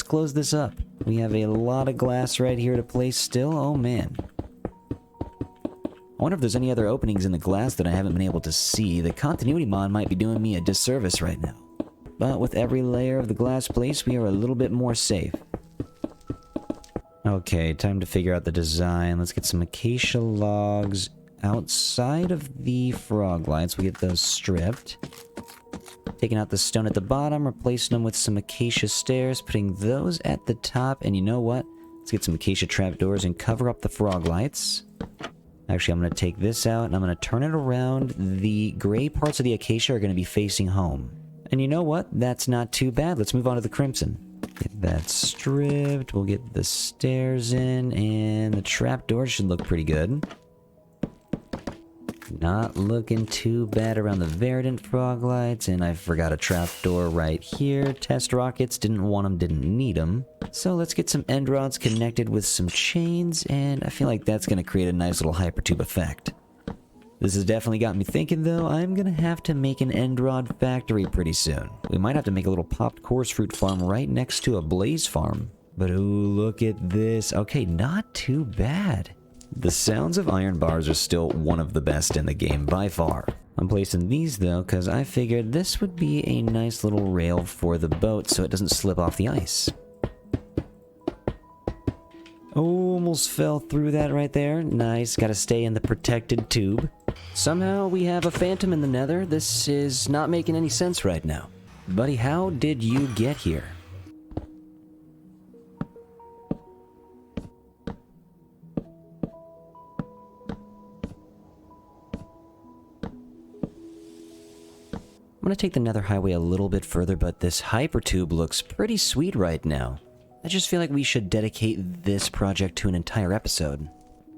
close this up. We have a lot of glass right here to place still. Oh, man. I wonder if there's any other openings in the glass that I haven't been able to see. The continuity mod might be doing me a disservice right now. But with every layer of the glass placed, we are a little bit more safe. Okay, time to figure out the design. Let's get some acacia logs. outside of the frog lights. We'll get those stripped. Taking out the stone at the bottom, replacing them with some acacia stairs, putting those at the top. And you know what? Let's get some acacia trapdoors and cover up the frog lights. Actually, I'm going to take this out and I'm going to turn it around. The gray parts of the acacia are going to be facing home. And you know what? That's not too bad. Let's move on to the crimson. Get that stripped. We'll get the stairs in, and the trapdoors should look pretty good. Not looking too bad around the verdant frog lights, and I forgot a trapdoor right here. Test rockets, didn't want them, didn't need them. So let's get some end rods connected with some chains, and I feel like that's going to create a nice little hypertube effect. This has definitely got me thinking, though. I'm going to have to make an end rod factory pretty soon. We might have to make a little popped coarse fruit farm right next to a blaze farm. But ooh, look at this. Okay, not too bad. The sounds of iron bars are still one of the best in the game by far. I'm placing these though because I figured this would be a nice little rail for the boat so it doesn't slip off the ice. Almost fell through that right there. Nice, gotta stay in the protected tube. Somehow we have a phantom in the nether. This is not making any sense right now. Buddy, how did you get here? I'm gonna take the nether highway a little bit further, but this hypertube looks pretty sweet right now. I just feel like we should dedicate this project to an entire episode.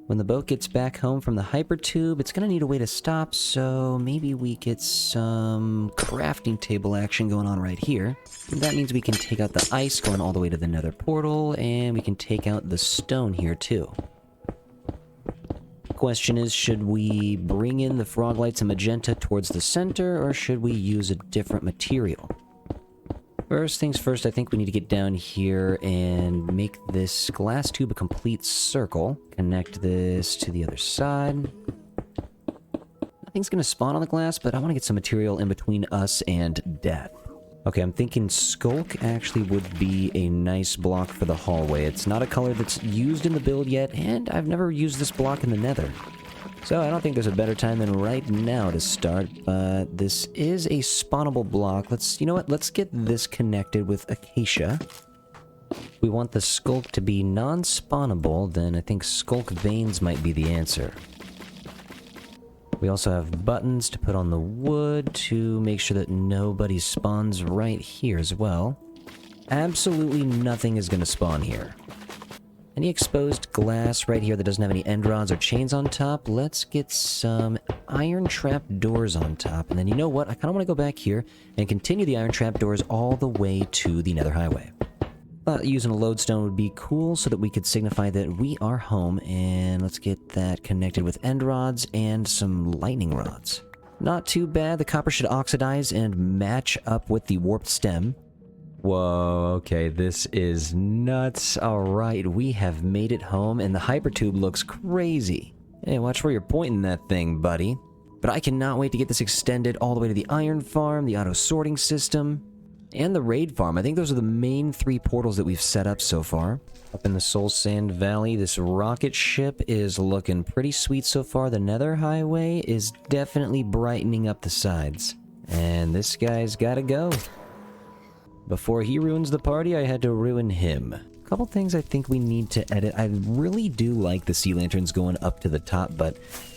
When the boat gets back home from the hypertube, it's gonna need a way to stop, so maybe we get some crafting table action going on right here. And that means we can take out the ice going all the way to the nether portal, and we can take out the stone here too. Question is, should we bring in the frog lights and magenta towards the center, or should we use a different material? First things first, I think we need to get down here and make this glass tube a complete circle. Connect this to the other side. Nothing's gonna spawn on the glass, but I want to get some material in between us and death. Okay, I'm thinking Skulk actually would be a nice block for the hallway. It's not a color that's used in the build yet, and I've never used this block in the nether. So I don't think there's a better time than right now to start, but this is a spawnable block. You know what, let's get this connected with Acacia. If we want the Skulk to be non-spawnable, then I think Skulk veins might be the answer. We also have buttons to put on the wood to make sure that nobody spawns right here as well. Absolutely nothing is going to spawn here. Any exposed glass right here that doesn't have any end rods or chains on top, let's get some iron trap doors on top. And then you know what? I kind of want to go back here and continue the iron trap doors all the way to the nether highway. Thought using a lodestone would be cool so that we could signify that we are home, and let's get that connected with end rods and some lightning rods. Not too bad. The copper should oxidize and match up with the warped stem. Whoa, okay, this is nuts. Alright, we have made it home, and the hypertube looks crazy. Hey, watch where you're pointing that thing, buddy. But I cannot wait to get this extended all the way to the iron farm, the auto sorting system, and the raid farm. I think those are the main 3 portals that we've set up so far. Up in the Soul Sand Valley, this rocket ship is looking pretty sweet so far. The nether highway is definitely brightening up the sides. And this guy's gotta go. Before he ruins the party, I had to ruin him. A couple things I think we need to edit. I really do like the sea lanterns going up to the top, but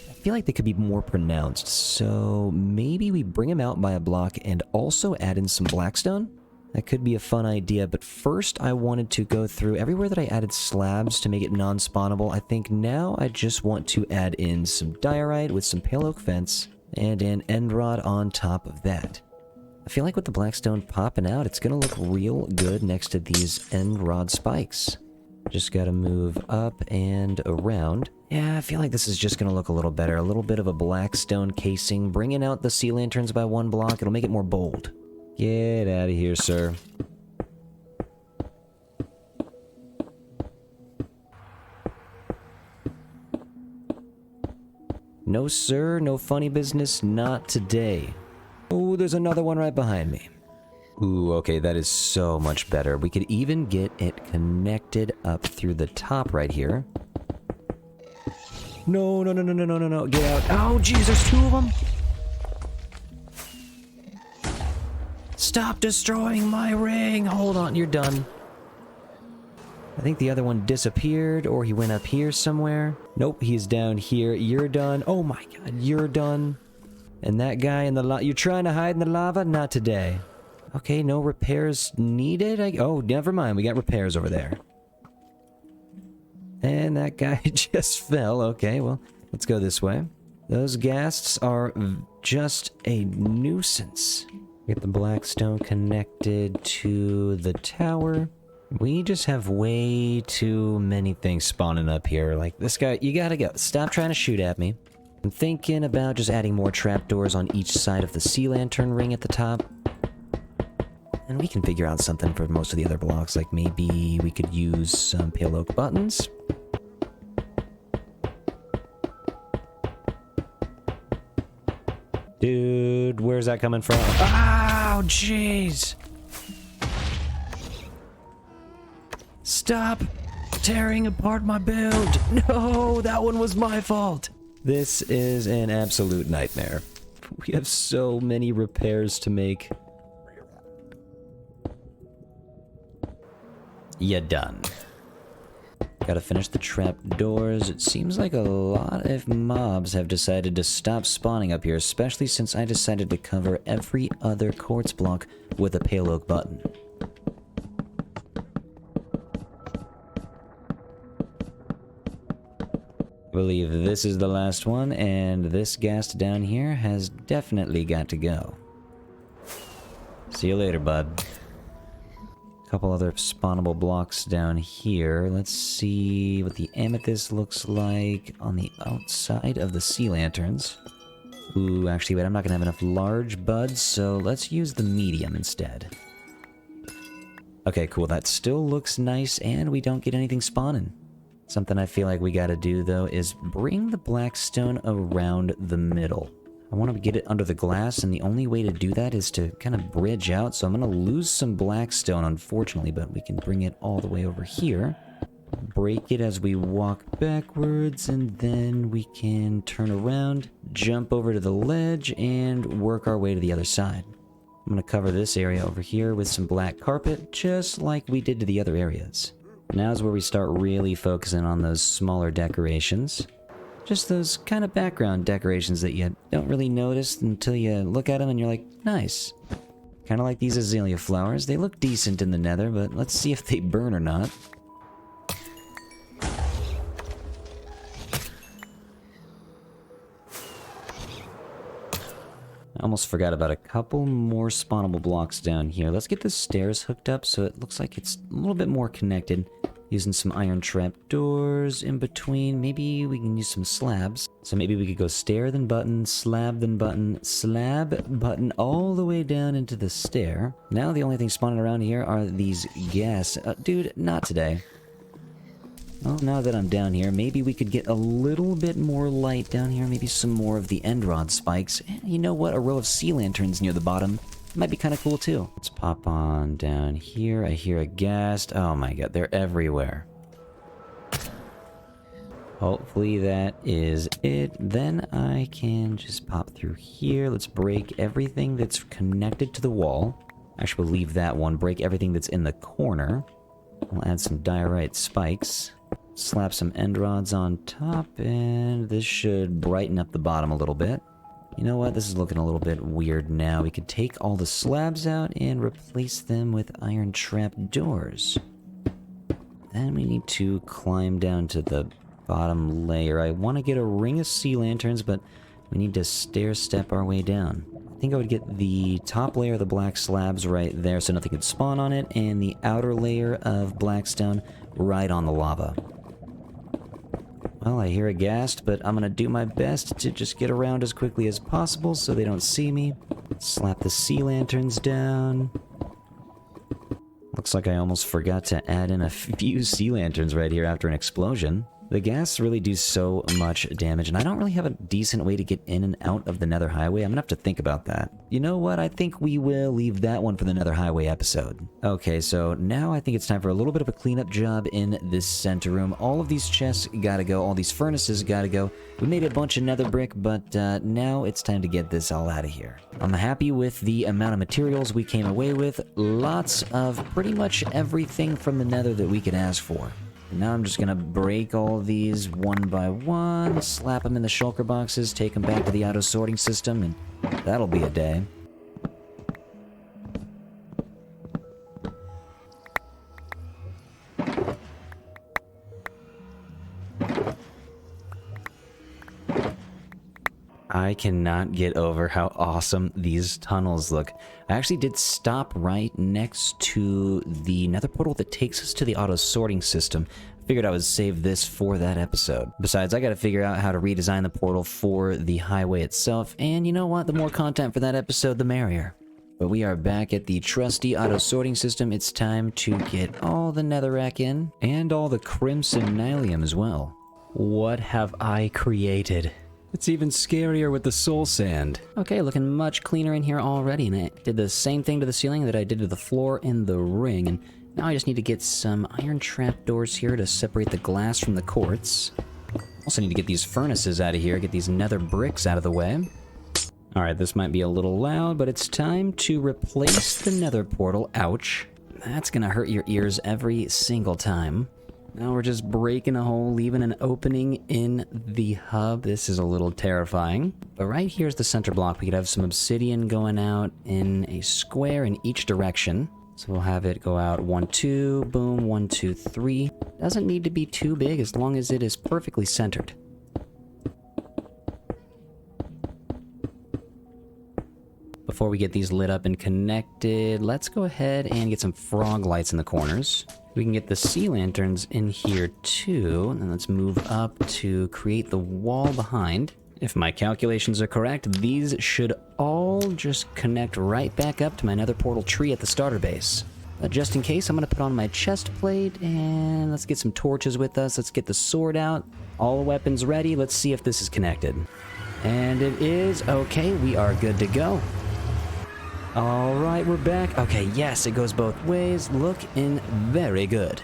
I feel like they could be more pronounced. So maybe we bring them out by a block and also add in some blackstone? That could be a fun idea, but first I wanted to go through everywhere that I added slabs to make it non-spawnable. I think now I just want to add in some diorite with some pale oak fence and an end rod on top of that. I feel like with the blackstone popping out, it's going to look real good next to these end rod spikes. Just got to move up and around. Yeah, I feel like this is just going to look a little better. A little bit of a blackstone casing, bringing out the sea lanterns by 1 block. It'll make it more bold. Get out of here, sir. No, sir. No funny business. Not today. Oh, there's another one right behind me. Ooh, okay, that is so much better. We could even get it connected up through the top right here. No, no, no, no, no, no, no, no. Get out. Oh, jeez, there's two of them. Stop destroying my ring. Hold on, you're done. I think the other one disappeared, or he went up here somewhere. Nope, he's down here. You're done. Oh my god, you're done. And that guy in the lava. You're trying to hide in the lava? Not today. Okay, no repairs needed. Oh, never mind. We got repairs over there. And that guy just fell. Okay, well, let's go this way. Those ghasts are just a nuisance. Get the black stone connected to the tower. We just have way too many things spawning up here. Like, this guy, you gotta go. Stop trying to shoot at me. I'm thinking about just adding more trapdoors on each side of the sea lantern ring at the top. And we can figure out something for most of the other blocks. Like, maybe we could use some pale oak buttons. Dude, where's that coming from? Oh, jeez! Stop tearing apart my build! No, that one was my fault! This is an absolute nightmare. We have so many repairs to make. You're done. Gotta finish the trap doors. It seems like a lot of mobs have decided to stop spawning up here, especially since I decided to cover every other quartz block with a pale oak button. I believe this is the last one, and this ghast down here has definitely got to go. See you later, bud. Couple other spawnable blocks down here. Let's see what the amethyst looks like on the outside of the sea lanterns. Ooh, actually, wait, I'm not gonna have enough large buds, so let's use the medium instead. Okay, cool, that still looks nice, and we don't get anything spawning. Something I feel like we gotta do, though, is bring the black stone around the middle. I want to get it under the glass, and the only way to do that is to kind of bridge out, so I'm going to lose some black stone, unfortunately, but we can bring it all the way over here. Break it as we walk backwards, and then we can turn around, jump over to the ledge, and work our way to the other side. I'm going to cover this area over here with some black carpet, just like we did to the other areas. Now's where we start really focusing on those smaller decorations. Just those kind of background decorations that you don't really notice until you look at them and you're like, nice. Kind of like these azalea flowers. They look decent in the nether, but let's see if they burn or not. I almost forgot about a couple more spawnable blocks down here. Let's get the stairs hooked up so it looks like it's a little bit more connected. Using some iron trap doors in between. Maybe we can use some slabs. So maybe we could go stair then button, slab then button, slab, button, all the way down into the stair. Now the only thing spawning around here are these gas. Dude, not today. Well, now that I'm down here, maybe we could get a little bit more light down here. Maybe some more of the end rod spikes. And you know what? A row of sea lanterns near the bottom. Might be kind of cool too. Let's pop on down here. I hear a ghast. Oh my god, they're everywhere. Hopefully that is it. Then I can just pop through here. Let's break everything that's connected to the wall. Actually, we'll leave that one. Break everything that's in the corner. We'll add some diorite spikes. Slap some end rods on top, and this should brighten up the bottom a little bit. You know what? This is looking a little bit weird now. We could take all the slabs out and replace them with iron trap doors. Then we need to climb down to the bottom layer. I want to get a ring of sea lanterns, but we need to stair step our way down. I think I would get the top layer of the black slabs right there so nothing could spawn on it, and the outer layer of blackstone right on the lava. Well, I hear a ghast, but I'm gonna do my best to just get around as quickly as possible so they don't see me. Slap the sea lanterns down. Looks like I almost forgot to add in a few sea lanterns right here after an explosion. The ghasts really do so much damage, and I don't really have a decent way to get in and out of the Nether Highway. I'm gonna have to think about that. You know what? I think we will leave that one for the Nether Highway episode. Okay, so now I think it's time for a little bit of a cleanup job in this center room. All of these chests gotta go. All these furnaces gotta go. We made a bunch of nether brick, but now it's time to get this all out of here. I'm happy with the amount of materials we came away with. Lots of pretty much everything from the nether that we could ask for. Now I'm just gonna break all these one by one, slap them in the shulker boxes, take them back to the auto sorting system, and that'll be a day. I cannot get over how awesome these tunnels look. I actually did stop right next to the nether portal that takes us to the auto sorting system. I figured I would save this for that episode. Besides, I gotta figure out how to redesign the portal for the highway itself, and you know what? The more content for that episode, the merrier. But we are back at the trusty auto sorting system. It's time to get all the netherrack in, and all the crimson nylium as well. What have I created? It's even scarier with the soul sand. Okay, looking much cleaner in here already, and I did the same thing to the ceiling that I did to the floor in the ring, and now I just need to get some iron trapdoors here to separate the glass from the quartz. Also need to get these furnaces out of here, get these nether bricks out of the way. Alright, this might be a little loud, but it's time to replace the nether portal. Ouch. That's gonna hurt your ears every single time. Now we're just breaking a hole, leaving an opening in the hub. This is a little terrifying. But right here's the center block. We could have some obsidian going out in a square in each direction. So we'll have it go out 1, 2, boom, 1, 2, 3. Doesn't need to be too big as long as it is perfectly centered. Before we get these lit up and connected, let's go ahead and get some frog lights in the corners. We can get the sea lanterns in here too, and let's move up to create the wall behind. If my calculations are correct, these should all just connect right back up to my nether portal tree at the starter base. Just in case, I'm going to put on my chest plate, and let's get some torches with us. Let's get the sword out. All the weapons ready. Let's see if this is connected. And it is. Okay, we are good to go. Alright, we're back. Okay, yes, it goes both ways. Looking very good.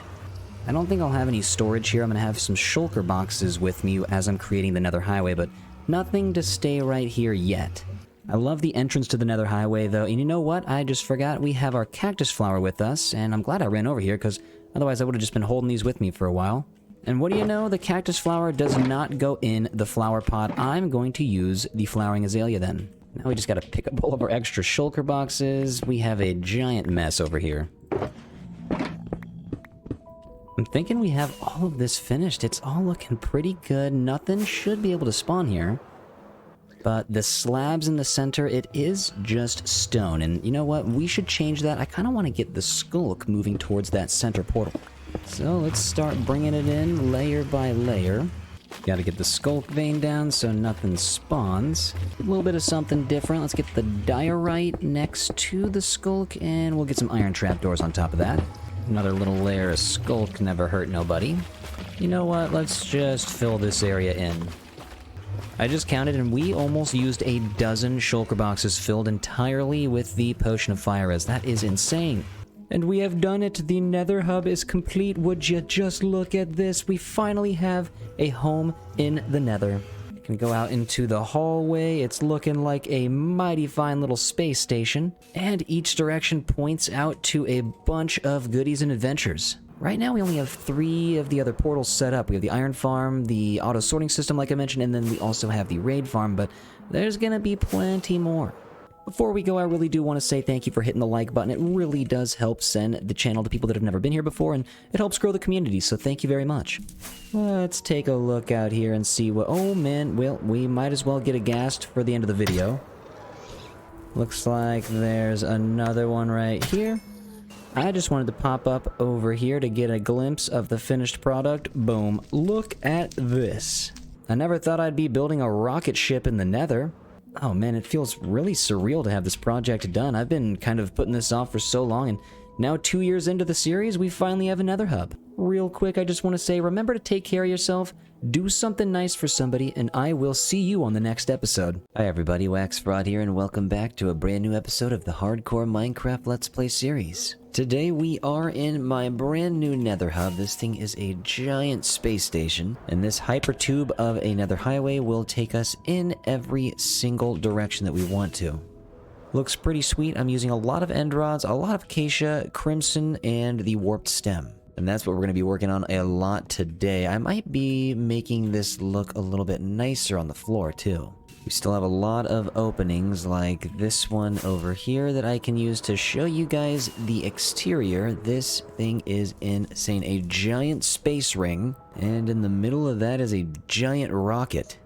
I don't think I'll have any storage here. I'm going to have some shulker boxes with me as I'm creating the nether highway, but nothing to stay right here yet. I love the entrance to the nether highway, though, and you know what? I just forgot we have our cactus flower with us, and I'm glad I ran over here, because otherwise I would have just been holding these with me for a while. And what do you know? The cactus flower does not go in the flower pot. I'm going to use the flowering azalea then. Now we just gotta pick up all of our extra shulker boxes. We have a giant mess over here. I'm thinking we have all of this finished. It's all looking pretty good. Nothing should be able to spawn here. But the slabs in the center, it is just stone. And you know what? We should change that. I kind of want to get the skulk moving towards that center portal. So let's start bringing it in layer by layer. Gotta get the skulk vein down so nothing spawns. A little bit of something different. Let's get the diorite next to the skulk, and we'll get some iron trapdoors on top of that. Another little layer of skulk never hurt nobody. You know what? Let's just fill this area in. I just counted, and we almost used a dozen shulker boxes filled entirely with the potion of fire res. That is insane. And we have done it. The nether hub is complete. Would you just look at this? We finally have a home in the nether. We can go out into the hallway. It's looking like a mighty fine little space station. And each direction points out to a bunch of goodies and adventures. Right now we only have 3 of the other portals set up. We have the iron farm, the auto sorting system like I mentioned, and then we also have the raid farm, but there's gonna be plenty more. Before we go, I really do want to say thank you for hitting the like button. It really does help send the channel to people that have never been here before, and it helps grow the community, so thank you very much. Let's take a look out here and see what... Oh, man, well, we might as well get a ghast for the end of the video. Looks like there's another one right here. I just wanted to pop up over here to get a glimpse of the finished product. Boom. Look at this. I never thought I'd be building a rocket ship in the nether. Oh man, it feels really surreal to have this project done. I've been kind of putting this off for so long, and Now 2 years into the series, we finally have a nether hub. Real quick, I just want to say, remember to take care of yourself, do something nice for somebody, and I will see you on the next episode. Hi everybody, WaxFraud here, and welcome back to a brand new episode of the Hardcore Minecraft Let's Play series. Today we are in my brand new nether hub. This thing is a giant space station, and this hypertube of a nether highway will take us in every single direction that we want to. Looks pretty sweet. I'm using a lot of end rods, a lot of acacia, crimson, and the warped stem. And that's what we're going to be working on a lot today. I might be making this look a little bit nicer on the floor too. We still have a lot of openings like this one over here that I can use to show you guys the exterior. This thing is insane. A giant space ring, and in the middle of that is a giant rocket.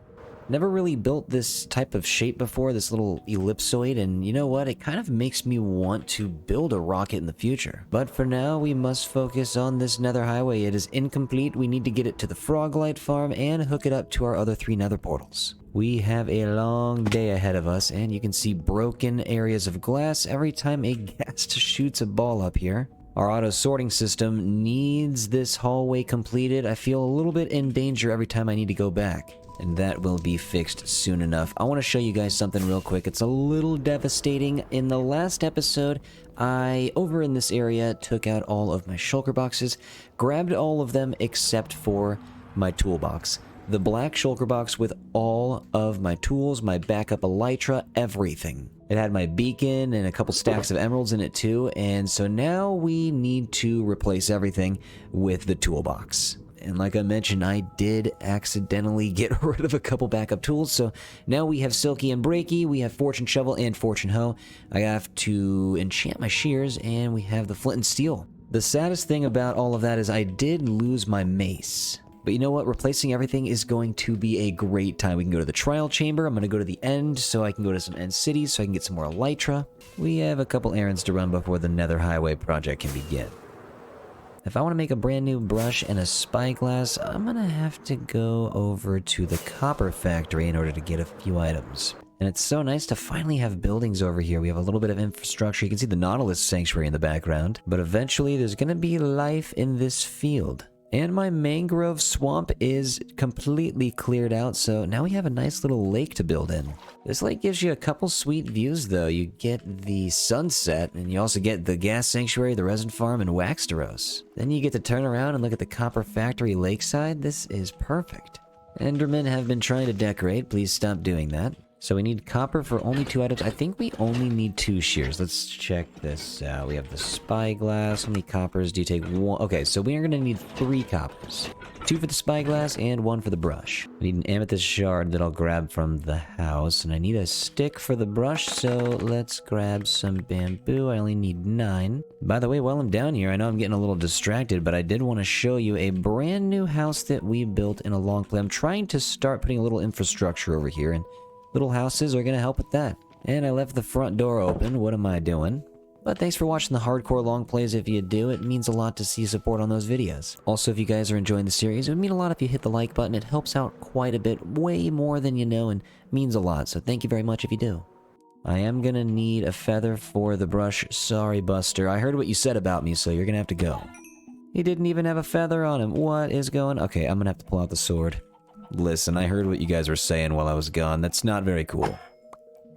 Never really built this type of shape before, this little ellipsoid, and you know what? It kind of makes me want to build a rocket in the future. But for now, we must focus on this nether highway. It is incomplete. We need to get it to the froglight farm and hook it up to our other 3 nether portals. We have a long day ahead of us, and you can see broken areas of glass every time a ghast shoots a ball up here. Our auto sorting system needs this hallway completed. I feel a little bit in danger every time I need to go back, and that will be fixed soon enough. I want to show you guys something real quick. It's a little devastating. In the last episode, I, over in this area, took out all of my shulker boxes, grabbed all of them except for my toolbox. The black shulker box with all of my tools, my backup elytra, everything. It had my beacon and a couple stacks of emeralds in it too, and so now we need to replace everything with the toolbox. And like I mentioned, I did accidentally get rid of a couple backup tools, so now we have Silky and Breaky, we have Fortune Shovel and Fortune Hoe. I have to enchant my shears, and we have the flint and steel. The saddest thing about all of that is I did lose my mace. But you know what? Replacing everything is going to be a great time. We can go to the trial chamber. I'm going to go to the end so I can go to some end cities so I can get some more elytra. We have a couple errands to run before the nether highway project can begin. If I want to make a brand new brush and a spyglass, I'm going to have to go over to the copper factory in order to get a few items. And it's so nice to finally have buildings over here. We have a little bit of infrastructure. You can see the Nautilus sanctuary in the background. But eventually there's going to be life in this field. And my mangrove swamp is completely cleared out, so now we have a nice little lake to build in. This lake gives you a couple sweet views though. You get the sunset, and you also get the gas sanctuary, the resin farm, and Waxteros. Then you get to turn around and look at the copper factory lakeside. This is perfect. Endermen have been trying to decorate. Please stop doing that. So we need copper for only 2 items. I think we only need 2 shears. Let's check this out. We have the spyglass. How many coppers do you take? 1. Okay, so we are going to need 3 coppers. 2 for the spyglass and 1 for the brush. I need an amethyst shard that I'll grab from the house. And I need a stick for the brush, so let's grab some bamboo. I only need 9. By the way, while I'm down here, I know I'm getting a little distracted, but I did want to show you a brand new house that we built in a long play. I'm trying to start putting a little infrastructure over here, and little houses are going to help with that. And I left the front door open. What am I doing? But thanks for watching the hardcore long plays. If you do, it means a lot to see support on those videos. Also, if you guys are enjoying the series, it would mean a lot if you hit the like button. It helps out quite a bit, way more than you know, and means a lot. So thank you very much if you do. I am going to need a feather for the brush. Sorry, Buster. I heard what you said about me, so you're going to have to go. He didn't even have a feather on him. What is going on? Okay, I'm going to have to pull out the sword. Listen, I heard what you guys were saying while I was gone. That's not very cool.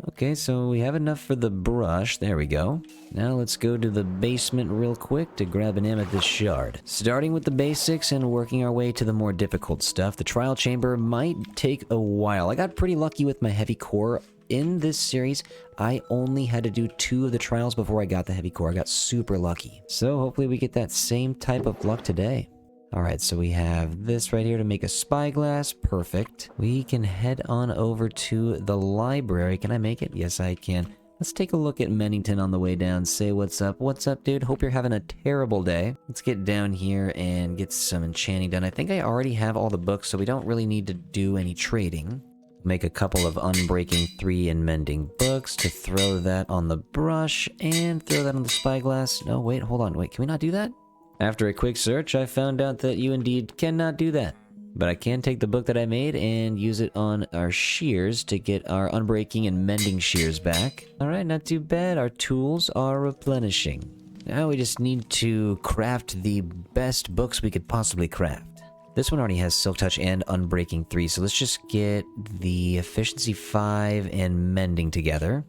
Okay, so we have enough for the brush. There we go. Now let's go to the basement real quick to grab an amethyst shard. Starting with the basics and working our way to the more difficult stuff. The trial chamber might take a while. I got pretty lucky with my heavy core. In this series, I only had to do 2 of the trials before I got the heavy core. I got super lucky. So hopefully we get that same type of luck today. Alright, so we have this right here to make a spyglass. Perfect. We can head on over to the library. Can I make it? Yes, I can. Let's take a look at Mennington on the way down. Say what's up. What's up, dude? Hope you're having a terrible day. Let's get down here and get some enchanting done. I think I already have all the books, so we don't really need to do any trading. Make a couple of unbreaking 3 and mending books to throw that on the brush and throw that on the spyglass. No, wait, hold on. Wait, can we not do that? After a quick search, I found out that you indeed cannot do that. But I can take the book that I made and use it on our shears to get our unbreaking and mending shears back. Alright, not too bad. Our tools are replenishing. Now we just need to craft the best books we could possibly craft. This one already has Silk Touch and Unbreaking 3, so let's just get the Efficiency 5 and Mending together.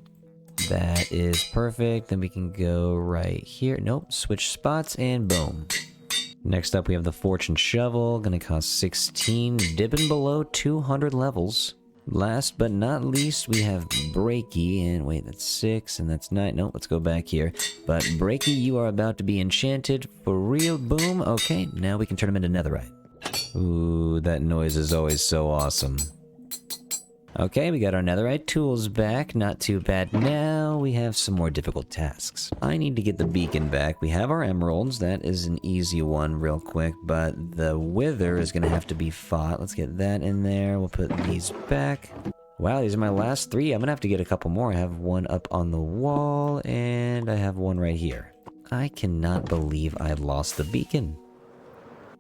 That is perfect. Then we can go right here. Nope, switch spots and boom. Next up we have the Fortune Shovel, gonna cost 16, dipping below 200 levels. Last but not least, we have Breaky, and wait, that's 6, and that's 9. No, let's go back here. But Breaky, you are about to be enchanted for real. Boom. Okay, now we can turn him into netherite. Ooh, that noise is always so awesome. Okay, we got our netherite tools back. Not too bad. Now we have some more difficult tasks. I need to get the beacon back. We have our emeralds. That is an easy one real quick, but the wither is going to have to be fought. Let's get that in there. We'll put these back. Wow, these are my last 3. I'm going to have to get a couple more. I have one up on the wall, and I have one right here. I cannot believe I lost the beacon.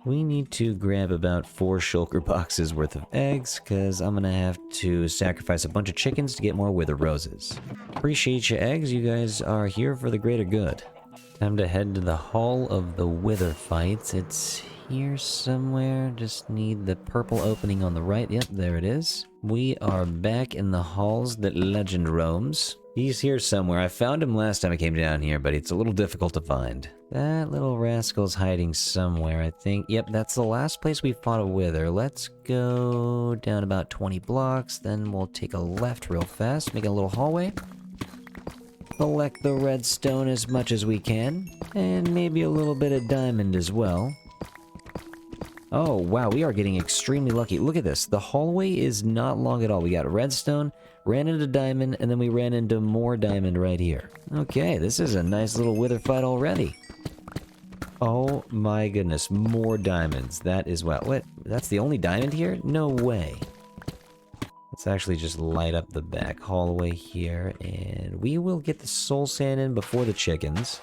We need to grab about 4 shulker boxes worth of eggs, because I'm going to have to sacrifice a bunch of chickens to get more wither roses. Appreciate you, eggs. You guys are here for the greater good. Time to head to the Hall of the Wither Fights. It's here somewhere. Just need the purple opening on the right. Yep, there it is. We are back in the halls that legend roams. He's here somewhere. I found him last time I came down here, but it's a little difficult to find. That little rascal's hiding somewhere, I think. Yep, that's the last place we fought a wither. Let's go down about 20 blocks, then we'll take a left real fast, make a little hallway. Collect the redstone as much as we can, and maybe a little bit of diamond as well. Oh, wow, we are getting extremely lucky. Look at this. The hallway is not long at all. We got redstone, ran into diamond, and then we ran into more diamond right here. Okay, this is a nice little wither fight already. Oh my goodness, more diamonds. That is what? That's the only diamond here? No way. Let's actually just light up the back hallway here, and we will get the soul sand in before the chickens.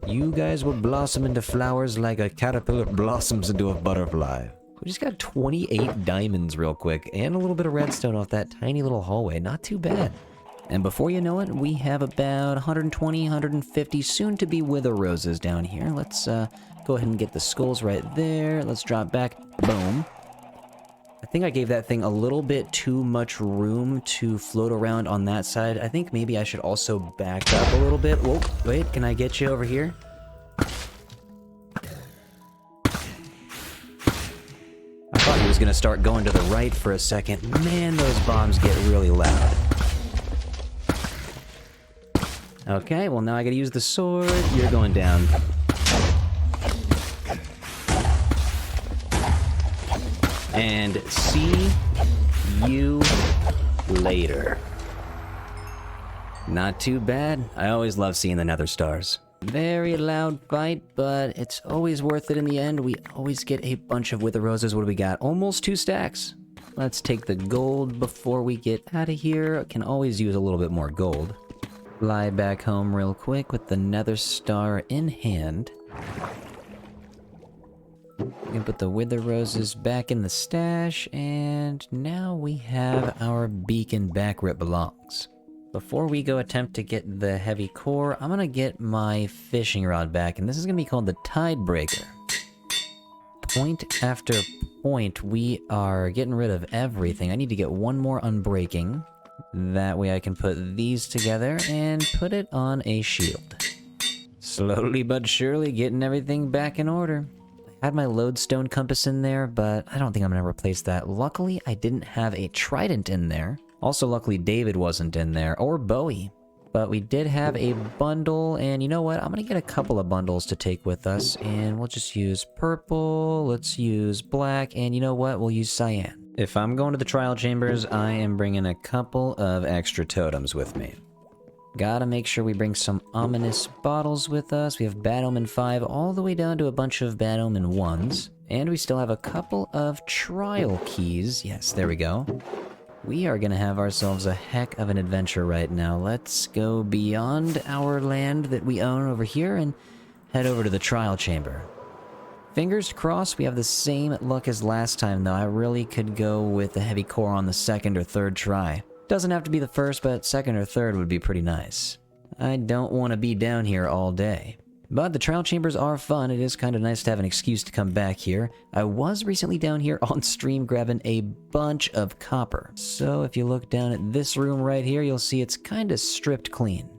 You guys will blossom into flowers like a caterpillar blossoms into a butterfly. We just got 28 diamonds real quick, and a little bit of redstone off that tiny little hallway. Not too bad. And before you know it, we have about 120, 150 soon-to-be wither roses down here. Let's go ahead and get the skulls right there. Let's drop back. Boom. I think I gave that thing a little bit too much room to float around on that side. I think maybe I should also back up a little bit. Whoa, wait, can I get you over here? I thought he was going to start going to the right for a second. Man, those bombs get really loud. Okay, well now I gotta use the sword. You're going down. And see you later. Not too bad. I always love seeing the nether stars. Very loud fight, but it's always worth it in the end. We always get a bunch of wither roses. What do we got? Almost 2 stacks. Let's take the gold before we get out of here. Can always use a little bit more gold. Fly back home real quick with the nether star in hand. We can put the wither roses back in the stash, and now we have our beacon back where it belongs. Before we go attempt to get the heavy core, I'm gonna get my fishing rod back, and this is gonna be called the Tide Breaker. Point after point, we are getting rid of everything. I need to get one more unbreaking. That way I can put these together and put it on a shield. Slowly but surely getting everything back in order. I had my lodestone compass in there, but I don't think I'm gonna replace that. Luckily, I didn't have a trident in there. Also, luckily, David wasn't in there, or Bowie. But we did have a bundle, and you know what? I'm gonna get a couple of bundles to take with us, and we'll just use purple, let's use black, and you know what? We'll use cyan. If I'm going to the trial chambers, I am bringing a couple of extra totems with me. Gotta make sure we bring some ominous bottles with us. We have Bad Omen 5 all the way down to a bunch of Bad Omen 1s. And we still have a couple of trial keys. Yes, there we go. We are gonna have ourselves a heck of an adventure right now. Let's go beyond our land that we own over here and head over to the trial chamber. Fingers crossed we have the same luck as last time, though. I really could go with the heavy core on the second or third try. Doesn't have to be the first, but second or third would be pretty nice. I don't want to be down here all day. But the trial chambers are fun. It is kind of nice to have an excuse to come back here. I was recently down here on stream grabbing a bunch of copper. So if you look down at this room right here, you'll see it's kind of stripped clean.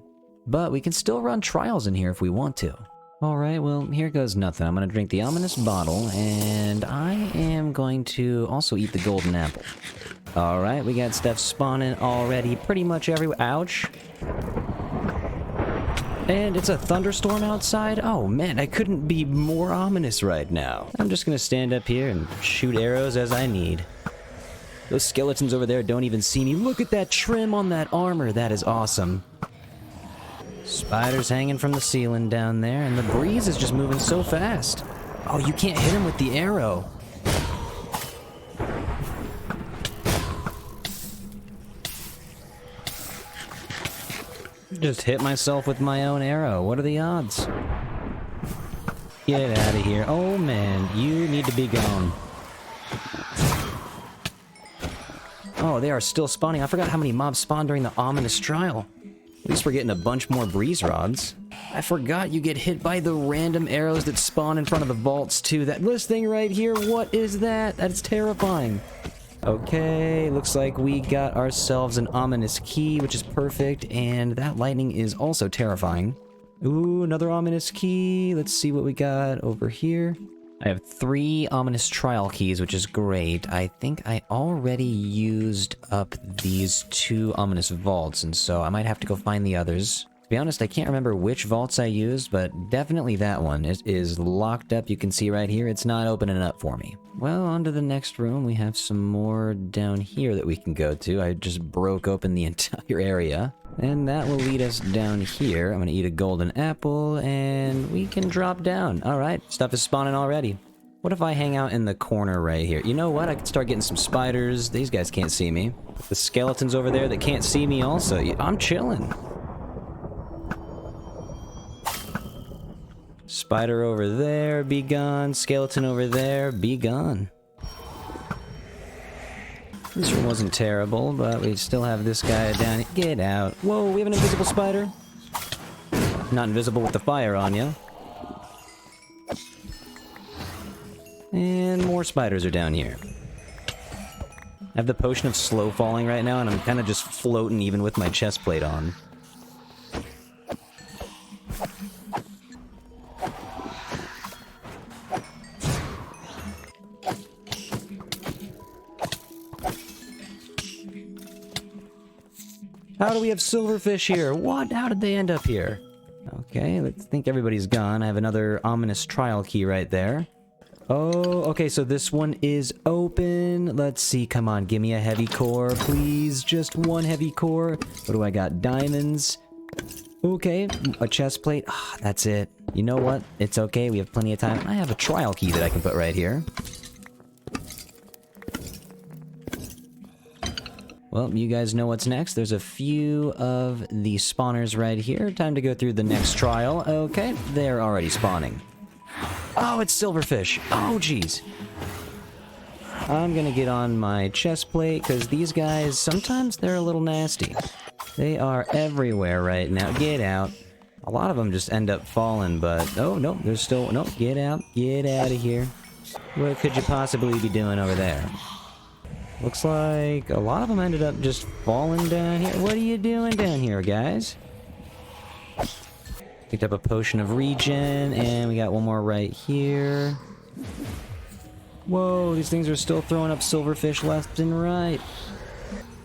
But we can still run trials in here if we want to. Alright, well, here goes nothing. I'm going to drink the ominous bottle, and I am going to also eat the golden apple. Alright, we got stuff spawning already pretty much everywhere. Ouch. And it's a thunderstorm outside? Oh man, I couldn't be more ominous right now. I'm just gonna stand up here and shoot arrows as I need. Those skeletons over there don't even see me. Look at that trim on that armor. That is awesome. Spiders hanging from the ceiling down there, and the breeze is just moving so fast. Oh, you can't hit him with the arrow. Just hit myself with my own arrow. What are the odds? Get out of here. Oh man, you need to be gone. Oh, they are still spawning. I forgot how many mobs spawned during the ominous trial. At least we're getting a bunch more breeze rods. I forgot you get hit by the random arrows that spawn in front of the vaults too. This thing right here, what is that? That's terrifying. Okay, looks like we got ourselves an ominous key, which is perfect, and that lightning is also terrifying. Ooh, another ominous key. Let's see what we got over here. I have 3 ominous trial keys, which is great. I think I already used up these 2 ominous vaults, and so I might have to go find the others. To be honest, I can't remember which vaults I used, but definitely that one. It is locked up. You can see right here, it's not opening up for me. Well, on to the next room. We have some more down here that we can go to. I just broke open the entire area. And that will lead us down here. I'm gonna eat a golden apple, and we can drop down. Alright, stuff is spawning already. What if I hang out in the corner right here? You know what? I could start getting some spiders. These guys can't see me. The skeletons over there that can't see me also. I'm chilling. Spider over there, be gone. Skeleton over there, be gone. This one wasn't terrible, but we still have this guy down here. Get out. Whoa, we have an invisible spider. Not invisible with the fire on you. And more spiders are down here. I have the potion of slow falling right now, and I'm kind of just floating even with my chest plate on. How do we have silverfish here? What? How did they end up here? Okay, let's think everybody's gone. I have another ominous trial key right there. Oh, okay, so this one is open. Let's see, come on, give me a heavy core, please. Just one heavy core. What do I got? Diamonds. Okay, a chest plate. Ah, that's it. You know what? It's okay, we have plenty of time. I have a trial key that I can put right here. Well, you guys know what's next. There's a few of the spawners right here. Time to go through the next trial. Okay, they're already spawning. Oh, it's silverfish. Oh, jeez. I'm gonna get on my chest plate, because these guys, sometimes they're a little nasty. They are everywhere right now. Get out. A lot of them just end up falling, but... Oh, no, there's still... No, get out. Get out of here. What could you possibly be doing over there? Looks like a lot of them ended up just falling down here. What are you doing down here, guys? Picked up a potion of regen, and we got one more right here. Whoa, these things are still throwing up silverfish left and right.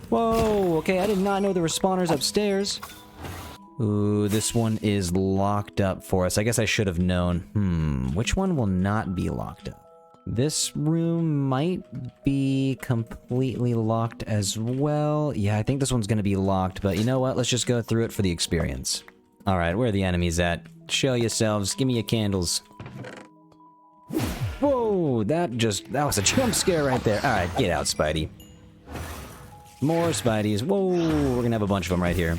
Whoa, okay, I did not know there were spawners upstairs. Ooh, this one is locked up for us. I guess I should have known. Which one will not be locked up? This room might be completely locked as well. Yeah, I think this one's gonna be locked, but you know what? Let's just go through it for the experience. Alright, where are the enemies at? Show yourselves. Give me your candles. Whoa, that was a jump scare right there. Alright, get out, Spidey. More Spideys. Whoa, we're gonna have a bunch of them right here.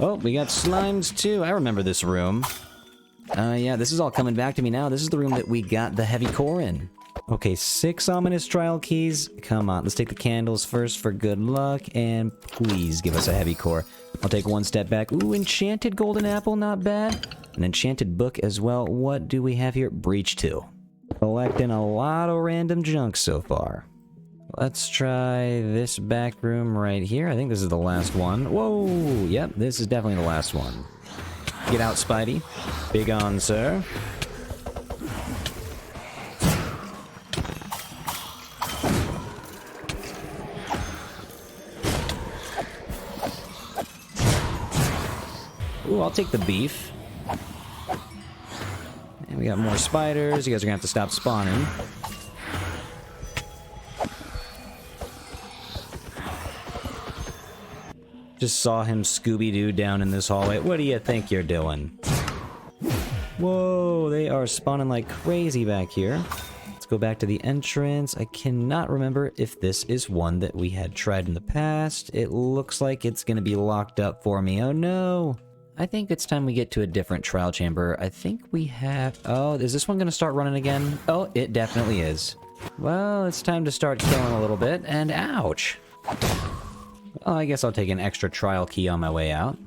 Oh, we got slimes too. I remember this room. Yeah, this is all coming back to me now. This is the room that we got the heavy core in. Okay, 6 ominous trial keys. Come on, let's take the candles first for good luck, and please give us a heavy core. I'll take one step back. Ooh, enchanted golden apple, not bad. An enchanted book as well. What do we have here? Breach 2. Collecting a lot of random junk so far. Let's try this back room right here. I think this is the last one. Whoa! Yep, this is definitely the last one. Get out, Spidey. Big on, sir. Ooh, I'll take the beef. And we got more spiders. You guys are gonna have to stop spawning. Just saw him Scooby-Doo down in this hallway. What do you think you're doing? Whoa, they are spawning like crazy back here. Let's go back to the entrance. I cannot remember if this is one that we had tried in the past. It looks like it's gonna be locked up for me. Oh no! I think it's time we get to a different trial chamber. I think we have... Oh, is this one gonna start running again? Oh, it definitely is. Well, it's time to start killing a little bit, and ouch! Well, I guess I'll take an extra trial key on my way out.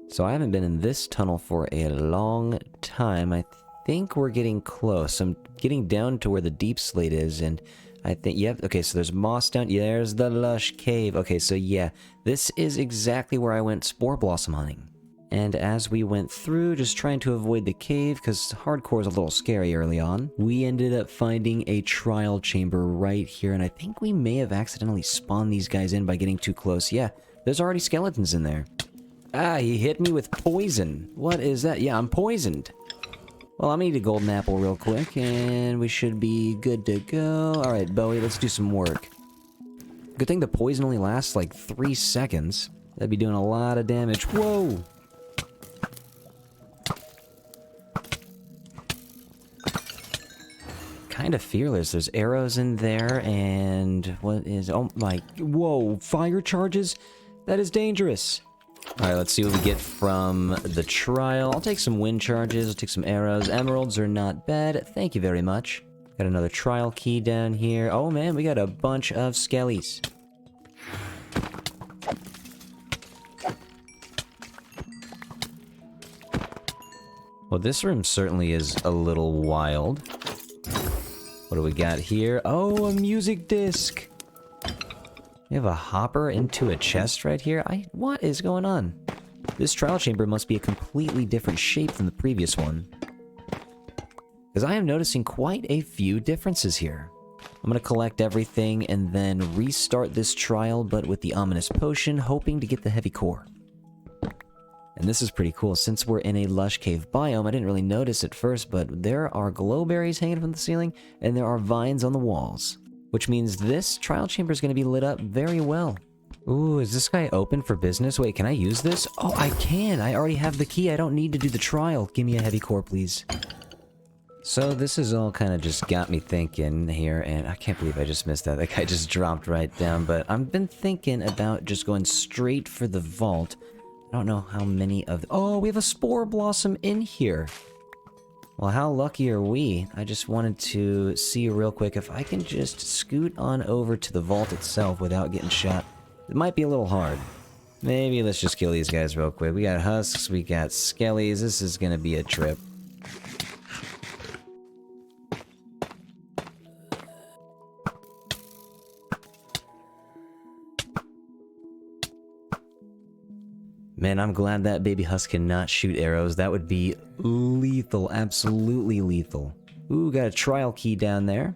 So I haven't been in this tunnel for a long time. I think we're getting close. I'm getting down to where the deep slate is, and I think, yep, okay, so there's moss down, there's the lush cave. Okay, so yeah, this is exactly where I went spore blossom hunting. And as we went through, just trying to avoid the cave, because hardcore is a little scary early on, we ended up finding a trial chamber right here, and I think we may have accidentally spawned these guys in by getting too close. Yeah, there's already skeletons in there. Ah, he hit me with poison. What is that? Yeah, I'm poisoned. Well, I'm gonna eat a golden apple real quick, and we should be good to go. Alright, Bowie, let's do some work. Good thing the poison only lasts like 3 seconds. That'd be doing a lot of damage. Whoa! Kind of fearless. There's arrows in there, and what is... Oh my... Whoa, fire charges? That is dangerous. Alright, let's see what we get from the trial. I'll take some wind charges, I'll take some arrows. Emeralds are not bad. Thank you very much. Got another trial key down here. Oh man, we got a bunch of skellies. Well, this room certainly is a little wild. What do we got here? Oh, a music disc! We have a hopper into a chest right here. What is going on? This trial chamber must be a completely different shape than the previous one. Because I am noticing quite a few differences here. I'm going to collect everything and then restart this trial, but with the ominous potion, hoping to get the heavy core. And this is pretty cool. Since we're in a lush cave biome, I didn't really notice at first, but there are glowberries hanging from the ceiling, and there are vines on the walls. Which means this trial chamber is going to be lit up very well. Ooh, is this guy open for business? Wait, can I use this? Oh, I can! I already have the key. I don't need to do the trial. Give me a heavy core, please. So this is all kind of just got me thinking here, and I can't believe I just missed that. That guy just dropped right down, but I've been thinking about just going straight for the vault. I don't know how many of... Oh, we have a spore blossom in here. Well, how lucky are we? I just wanted to see real quick if I can just scoot on over to the vault itself without getting shot. It might be a little hard. Maybe let's just kill these guys real quick. We got husks, we got skellies. This is gonna be a trip. Man, I'm glad that baby husk cannot shoot arrows. That would be lethal, absolutely lethal. Ooh, got a trial key down there.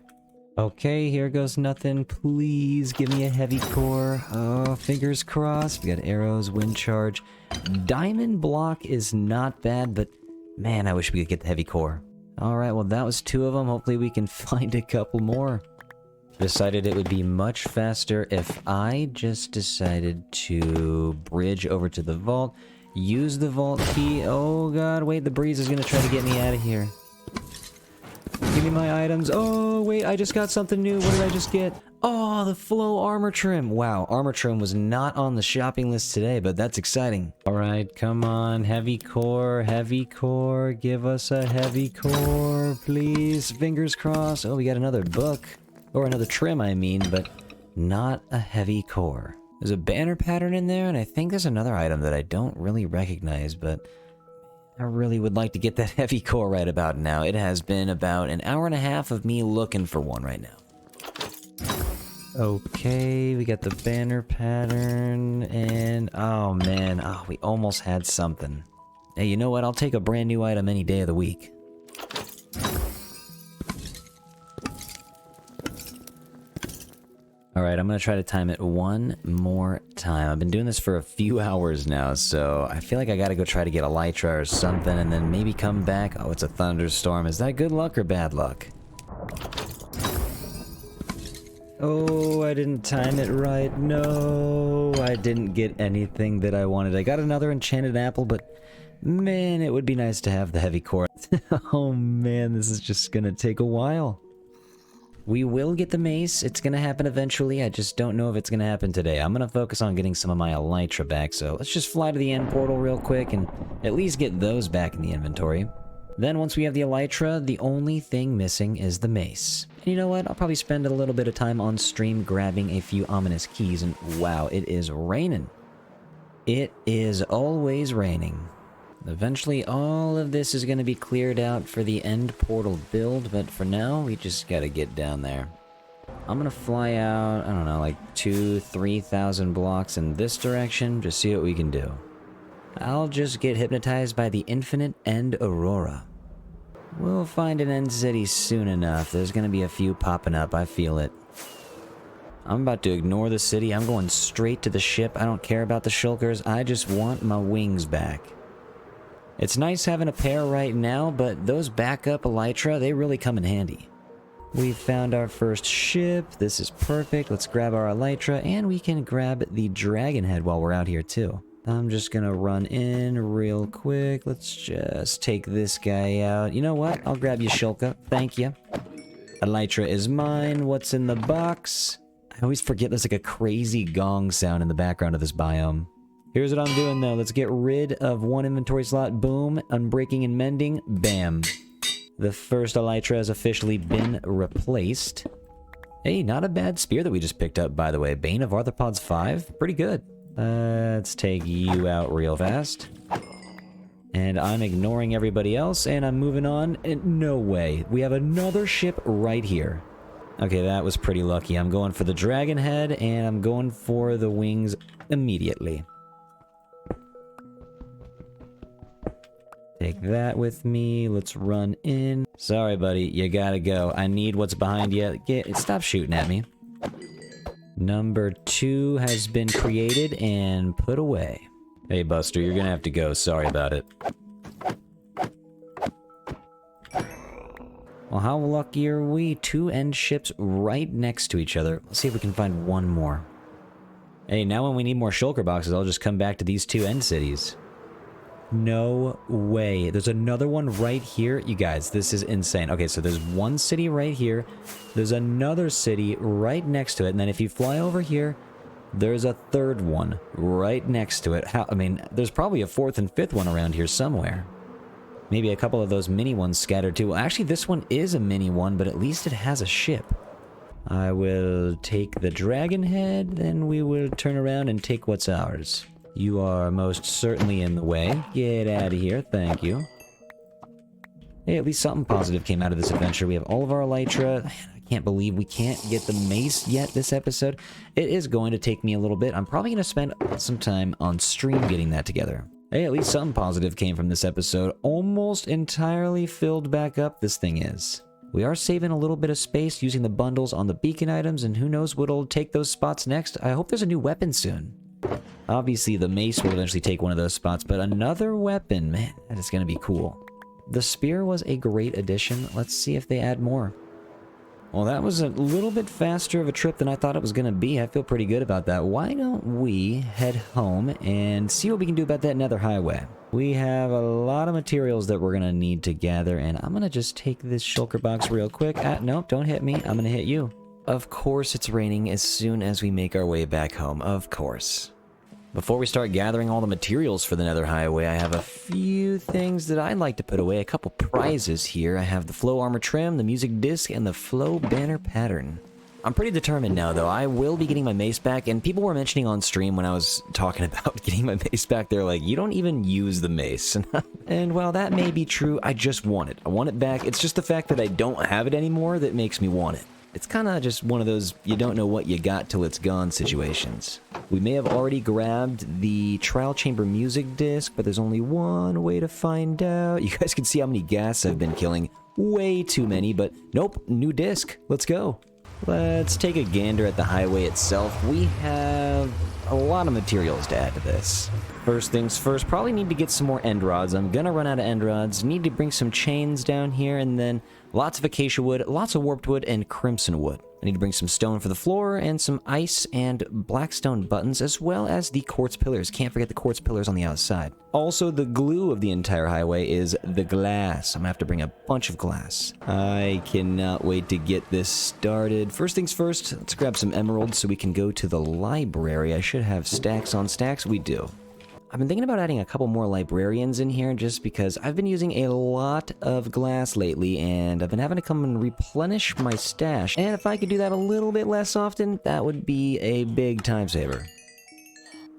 Okay, here goes nothing. Please give me a heavy core. Oh, fingers crossed. We got arrows, wind charge. Diamond block is not bad, but man, I wish we could get the heavy core. Alright, well that was 2 of them. Hopefully we can find a couple more. Decided it would be much faster if I just decided to bridge over to the vault, use the vault key. Oh god, wait, the breeze is gonna try to get me out of here. Give me my items. Oh wait, I just got something new. What did I just get? Oh, the flow armor trim. Wow, armor trim was not on the shopping list today, but that's exciting. All right, come on, heavy core, give us a heavy core, please. Fingers crossed. Oh, we got another book, or another trim, I mean, but not a heavy core. There's a banner pattern in there, and I think there's another item that I don't really recognize, but I really would like to get that heavy core right about now. It has been about an hour and a half of me looking for one right now. Okay, we got the banner pattern, and oh man, we almost had something. Hey, you know what? I'll take a brand new item any day of the week. Alright, I'm gonna try to time it one more time. I've been doing this for a few hours now, so I feel like I gotta go try to get elytra or something, and then maybe come back. Oh, it's a thunderstorm. Is that good luck or bad luck? Oh, I didn't time it right. No, I didn't get anything that I wanted. I got another enchanted apple, but man, it would be nice to have the heavy core. Oh man, this is just gonna take a while. We will get the mace. It's gonna happen eventually. I just don't know if it's gonna happen today. I'm gonna focus on getting some of my elytra back, so let's just fly to the end portal real quick and at least get those back in the inventory. Then once we have the elytra, the only thing missing is the mace. And you know what? I'll probably spend a little bit of time on stream grabbing a few ominous keys, and wow, it is raining. It is always raining. Eventually all of this is going to be cleared out for the end portal build, but for now we just gotta get down there. I'm gonna fly out, I don't know, like 2,000-3,000 blocks in this direction, just see what we can do. I'll just get hypnotized by the infinite end aurora. We'll find an end city soon enough. There's gonna be a few popping up, I feel it. I'm about to ignore the city. I'm going straight to the ship. I don't care about the shulkers. I just want my wings back. It's nice having a pair right now, but those backup elytra, they really come in handy. We've found our first ship. This is perfect. Let's grab our elytra, and we can grab the dragon head while we're out here too. I'm just gonna run in real quick. Let's just take this guy out. You know what? I'll grab you, Shulka. Thank you. Elytra is mine. What's in the box? I always forget there's like a crazy gong sound in the background of this biome. Here's what I'm doing though. Let's get rid of one inventory slot. Boom. Unbreaking and mending. Bam. The first elytra has officially been replaced. Hey, not a bad spear that we just picked up, by the way. Bane of Arthropods 5. Pretty good. Let's take you out real fast. And I'm ignoring everybody else, and I'm moving on. And no way. We have another ship right here. Okay, that was pretty lucky. I'm going for the dragon head, and I'm going for the wings immediately. Take that with me. Let's run in. Sorry, buddy. You gotta go. I need what's behind you. Stop shooting at me. Number 2 has been created and put away. Hey, Buster, you're gonna have to go. Sorry about it. Well, how lucky are we? 2 end ships right next to each other. Let's see if we can find one more. Hey, now when we need more shulker boxes, I'll just come back to these 2 end cities. No way. There's another one right here. You guys, this is insane. Okay, so there's one city right here. There's another city right next to it. And then if you fly over here, there's a third one right next to it. I mean, there's probably a 4th and 5th one around here somewhere. Maybe a couple of those mini ones scattered too. Well, actually, this one is a mini one, but at least it has a ship. I will take the dragon head, then we will turn around and take what's ours. You are most certainly in the way. Get out of here, thank you. Hey, at least something positive came out of this adventure. We have all of our elytra. I can't believe we can't get the mace yet this episode. It is going to take me a little bit. I'm probably going to spend some time on stream getting that together. Hey, at least something positive came from this episode. Almost entirely filled back up, this thing is. We are saving a little bit of space using the bundles on the beacon items, and who knows what'll take those spots next. I hope there's a new weapon soon. Obviously, the mace will eventually take one of those spots, but another weapon, man, that is going to be cool. The spear was a great addition. Let's see if they add more. Well, that was a little bit faster of a trip than I thought it was going to be. I feel pretty good about that. Why don't we head home and see what we can do about that nether highway? We have a lot of materials that we're going to need to gather, and I'm going to just take this shulker box real quick. Nope, don't hit me. I'm going to hit you. Of course it's raining as soon as we make our way back home, of course. Before we start gathering all the materials for the Nether Highway, I have a few things that I'd like to put away, a couple prizes here. I have the flow armor trim, the music disc, and the flow banner pattern. I'm pretty determined now, though. I will be getting my mace back, and people were mentioning on stream when I was talking about getting my mace back, they're like, you don't even use the mace. And while that may be true, I just want it. I want it back. It's just the fact that I don't have it anymore that makes me want it. It's kind of just one of those you don't know what you got till it's gone situations. We may have already grabbed the trial chamber music disc, but there's only one way to find out. You guys can see how many ghasts I've been killing. Way too many, but nope, new disc. Let's go. Let's take a gander at the highway itself. We have a lot of materials to add to this. First things first, probably need to get some more end rods. I'm gonna run out of end rods. Need to bring some chains down here, and then lots of acacia wood, lots of warped wood, and crimson wood. I need to bring some stone for the floor, and some ice and blackstone buttons, as well as the quartz pillars. Can't forget the quartz pillars on the outside. Also, the glue of the entire highway is the glass. I'm gonna have to bring a bunch of glass. I cannot wait to get this started. First things first, let's grab some emeralds so we can go to the library. I should have stacks on stacks. We do. I've been thinking about adding a couple more librarians in here just because I've been using a lot of glass lately and I've been having to come and replenish my stash. And if I could do that a little bit less often, that would be a big time saver.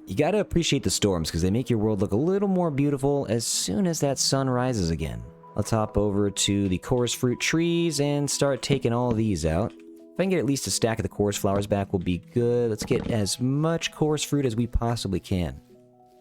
You gotta appreciate the storms because they make your world look a little more beautiful as soon as that sun rises again. Let's hop over to the chorus fruit trees and start taking all of these out. If I can get at least a stack of the chorus flowers back, will be good. Let's get as much chorus fruit as we possibly can.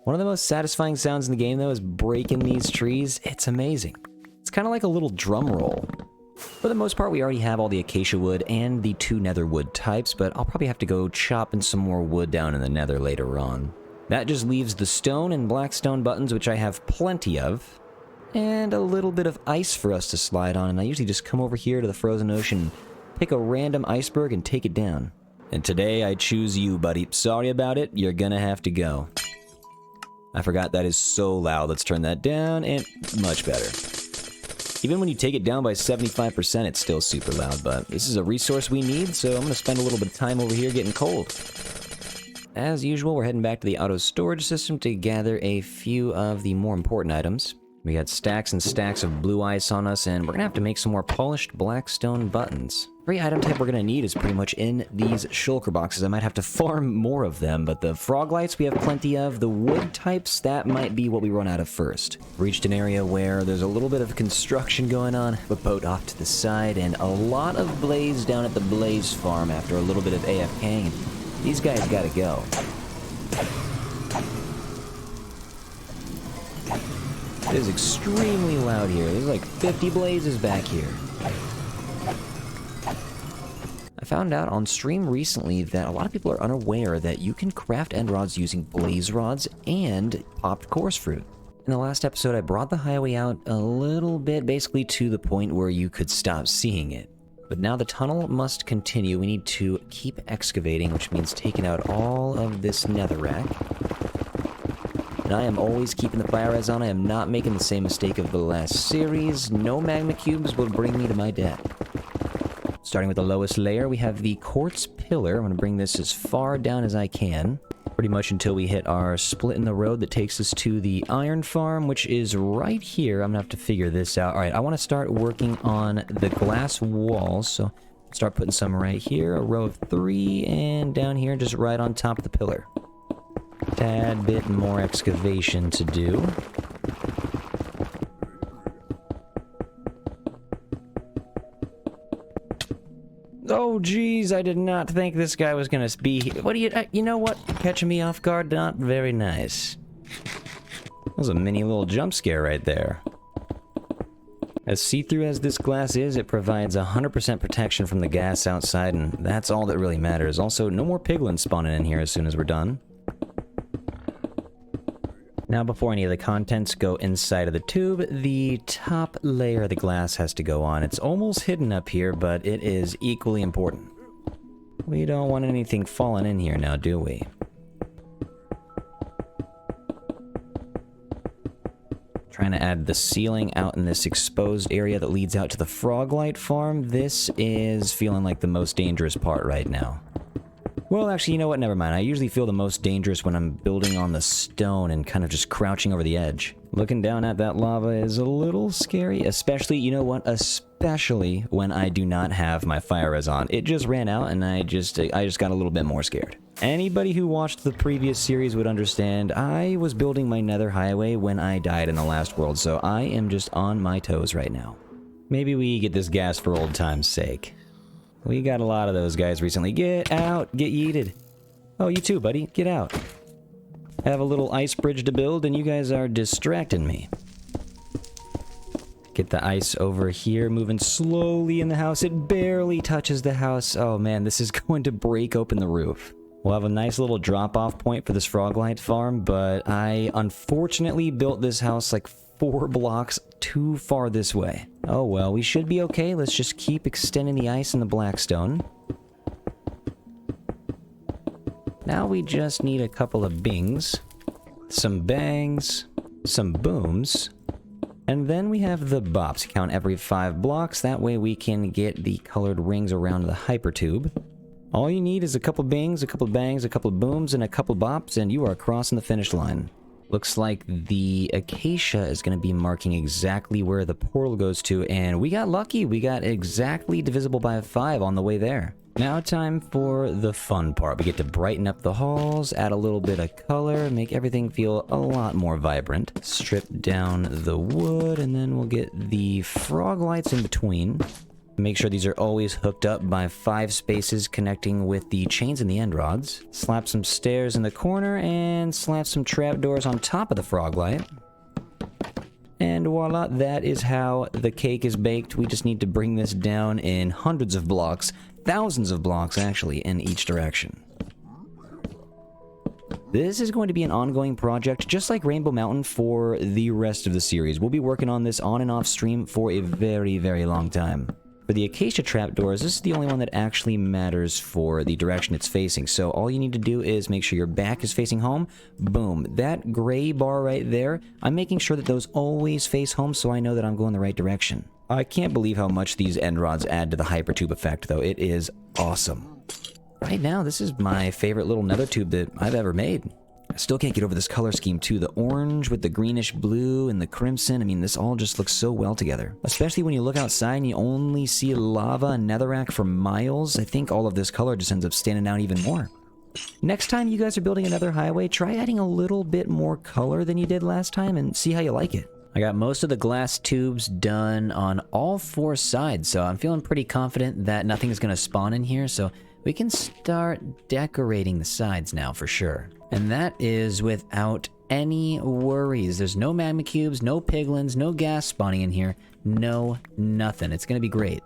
One of the most satisfying sounds in the game, though, is breaking these trees. It's amazing. It's kind of like a little drum roll. For the most part, we already have all the acacia wood and the 2 nether wood types, but I'll probably have to go chopping some more wood down in the nether later on. That just leaves the stone and blackstone buttons, which I have plenty of, and a little bit of ice for us to slide on, and I usually just come over here to the frozen ocean, pick a random iceberg, and take it down. And today, I choose you, buddy. Sorry about it. You're gonna have to go. I forgot that is so loud. Let's turn that down, and much better. Even when you take it down by 75%, it's still super loud, but this is a resource we need, so I'm going to spend a little bit of time over here getting cold. As usual, we're heading back to the auto storage system to gather a few of the more important items. We got stacks and stacks of blue ice on us, and we're going to have to make some more polished blackstone buttons. Every item type we're going to need is pretty much in these shulker boxes. I might have to farm more of them, but the frog lights we have plenty of. The wood types, that might be what we run out of first. Reached an area where there's a little bit of construction going on. A boat off to the side, and a lot of blaze down at the blaze farm after a little bit of AFKing. These guys gotta go. It is extremely loud here. There's like 50 blazes back here. I found out on stream recently that a lot of people are unaware that you can craft end rods using blaze rods and popped chorus fruit. In the last episode, I brought the highway out a little bit, basically to the point where you could stop seeing it. But now the tunnel must continue. We need to keep excavating, which means taking out all of this netherrack. And I am always keeping the fire res on. I am not making the same mistake of the last series. No magma cubes will bring me to my death. Starting with the lowest layer, we have the quartz pillar. I'm going to bring this as far down as I can, pretty much until we hit our split in the road that takes us to the iron farm, which is right here. I'm going to have to figure this out. All right, I want to start working on the glass walls, so start putting some right here, a row of 3, and down here, just right on top of the pillar. Tad bit more excavation to do. Oh, geez, I did not think this guy was gonna be here. What do you know what? Catching me off guard, not very nice. That was a mini little jump scare right there. As see-through as this glass is, it provides 100% protection from the gas outside, and that's all that really matters. Also, no more piglins spawning in here as soon as we're done. Now, before any of the contents go inside of the tube, the top layer of the glass has to go on. It's almost hidden up here, but it is equally important. We don't want anything falling in here now, do we? Trying to add the ceiling out in this exposed area that leads out to the Froglight farm. This is feeling like the most dangerous part right now. Well, actually, you know what? Never mind. I usually feel the most dangerous when I'm building on the stone and kind of just crouching over the edge. Looking down at that lava is a little scary, especially, you know what? Especially when I do not have my fire res on. It just ran out and I just got a little bit more scared. Anybody who watched the previous series would understand I was building my nether highway when I died in the last world, so I am just on my toes right now. Maybe we get this gas for old time's sake. We got a lot of those guys recently. Get out! Get yeeted! Oh, you too, buddy. Get out. I have a little ice bridge to build, and you guys are distracting me. Get the ice over here, moving slowly in the house. It barely touches the house. Oh man, this is going to break open the roof. We'll have a nice little drop-off point for this Froglight farm, but I unfortunately built this house like 4 blocks too far this way. Oh well, we should be okay. Let's just keep extending the ice and the blackstone. Now we just need a couple of bings, some bangs, some booms, and then we have the bops. Count every 5 blocks. That way we can get the colored rings around the hypertube. All you need is a couple bings, a couple bangs, a couple booms, and a couple bops, and you are crossing the finish line. Looks like the acacia is going to be marking exactly where the portal goes to, and we got lucky. We got exactly divisible by 5 on the way there. Now time for the fun part. We get to brighten up the halls, add a little bit of color, make everything feel a lot more vibrant. Strip down the wood, and then we'll get the frog lights in between. Make sure these are always hooked up by 5 spaces connecting with the chains and the end rods. Slap some stairs in the corner and slap some trapdoors on top of the frog light. And voila, that is how the cake is baked. We just need to bring this down in hundreds of blocks, thousands of blocks actually, in each direction. This is going to be an ongoing project, just like Rainbow Mountain, for the rest of the series. We'll be working on this on and off stream for a very, very long time. For the acacia trapdoors, this is the only one that actually matters for the direction it's facing. So all you need to do is make sure your back is facing home. Boom. That gray bar right there, I'm making sure that those always face home so I know that I'm going the right direction. I can't believe how much these end rods add to the hypertube effect, though. It is awesome. Right now, this is my favorite little nether tube that I've ever made. I still can't get over this color scheme too. The orange with the greenish blue and the crimson. I mean, this all just looks so well together. Especially when you look outside and you only see lava and netherrack for miles. I think all of this color just ends up standing out even more. Next time you guys are building another highway, try adding a little bit more color than you did last time and see how you like it. I got most of the glass tubes done on all 4 sides, so I'm feeling pretty confident that nothing is going to spawn in here, so we can start decorating the sides now for sure. And that is without any worries. There's no magma cubes, no piglins, no gas spawning in here, no nothing. It's gonna be great.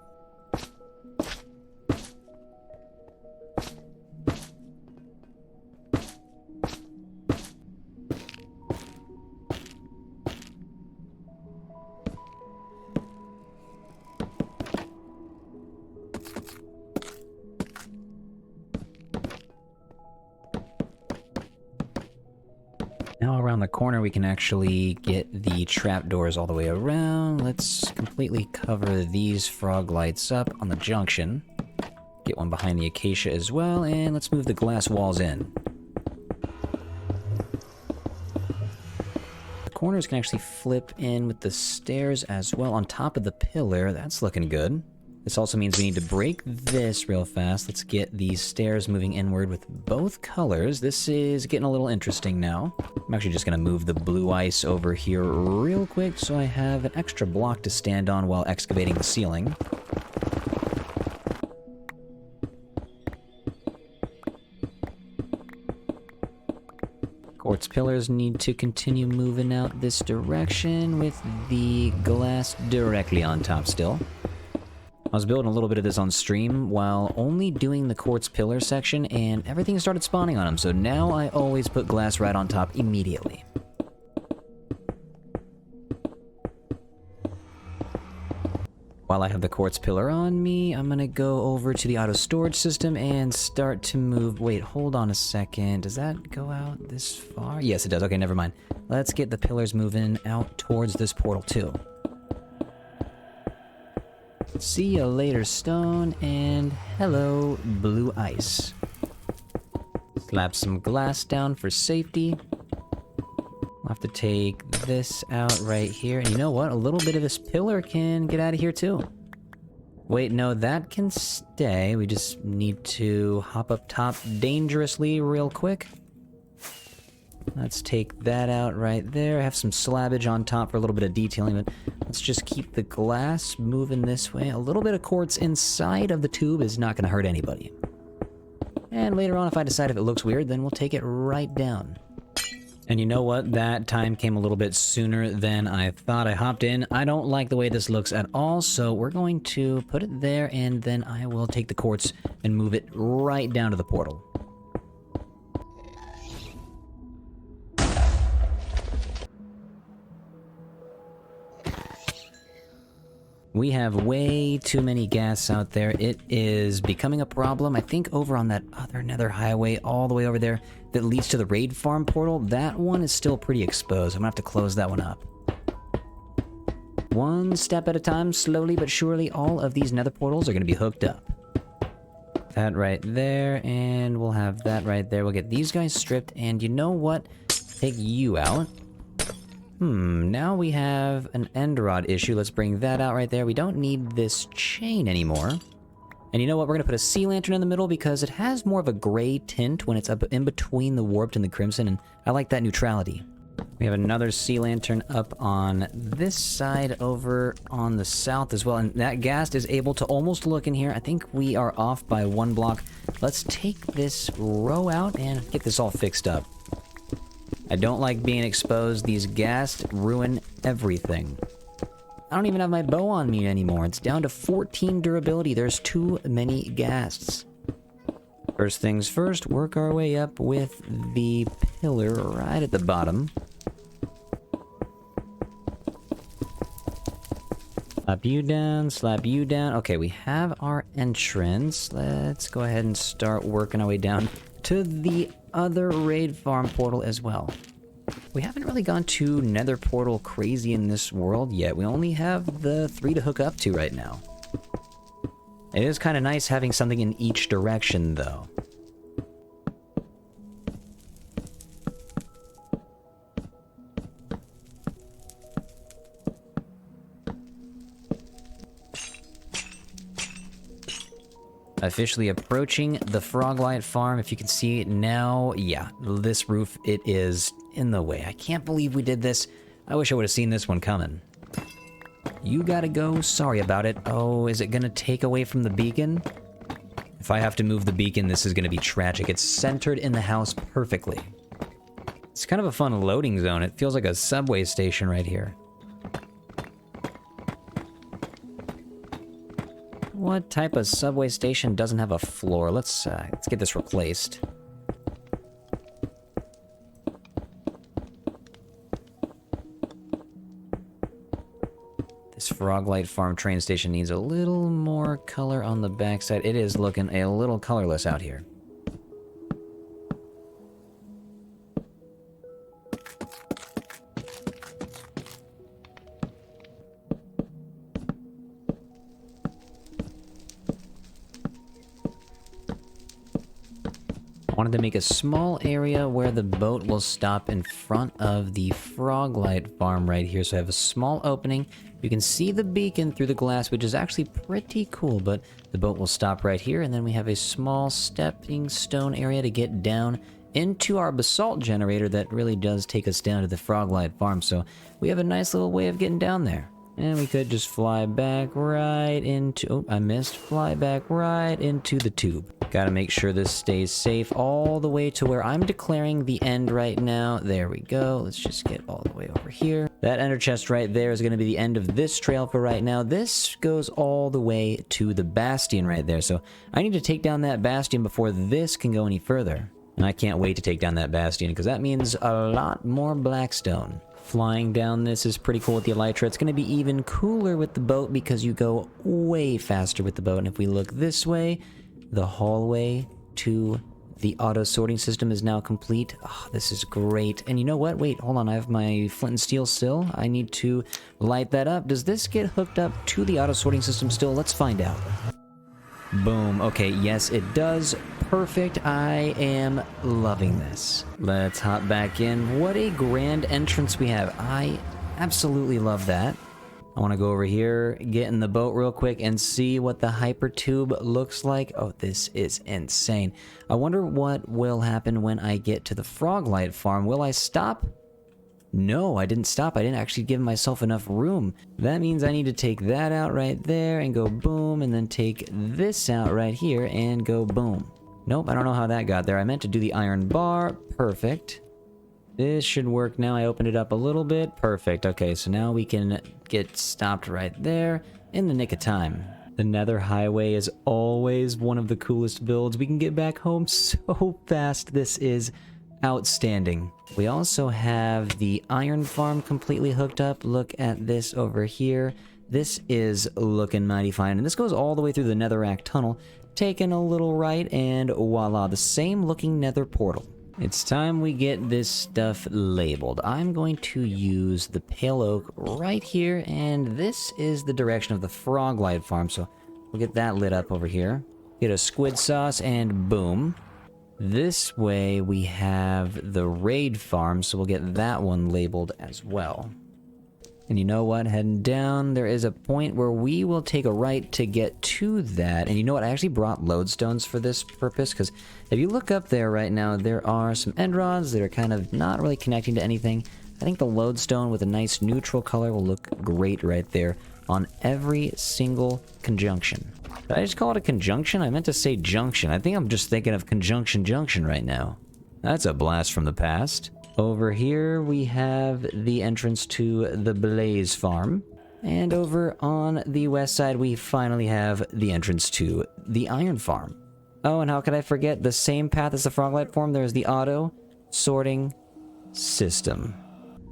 Now around the corner we can actually get the trapdoors all the way around. Let's completely cover these frog lights up on the junction. Get one behind the acacia as well, and let's move the glass walls in. The corners can actually flip in with the stairs as well on top of the pillar. That's looking good. This also means we need to break this real fast. Let's get these stairs moving inward with both colors. This is getting a little interesting now. I'm actually just going to move the blue ice over here real quick so I have an extra block to stand on while excavating the ceiling. Quartz pillars need to continue moving out this direction with the glass directly on top still. I was building a little bit of this on stream while only doing the quartz pillar section, and everything started spawning on them, so now I always put glass right on top immediately. While I have the quartz pillar on me, I'm gonna go over to the auto storage system and start to move. Wait, hold on a second. Does that go out this far? Yes, it does. Okay, never mind. Let's get the pillars moving out towards this portal too. See you later, stone, and hello, blue ice. Slap some glass down for safety. I'll have to take this out right here. And you know what? A little bit of this pillar can get out of here too. Wait, no, that can stay. We just need to hop up top dangerously real quick. Let's take that out right there. I have some slabbage on top for a little bit of detailing, but let's just keep the glass moving this way. A little bit of quartz inside of the tube is not going to hurt anybody. And later on, if I decide if it looks weird, then we'll take it right down. And you know what? That time came a little bit sooner than I thought. I hopped in. I don't like the way this looks at all, so we're going to put it there, and then I will take the quartz and move it right down to the portal. We have way too many ghasts out there. It is becoming a problem. I think over on that other nether highway, all the way over there, that leads to the raid farm portal, that one is still pretty exposed. I'm gonna have to close that one up. One step at a time, slowly but surely, all of these nether portals are gonna be hooked up. That right there, and we'll have that right there. We'll get these guys stripped, and you know what? Take you out. Now we have an end rod issue. Let's bring that out right there. We don't need this chain anymore. And you know what? We're going to put a sea lantern in the middle because it has more of a gray tint when it's up in between the warped and the crimson, and I like that neutrality. We have another sea lantern up on this side over on the south as well, and that ghast is able to almost look in here. I think we are off by one block. Let's take this row out and get this all fixed up. I don't like being exposed. These ghasts ruin everything. I don't even have my bow on me anymore. It's down to 14 durability. There's too many ghasts. First things first, work our way up with the pillar right at the bottom. Slap you down, slap you down. Okay, we have our entrance. Let's go ahead and start working our way down to the other raid farm portal as well. We haven't really gone to nether portal crazy in this world yet. We only have the 3 to hook up to right now. It is kind of nice having something in each direction though. Officially approaching the Froglight farm. If you can see it now, yeah, this roof, it is in the way. I can't believe we did this. I wish I would have seen this one coming. You gotta go. Sorry about it. Oh, is it gonna take away from the beacon? If I have to move the beacon, this is gonna be tragic. It's centered in the house perfectly. It's kind of a fun loading zone. It feels like a subway station right here. What type of subway station doesn't have a floor? Let's get this replaced. This Froglight Farm train station needs a little more color on the backside. It is looking a little colorless out here. Wanted to make a small area where the boat will stop in front of the Froglight farm right here. So I have a small opening. You can see the beacon through the glass, which is actually pretty cool, but the boat will stop right here. And then we have a small stepping stone area to get down into our basalt generator that really does take us down to the Froglight farm. So we have a nice little way of getting down there. And we could just fly back right into... Oh, I missed. Fly back right into the tube. Gotta make sure this stays safe all the way to where I'm declaring the end right now. There we go. Let's just get all the way over here. That ender chest right there is going to be the end of this trail for right now. This goes all the way to the bastion right there. So I need to take down that bastion before this can go any further. And I can't wait to take down that bastion because that means a lot more blackstone. Flying down this is pretty cool with the elytra. It's going to be even cooler with the boat because you go way faster with the boat. And if we look this way, the hallway to the auto sorting system is now complete. Oh, this is great. And you know what? Wait, hold on. I have my flint and steel still. I need to light that up. Does this get hooked up to the auto sorting system still? Let's find out. Boom. Okay, yes, it does. Perfect. I am loving this. Let's hop back in. What a grand entrance we have. I absolutely love that. I want to go over here, get in the boat real quick, and see what the hyper tube looks like. Oh, this is insane. I wonder what will happen when I get to the frog light farm. Will I stop? No, I didn't stop. I didn't actually give myself enough room. That means I need to take that out right there and go boom, and then take this out right here and go boom. Nope, I don't know how that got there. I meant to do the iron bar. Perfect. This should work now. I opened it up a little bit. Perfect. Okay, so now we can get stopped right there in the nick of time. The Nether Highway is always one of the coolest builds. We can get back home so fast. This is outstanding. We also have the iron farm completely hooked up. Look at this over here. This is looking mighty fine. And this goes all the way through the Netherrack tunnel. Taking a little right, and voila, the same looking nether portal. It's time we get this stuff labeled. I'm going to use the pale oak right here, and this is the direction of the frog light farm, so we'll get that lit up over here. Get a squid sauce, and boom. This way we have the raid farm, so we'll get that one labeled as well. And you know what? Heading down, there is a point where we will take a right to get to that. And you know what? I actually brought lodestones for this purpose, because if you look up there right now, there are some end rods that are kind of not really connecting to anything. I think the lodestone with a nice neutral color will look great right there on every single conjunction. Did I just call it a conjunction? I meant to say junction. I think I'm just thinking of conjunction junction right now. That's a blast from the past. Over here, we have the entrance to the Blaze Farm. And over on the west side, we finally have the entrance to the Iron Farm. Oh, and how could I forget the same path as the Froglight Farm? There's the auto sorting system.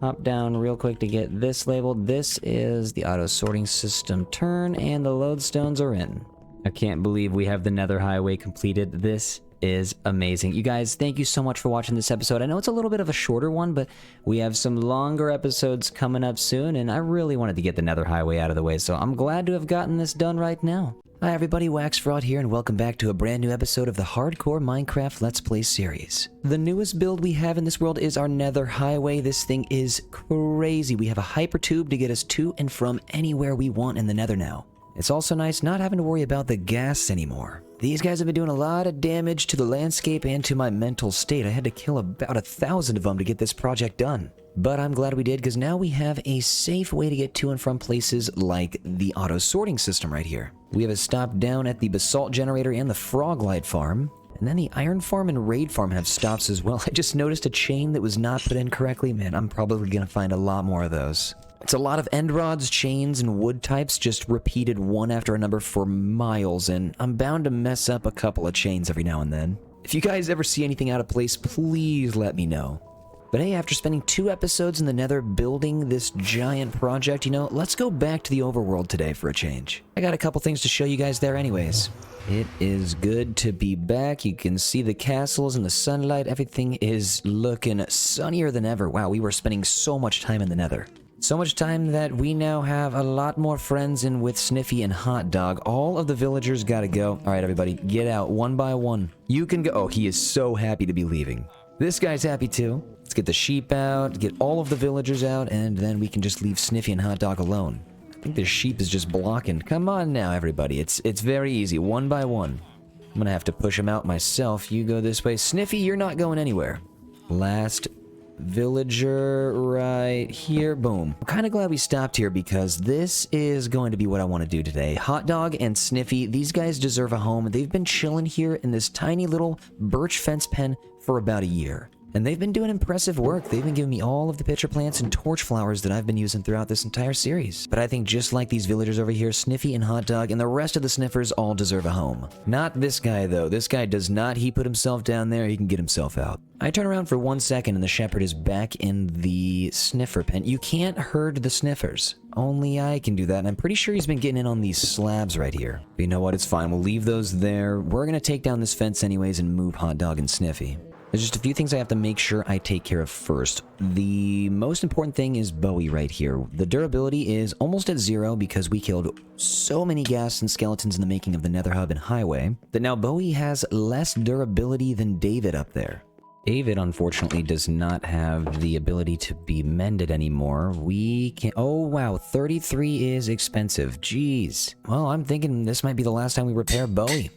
Hop down real quick to get this labeled. This is the auto sorting system turn, and the lodestones are in. I can't believe we have the Nether Highway completed. This is amazing. You guys, thank you so much for watching this episode. I know it's a little bit of a shorter one, but we have some longer episodes coming up soon, and I really wanted to get the Nether Highway out of the way, so I'm glad to have gotten this done right now. Hi everybody, WaxFraud here, and welcome back to a brand new episode of the Hardcore Minecraft Let's Play series. The newest build we have in this world is our Nether Highway. This thing is crazy. We have a hyper tube to get us to and from anywhere we want in the Nether now. It's also nice not having to worry about the gas anymore. These guys have been doing a lot of damage to the landscape and to my mental state. I had to kill about 1,000 of them to get this project done. But I'm glad we did, because now we have a safe way to get to and from places like the auto sorting system right here. We have a stop down at the basalt generator and the froglight farm. And then the iron farm and raid farm have stops as well. I just noticed a chain that was not put in correctly. Man, I'm probably going to find a lot more of those. It's a lot of end rods, chains, and wood types just repeated one after another for miles, and I'm bound to mess up a couple of chains every now and then. If you guys ever see anything out of place, please let me know. But hey, after spending 2 episodes in the Nether building this giant project, you know, let's go back to the overworld today for a change. I got a couple things to show you guys there anyways. It is good to be back. You can see the castles and the sunlight. Everything is looking sunnier than ever. Wow, we were spending so much time in the Nether. So much time that we now have a lot more friends in with Sniffy and Hot Dog. All of the villagers gotta go. All right, everybody, get out one by one. You can go. Oh, he is so happy to be leaving. This guy's happy too. Let's get the sheep out, get all of the villagers out, and then we can just leave Sniffy and Hot Dog alone. I think the sheep is just blocking. Come on now, everybody. It's very easy, one by one. I'm gonna have to push him out myself. You go this way. Sniffy, you're not going anywhere. Last villager right here. Boom. I'm kind of glad we stopped here because this is going to be what I want to do today. Hot Dog and Sniffy, these guys deserve a home. They've been chilling here in this tiny little birch fence pen for about a year. And they've been doing impressive work. They've been giving me all of the pitcher plants and torch flowers that I've been using throughout this entire series. But I think just like these villagers over here, Sniffy and Hot Dog and the rest of the Sniffers all deserve a home. Not this guy though. This guy does not. He put himself down there. He can get himself out. I turn around for 1 second and the shepherd is back in the Sniffer pen. You can't herd the Sniffers. Only I can do that, and I'm pretty sure he's been getting in on these slabs right here. But you know what? It's fine. We'll leave those there. We're gonna take down this fence anyways and move Hot Dog and Sniffy. There's just a few things I have to make sure I take care of first. The most important thing is Bowie right here. The durability is almost at 0 because we killed so many ghasts and skeletons in the making of the Nether Hub and Highway that now Bowie has less durability than David up there. David, unfortunately, does not have the ability to be mended anymore. We can... Oh, wow. 33 is expensive. Jeez. Well, I'm thinking this might be the last time we repair Bowie.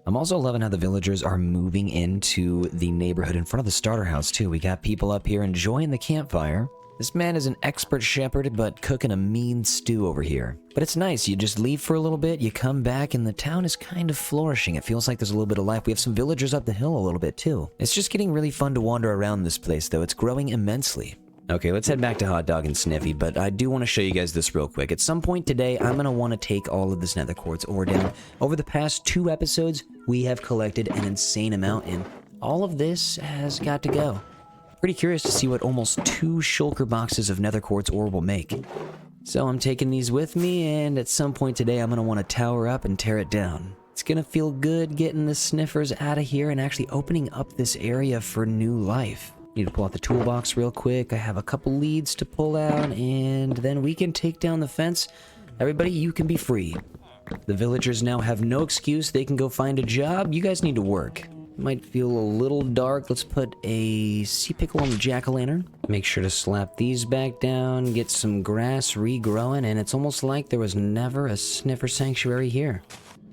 I'm also loving how the villagers are moving into the neighborhood in front of the starter house, too. We got people up here enjoying the campfire. This man is an expert shepherd, but cooking a mean stew over here. But it's nice. You just leave for a little bit, you come back, and the town is kind of flourishing. It feels like there's a little bit of life. We have some villagers up the hill a little bit, too. It's just getting really fun to wander around this place, though. It's growing immensely. Okay, let's head back to Hot Dog and Sniffy, but I do want to show you guys this real quick. At some point today, I'm going to want to take all of this nether quartz ore down. Over the past 2 episodes, we have collected an insane amount, and all of this has got to go. Pretty curious to see what almost 2 shulker boxes of nether quartz ore will make. So I'm taking these with me, and at some point today, I'm going to want to tower up and tear it down. It's going to feel good getting the Sniffers out of here and actually opening up this area for new life. Need to pull out the toolbox real quick. I have a couple leads to pull out, and then we can take down the fence. Everybody, you can be free. The villagers now have no excuse. They can go find a job. You guys need to work. Might feel a little dark. Let's put a sea pickle on the jack-o'-lantern. Make sure to slap these back down, get some grass regrowing, and it's almost like there was never a Sniffer sanctuary here.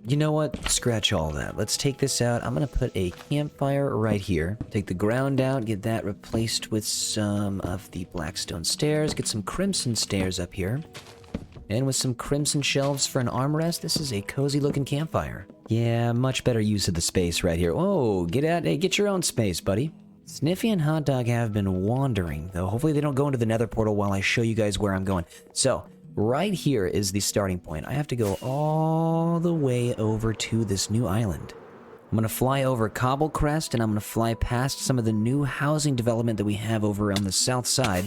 You know what? Scratch all that. Let's take this out. I'm going to put a campfire right here. Take the ground out, get that replaced with some of the blackstone stairs. Get some crimson stairs up here. And with some crimson shelves for an armrest, this is a cozy looking campfire. Yeah, much better use of the space right here. Oh, get out. Hey, get your own space, buddy. Sniffy and Hot Dog have been wandering, though. Hopefully they don't go into the nether portal while I show you guys where I'm going. So, right here is the starting point. I have to go all the way over to this new island. I'm going to fly over Cobble Crest, and I'm going to fly past some of the new housing development that we have over on the south side.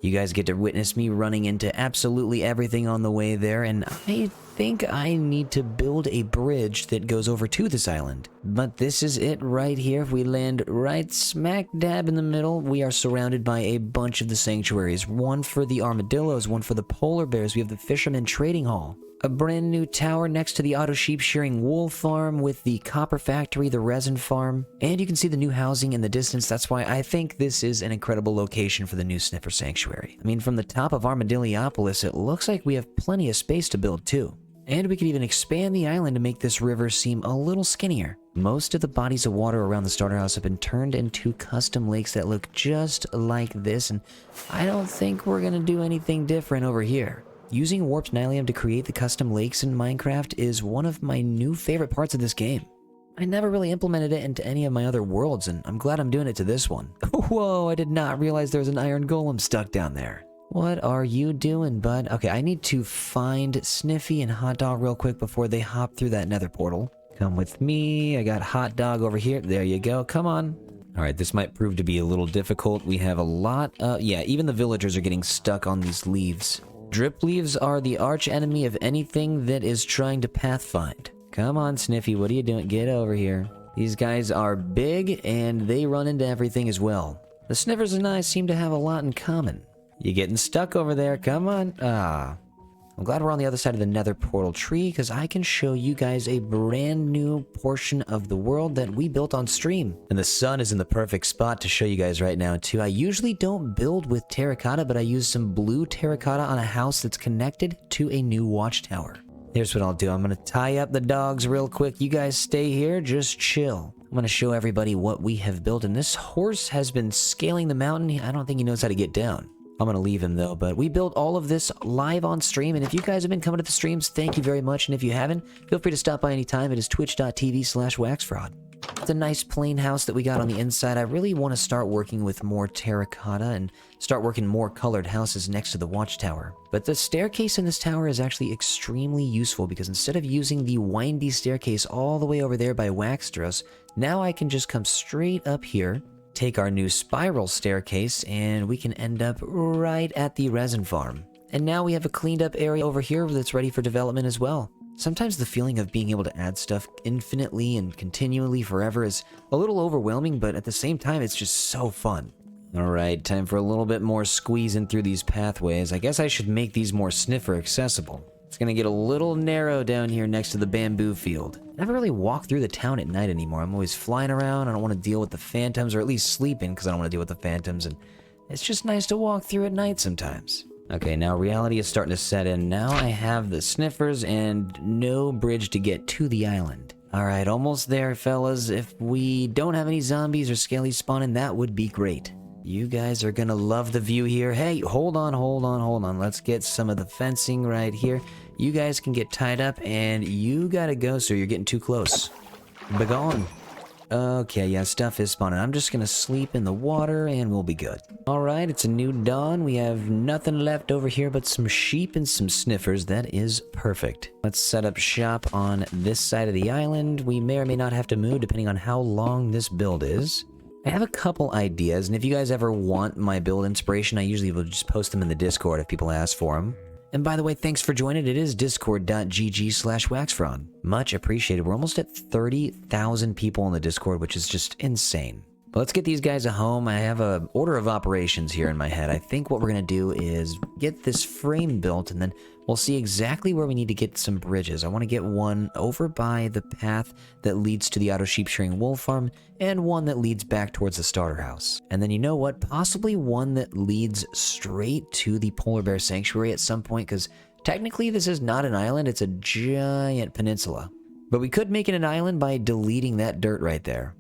You guys get to witness me running into absolutely everything on the way there, and I think I need to build a bridge that goes over to this island. But this is it right here. If we land right smack dab in the middle, we are surrounded by a bunch of the sanctuaries. One for the armadillos, one for the polar bears. We have the fisherman trading hall. A brand new tower next to the auto sheep shearing wool farm with the copper factory, the resin farm. And you can see the new housing in the distance. That's why I think this is an incredible location for the new Sniffer Sanctuary. I mean, from the top of Armadilliopolis, it looks like we have plenty of space to build too. And we could even expand the island to make this river seem a little skinnier. Most of the bodies of water around the starter house have been turned into custom lakes that look just like this, and I don't think we're gonna do anything different over here. Using warped nylium to create the custom lakes in Minecraft is one of my new favorite parts of this game. I never really implemented it into any of my other worlds, and I'm glad I'm doing it to this one. Whoa, I did not realize there was an iron golem stuck down there. What are you doing, bud? Okay, I need to find Sniffy and Hot Dog real quick before they hop through that nether portal. Come with me. I got Hot Dog over here. There you go. Come on. All right, this might prove to be a little difficult. We have a lot of... Yeah, even the villagers are getting stuck on these leaves. Drip leaves are the arch enemy of anything that is trying to pathfind. Come on, Sniffy, what are you doing? Get over here. These guys are big, and they run into everything as well. The Sniffers and I seem to have a lot in common. You getting stuck over there? Come on. I'm glad we're on the other side of the nether portal tree, because I can show you guys a brand new portion of the world that we built on stream. And the sun is in the perfect spot to show you guys right now, too. I usually don't build with terracotta, but I used some blue terracotta on a house that's connected to a new watchtower. Here's what I'll do. I'm going to tie up the dogs real quick. You guys stay here. Just chill. I'm going to show everybody what we have built. And this horse has been scaling the mountain. I don't think he knows how to get down. I'm going to leave him, though, but we built all of this live on stream, and if you guys have been coming to the streams, thank you very much, and if you haven't, feel free to stop by anytime. It is twitch.tv/WaxFraud. It's a nice plain house that we got on the inside. I really want to start working with more terracotta and start working more colored houses next to the watchtower. But the staircase in this tower is actually extremely useful because instead of using the windy staircase all the way over there by Waxdros, now I can just come straight up here, take our new spiral staircase, and we can end up right at the resin farm. And now we have a cleaned up area over here that's ready for development as well. Sometimes the feeling of being able to add stuff infinitely and continually forever is a little overwhelming, but at the same time, it's just so fun. Alright, time for a little bit more squeezing through these pathways. I guess I should make these more Sniffer accessible. It's gonna get a little narrow down here next to the bamboo field. I never really walk through the town at night anymore. I'm always flying around. I don't want to deal with the phantoms, or at least sleeping because I don't want to deal with the phantoms, and it's just nice to walk through at night sometimes. Okay, now reality is starting to set in. Now I have the Sniffers and no bridge to get to the island. Alright, almost there, fellas. If we don't have any zombies or skellies spawning, that would be great. You guys are gonna love the view here. Hey, hold on. Let's get some of the fencing right here. You guys can get tied up, and you gotta go, so you're getting too close. Begone. Okay, yeah, stuff is spawning. I'm just gonna sleep in the water and we'll be good. Alright, it's a new dawn. We have nothing left over here but some sheep and some Sniffers. That is perfect. Let's set up shop on this side of the island. We may or may not have to move depending on how long this build is. I have a couple ideas, and if you guys ever want my build inspiration, I usually will just post them in the Discord if people ask for them. And by the way, thanks for joining. It is discord.gg/WaxFraud. Much appreciated. We're almost at 30,000 people in the Discord, which is just insane. But let's get these guys a home. I have an order of operations here in my head. I think what we're going to do is get this frame built, and then we'll see exactly where we need to get some bridges. I want to get one over by the path that leads to the auto sheep shearing wool farm, and one that leads back towards the starter house. And then you know what? Possibly one that leads straight to the polar bear sanctuary at some point, because technically this is not an island, it's a giant peninsula. But we could make it an island by deleting that dirt right there.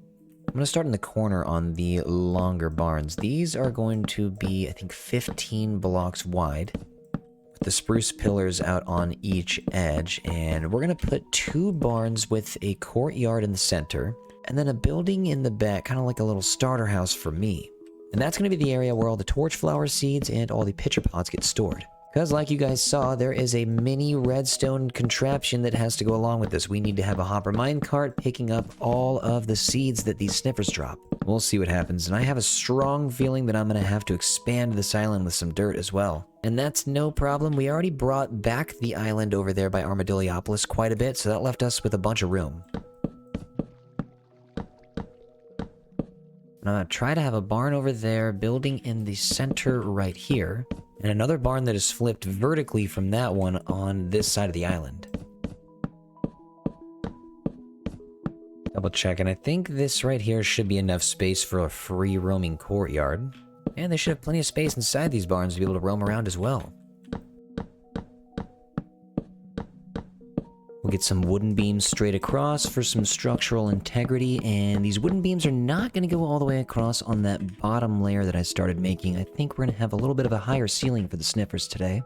I'm going to start in the corner on the longer barns. These are going to be, I think, 15 blocks wide, with the spruce pillars out on each edge. And we're going to put 2 barns with a courtyard in the center, and then a building in the back, kind of like a little starter house for me. And that's going to be the area where all the torch flower seeds and all the pitcher pots get stored. Because like you guys saw, there is a mini redstone contraption that has to go along with this. We need to have a hopper minecart picking up all of the seeds that these Sniffers drop. We'll see what happens, and I have a strong feeling that I'm going to have to expand this island with some dirt as well. And that's no problem. We already brought back the island over there by Armadilliopolis quite a bit, so that left us with a bunch of room. I'm going to try to have a barn over there, building in the center right here, and another barn that is flipped vertically from that one on this side of the island. Double check, and I think this right here should be enough space for a free roaming courtyard. And they should have plenty of space inside these barns to be able to roam around as well. We'll get some wooden beams straight across for some structural integrity, and these wooden beams are not going to go all the way across on that bottom layer that I started making. I think we're going to have a little bit of a higher ceiling for the Sniffers today.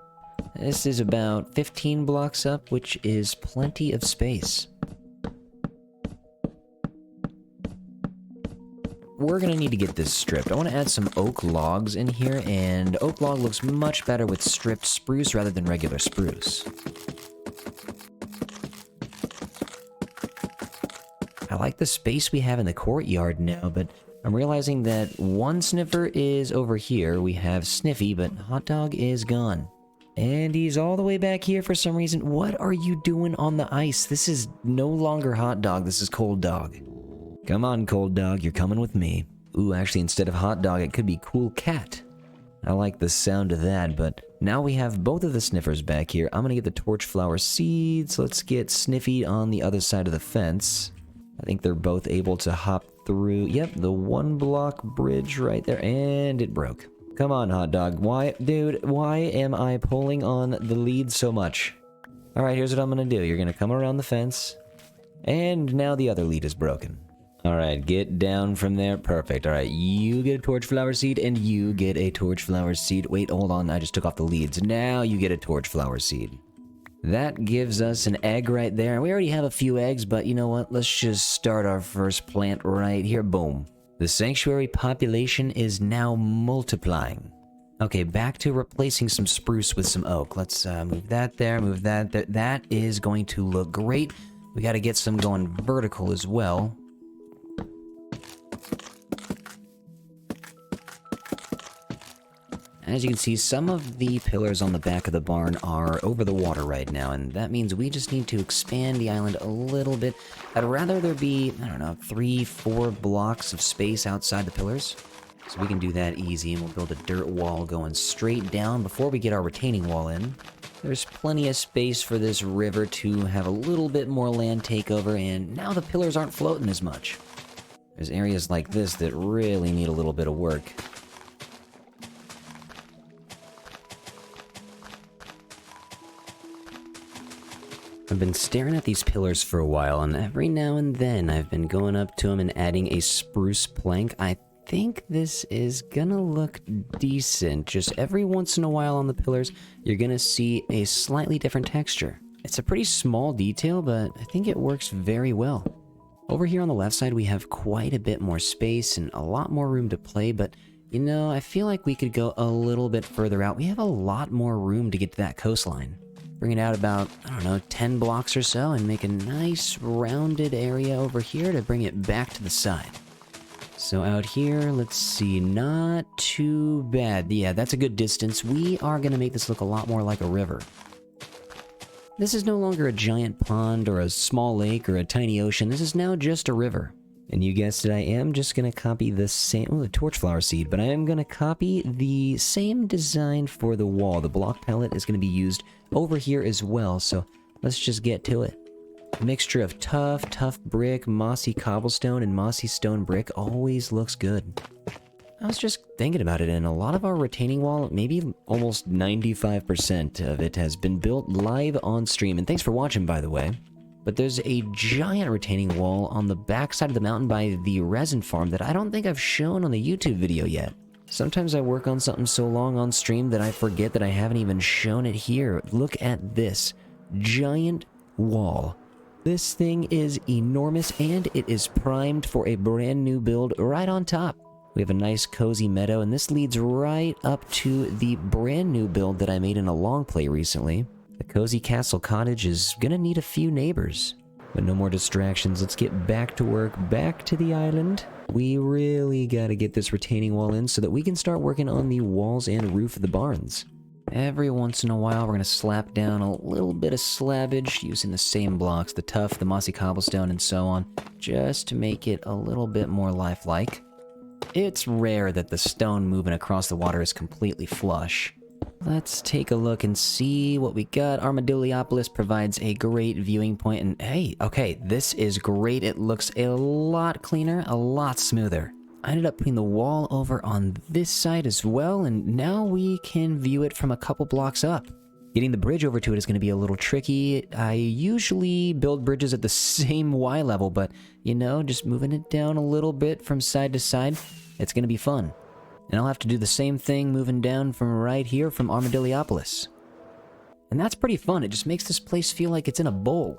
This is about 15 blocks up, which is plenty of space. We're going to need to get this stripped. I want to add some oak logs in here, and oak log looks much better with stripped spruce rather than regular spruce. I like the space we have in the courtyard now, but I'm realizing that one Sniffer is over here. We have Sniffy, but Hot Dog is gone. And he's all the way back here for some reason. What are you doing on the ice? This is no longer Hot Dog, this is Cold Dog. Come on, Cold Dog, you're coming with me. Ooh, actually, instead of Hot Dog, it could be Cool Cat. I like the sound of that, but now we have both of the Sniffers back here. I'm gonna get the torch flower seeds. Let's get Sniffy on the other side of the fence. I think they're both able to hop through. Yep, the 1 block bridge right there, and it broke. Come on, Hot Dog. Why, dude, why am I pulling on the lead so much? Alright, here's what I'm gonna do. You're gonna come around the fence, and now the other lead is broken. Alright, get down from there. Perfect. Alright, you get a torch flower seed, and you get a torch flower seed. Wait, hold on, I just took off the leads. Now you get a torch flower seed. That gives us an egg right there. We already have a few eggs, but you know what? Let's just start our first plant right here. Boom. The sanctuary population is now multiplying. Okay, back to replacing some spruce with some oak. Let's move that there, move that there. That is going to look great. We got to get some going vertical as well. As you can see, some of the pillars on the back of the barn are over the water right now, and that means we just need to expand the island a little bit. I'd rather there be, I don't know, 3-4 blocks of space outside the pillars. So we can do that easy, and we'll build a dirt wall going straight down before we get our retaining wall in. There's plenty of space for this river to have a little bit more land takeover, and now the pillars aren't floating as much. There's areas like this that really need a little bit of work. I've been staring at these pillars for a while, and every now and then I've been going up to them and adding a spruce plank. I think this is gonna look decent. Just every once in a while on the pillars, you're gonna see a slightly different texture. It's a pretty small detail, but I think it works very well. Over here on the left side, we have quite a bit more space and a lot more room to play, but you know, I feel like we could go a little bit further out. We have a lot more room to get to that coastline. Bring it out about, I don't know, 10 blocks or so and make a nice rounded area over here to bring it back to the side. So out here, let's see, not too bad. Yeah, that's a good distance. We are going to make this look a lot more like a river. This is no longer a giant pond or a small lake or a tiny ocean. This is now just a river. And you guessed it, I am just going to copy the same, the torchflower seed, but I am going to copy the same design for the wall. The block palette is going to be used over here as well, so let's just get to it. A mixture of tough brick, mossy cobblestone, and mossy stone brick always looks good. I was just thinking about it, and a lot of our retaining wall, maybe almost 95% of it has been built live on stream, and thanks for watching, by the way. But there's a giant retaining wall on the back side of the mountain by the resin farm that I don't think I've shown on the YouTube video yet. Sometimes I work on something so long on stream that I forget that I haven't even shown it here. Look at this giant wall. This thing is enormous, and it is primed for a brand new build right on top. We have a nice cozy meadow, and this leads right up to the brand new build that I made in a long play recently. The cozy castle cottage is gonna need a few neighbors. But no more distractions, let's get back to work, back to the island. We really gotta get this retaining wall in so that we can start working on the walls and roof of the barns. Every once in a while, we're gonna slap down a little bit of slabbage using the same blocks, the tough, the mossy cobblestone, and so on, just to make it a little bit more lifelike. It's rare that the stone moving across the water is completely flush. Let's take a look and see what we got. Armadillopolis provides a great viewing point, and hey, okay, this is great. It looks a lot cleaner, a lot smoother. I ended up putting the wall over on this side as well, and now we can view it from a couple blocks up. Getting the bridge over to it is going to be a little tricky. I usually build bridges at the same Y level, but you know, just moving it down a little bit from side to side, it's going to be fun. And I'll have to do the same thing moving down from right here from Armadillopolis. And that's pretty fun. It just makes this place feel like it's in a bowl.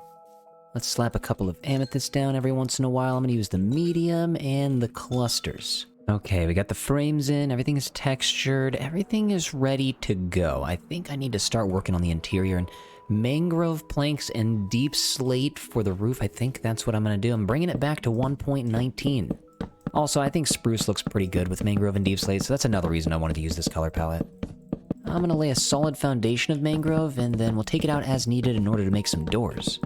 Let's slap a couple of amethysts down every once in a while. I'm going to use the medium and the clusters. Okay, we got the frames in. Everything is textured. Everything is ready to go. I think I need to start working on the interior, and mangrove planks and deep slate for the roof. I think that's what I'm going to do. I'm bringing it back to 1.19. Also, I think spruce looks pretty good with mangrove and deep slate, so that's another reason I wanted to use this color palette. I'm going to lay a solid foundation of mangrove, and then we'll take it out as needed in order to make some doors.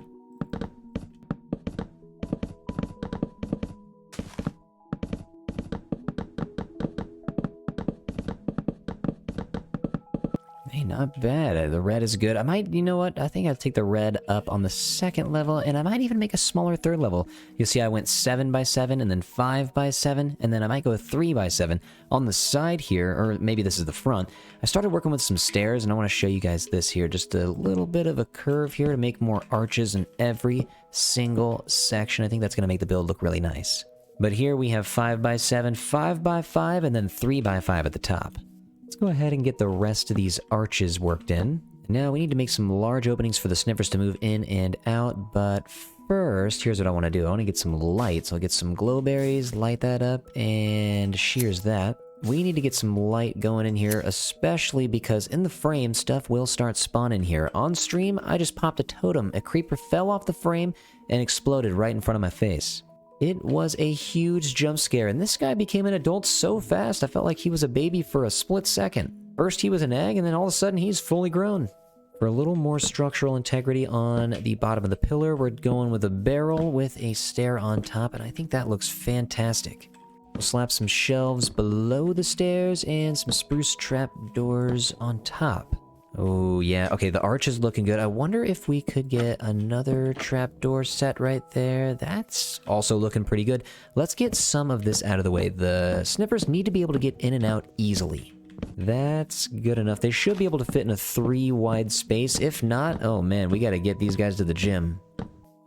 Hey, not bad. The red is good. I might, you know what? I think I'll take the red up on the second level, and I might even make a smaller third level. You'll see I went 7 by 7, and then 5 by 7, and then I might go 3 by 7. On the side here, or maybe this is the front, I started working with some stairs, and I want to show you guys this here. Just a little bit of a curve here to make more arches in every single section. I think that's going to make the build look really nice. But here we have 5 by 7, 5 by 5, and then 3 by 5 at the top. Let's go ahead and get the rest of these arches worked in. Now we need to make some large openings for the sniffers to move in and out, but first, here's what I want to do. I want to get some light, so I'll get some glowberries, light that up, and shears that. We need to get some light going in here, especially because in the frame, stuff will start spawning here. On stream, I just popped a totem. A creeper fell off the frame and exploded right in front of my face. It was a huge jump scare, and this guy became an adult so fast, I felt like he was a baby for a split second. First he was an egg, and then all of a sudden he's fully grown. For a little more structural integrity on the bottom of the pillar, we're going with a barrel with a stair on top, and I think that looks fantastic. We'll slap some shelves below the stairs and some spruce trap doors on top. Oh yeah, okay, the arch is looking good. I wonder if we could get another trapdoor set right there. That's also looking pretty good. Let's get some of this out of the way. The sniffers need to be able to get in and out easily. That's good enough. They should be able to fit in a 3 wide space. If not, oh man, we gotta get these guys to the gym.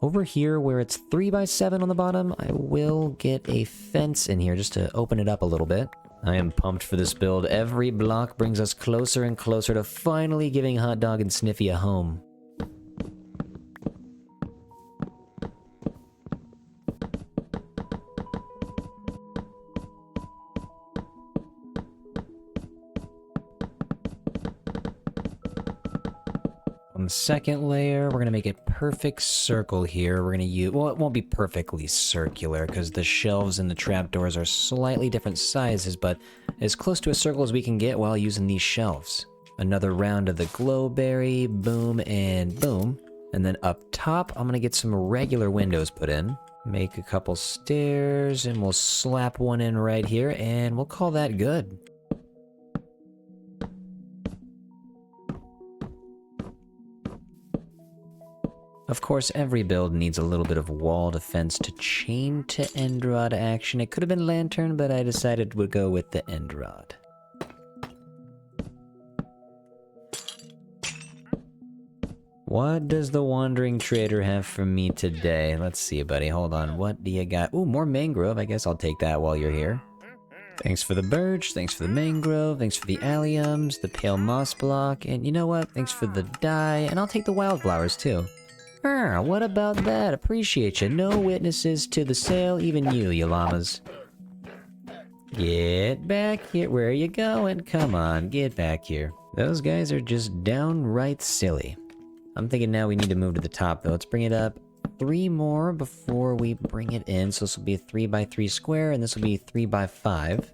Over here, where it's 3 by 7 on the bottom, I will get a fence in here just to open it up a little bit. I am pumped for this build. Every block brings us closer and closer to finally giving Hot Dog and Sniffy a home. On the second layer, we're going to make a perfect circle here. We're going to use... well, it won't be perfectly circular because the shelves and the trapdoors are slightly different sizes, but as close to a circle as we can get while using these shelves. Another round of the glowberry, boom and boom. And then up top, I'm going to get some regular windows put in. Make a couple stairs, and we'll slap one in right here, and we'll call that good. Of course, every build needs a little bit of wall defense to chain to end rod action. It could have been lantern, but I decided we'd go with the end rod. What does the wandering trader have for me today? Let's see, buddy. Hold on. What do you got? Ooh, more mangrove. I guess I'll take that while you're here. Thanks for the birch, thanks for the mangrove, thanks for the alliums, the pale moss block, and you know what? Thanks for the dye, and I'll take the wildflowers too. What about that? Appreciate you. No witnesses to the sale, even you llamas. Get back here. Where are you going? Come on, get back here. Those guys are just downright silly. I'm thinking now we need to move to the top though. Let's bring it up 3 more before we bring it in. So this will be a 3 by 3 square, and this will be 3 by 5.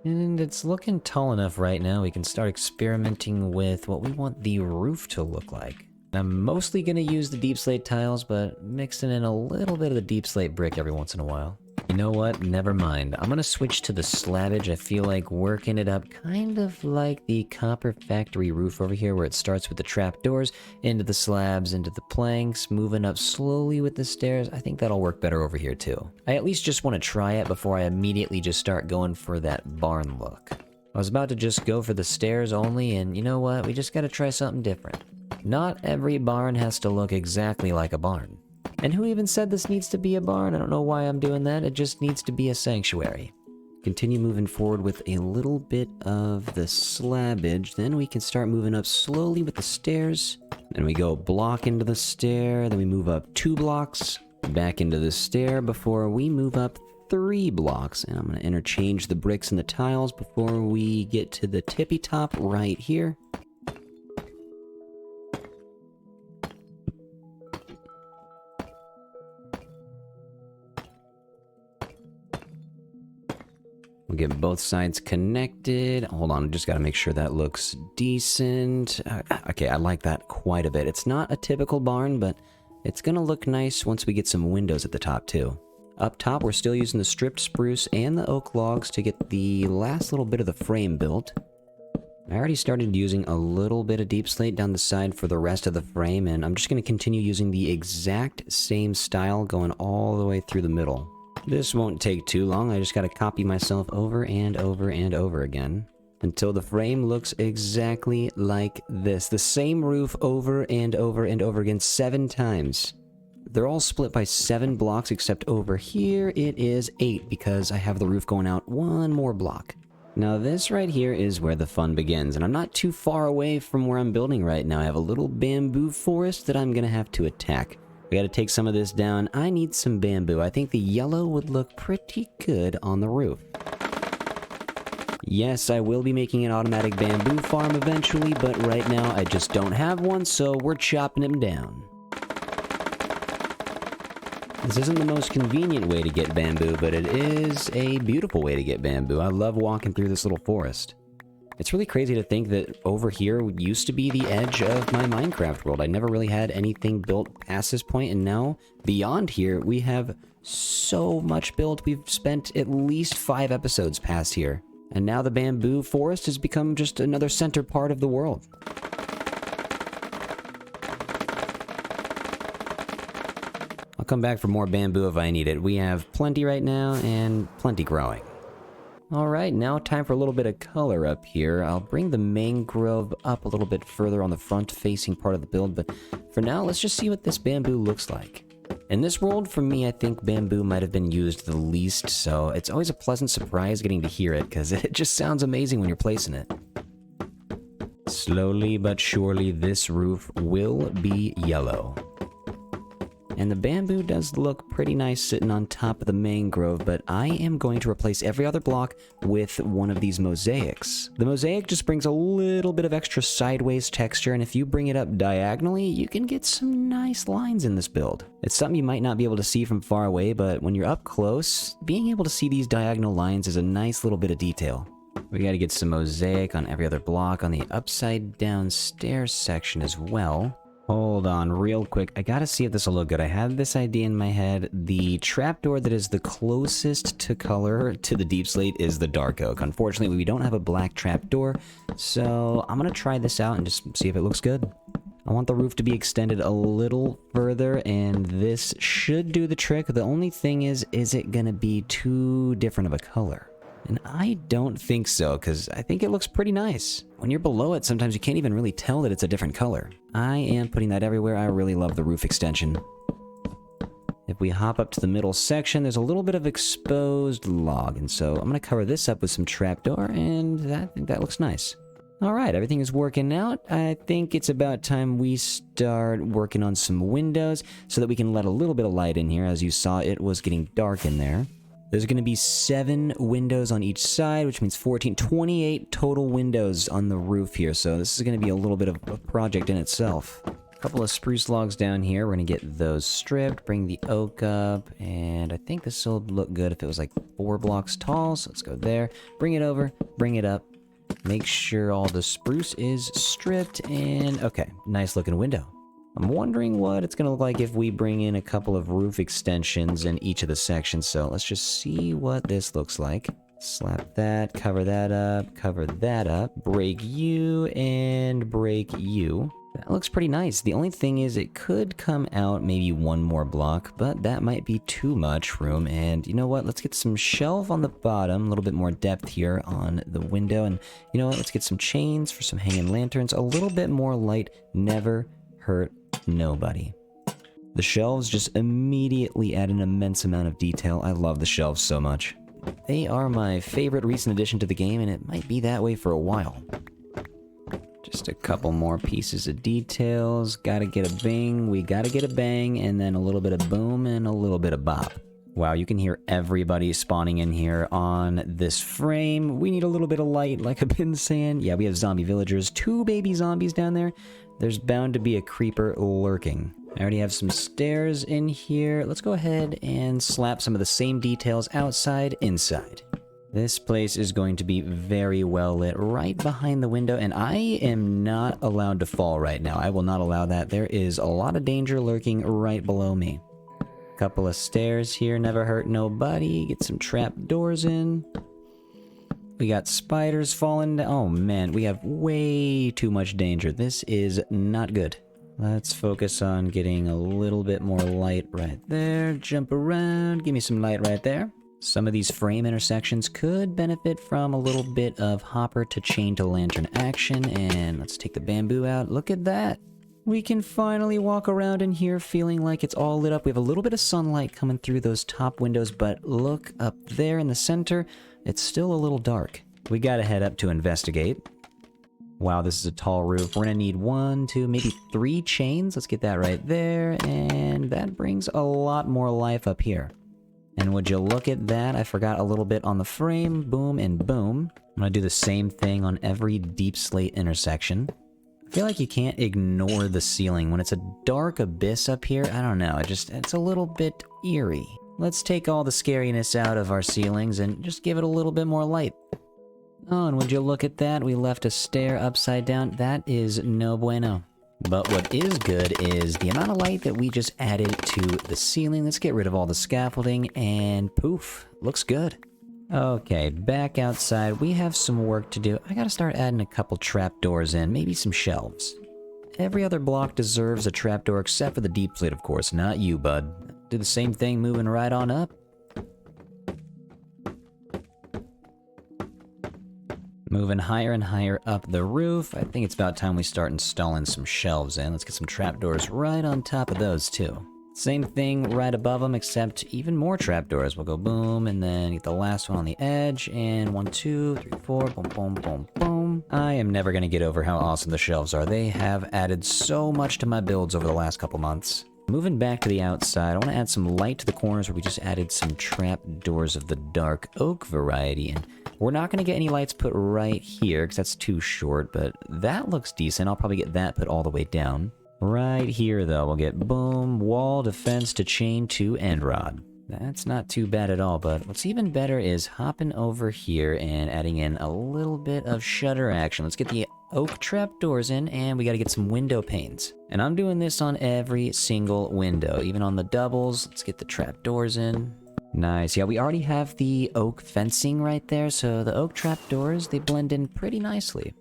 And it's looking tall enough right now, we can start experimenting with what we want the roof to look like. I'm mostly going to use the deep slate tiles, but mixing in a little bit of the deep slate brick every once in a while. You know what? Never mind. I'm going to switch to the slabbage. I feel like working it up kind of like the copper factory roof over here, where it starts with the trapdoors, into the slabs, into the planks, moving up slowly with the stairs. I think that'll work better over here too. I at least just want to try it before I immediately just start going for that barn look. I was about to just go for the stairs only, and you know what? We just got to try something different. Not every barn has to look exactly like a barn. And who even said this needs to be a barn? I don't know why I'm doing that. It just needs to be a sanctuary. Continue moving forward with a little bit of the slabbage. Then we can start moving up slowly with the stairs. Then we go a block into the stair. Then we move up 2 blocks. Back into the stair before we move up 3 blocks. And I'm going to interchange the bricks and the tiles before we get to the tippy top right here. We'll get both sides connected. Hold on, I just gotta make sure that looks decent. Okay, I like that quite a bit. It's not a typical barn, but it's gonna look nice once we get some windows at the top too. Up top, we're still using the stripped spruce and the oak logs to get the last little bit of the frame built. I already started using a little bit of deep slate down the side for the rest of the frame, and I'm just gonna continue using the exact same style going all the way through the middle. This won't take too long. I just gotta copy myself over and over and over again until the frame looks exactly like this. The same roof over and over and over again 7 times. They're all split by 7 blocks, except over here it is 8 because I have the roof going out 1 more block. Now this right here is where the fun begins, and I'm not too far away from where I'm building right now. I have a little bamboo forest that I'm gonna have to attack. We gotta take some of this down. I need some bamboo. I think the yellow would look pretty good on the roof. Yes, I will be making an automatic bamboo farm eventually, but right now I just don't have one, so we're chopping them down. This isn't the most convenient way to get bamboo, but it is a beautiful way to get bamboo. I love walking through this little forest. It's really crazy to think that over here used to be the edge of my Minecraft world. I never really had anything built past this point, and now beyond here we have so much built. We've spent at least 5 episodes past here, and now the bamboo forest has become just another center part of the world. I'll come back for more bamboo if I need it. We have plenty right now, and plenty growing. Alright, now time for a little bit of color up here. I'll bring the mangrove up a little bit further on the front-facing part of the build, but for now, let's just see what this bamboo looks like. In this world, for me, I think bamboo might have been used the least, so it's always a pleasant surprise getting to hear it, because it just sounds amazing when you're placing it. Slowly but surely, this roof will be yellow. And the bamboo does look pretty nice sitting on top of the mangrove, but I am going to replace every other block with one of these mosaics. The mosaic just brings a little bit of extra sideways texture, and if you bring it up diagonally, you can get some nice lines in this build. It's something you might not be able to see from far away, but when you're up close, being able to see these diagonal lines is a nice little bit of detail. We gotta get some mosaic on every other block on the upside down stairs section as well. Hold on real quick. I gotta see if this will look good. I had this idea in my head. The trapdoor that is the closest to color to the deep slate is the dark oak. Unfortunately, we don't have a black trapdoor, so I'm gonna try this out and just see if it looks good. I want the roof to be extended a little further, and this should do the trick. The only thing is it gonna be too different of a color? And I don't think so, because I think it looks pretty nice. When you're below it, sometimes you can't even really tell that it's a different color. I am putting that everywhere. I really love the roof extension. If we hop up to the middle section, there's a little bit of exposed log, and so I'm going to cover this up with some trapdoor, and I think that looks nice. Alright, everything is working out. I think it's about time we start working on some windows so that we can let a little bit of light in here. As you saw, it was getting dark in there. There's going to be 7 windows on each side, which means 28 total windows on the roof here. So this is going to be a little bit of a project in itself. A couple of spruce logs down here. We're going to get those stripped, bring the oak up, and I think this will look good if it was like 4 blocks tall. So let's go there, bring it over, bring it up, make sure all the spruce is stripped, and okay, nice looking window. I'm wondering what it's going to look like if we bring in a couple of roof extensions in each of the sections, so let's just see what this looks like. Slap that, cover that up, break you, and break you. That looks pretty nice. The only thing is it could come out maybe 1 more block, but that might be too much room, and you know what? Let's get some shelf on the bottom, a little bit more depth here on the window, and you know what? Let's get some chains for some hanging lanterns. A little bit more light never hurt nobody. The shelves just immediately add an immense amount of detail. I love the shelves so much. They are my favorite recent addition to the game, and it might be that way for a while. Just a couple more pieces of details. Gotta get a bing, we gotta get a bang, and then a little bit of boom and a little bit of bop. Wow, you can hear everybody spawning in here on this frame. We need a little bit of light, like I've been saying. Yeah, we have zombie villagers, 2 baby zombies down there. There's bound to be a creeper lurking. I already have some stairs in here. Let's go ahead and slap some of the same details outside, inside. This place is going to be very well lit right behind the window, and I am not allowed to fall right now. I will not allow that. There is a lot of danger lurking right below me. Couple of stairs here, never hurt nobody. Get some trap doors in. We got spiders falling down. Oh man, we have way too much danger. This is not good. Let's focus on getting a little bit more light right there. Jump around, give me some light right there. Some of these frame intersections could benefit from a little bit of hopper to chain to lantern action. And let's take the bamboo out. Look at that. We can finally walk around in here feeling like it's all lit up. We have a little bit of sunlight coming through those top windows, but look up there in the center. It's still a little dark. We gotta head up to investigate. Wow, this is a tall roof. We're gonna need 1, 2, maybe 3 chains. Let's get that right there. And that brings a lot more life up here. And would you look at that? I forgot a little bit on the frame. Boom and boom. I'm gonna do the same thing on every deep slate intersection. I feel like you can't ignore the ceiling. When it's a dark abyss up here, I don't know, it's a little bit eerie. Let's take all the scariness out of our ceilings and just give it a little bit more light. Oh, and would you look at that? We left a stair upside down. That is no bueno. But what is good is the amount of light that we just added to the ceiling. Let's get rid of all the scaffolding and poof, looks good. Okay, back outside, we have some work to do. I gotta start adding a couple trapdoors in, maybe some shelves. Every other block deserves a trapdoor except for the deep slate, of course, not you, bud. Do the same thing moving right on up. Moving higher and higher up the roof. I think it's about time we start installing some shelves in. Let's get some trapdoors right on top of those, too. Same thing right above them, except even more trapdoors. We'll go boom, and then get the last one on the edge, and 1, 2, 3, 4, boom, boom, boom, boom. I am never gonna get over how awesome the shelves are. They have added so much to my builds over the last couple months. Moving back to the outside, I want to add some light to the corners where we just added some trapdoors of the dark oak variety, and we're not going to get any lights put right here, because that's too short, but that looks decent. I'll probably get that put all the way down. Right here, though, we'll get boom, wall, defense to chain to end rod. That's not too bad at all, but what's even better is hopping over here and adding in a little bit of shutter action. Let's get the oak trapdoors in, and we gotta get some window panes. And I'm doing this on every single window, even on the doubles. Let's get the trapdoors in. Nice. Yeah, we already have the oak fencing right there, so the oak trapdoors, they blend in pretty nicely.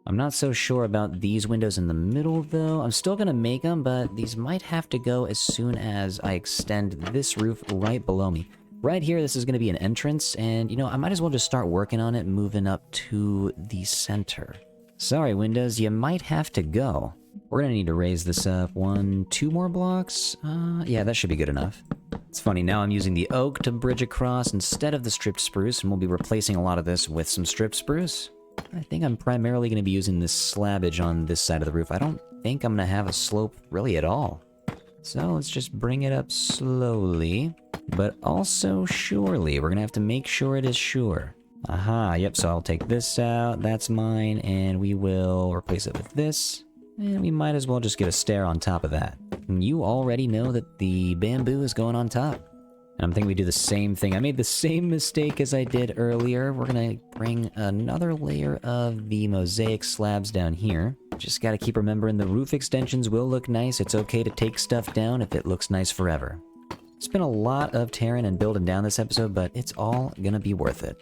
I'm not so sure about these windows in the middle, though. I'm still gonna make them, but these might have to go as soon as I extend this roof right below me. Right here, this is gonna be an entrance, and, you know, I might as well just start working on it, moving up to the center. Sorry, windows, you might have to go. We're gonna need to raise this up 1, 2 more blocks. Yeah, that should be good enough. It's funny, now I'm using the oak to bridge across instead of the stripped spruce, and we'll be replacing a lot of this with some stripped spruce. I think I'm primarily going to be using this slabbage on this side of the roof. I don't think I'm going to have a slope really at all. So let's just bring it up slowly, but also surely. We're going to have to make sure it is sure. Aha, yep, so I'll take this out, that's mine, and we will replace it with this. And we might as well just get a stair on top of that. And you already know that the bamboo is going on top. And I'm thinking we do the same thing. I made the same mistake as I did earlier. We're gonna bring another layer of the mosaic slabs down here. Just gotta keep remembering the roof extensions will look nice. It's okay to take stuff down if it looks nice forever. It's been a lot of tearing and building down this episode, but it's all gonna be worth it.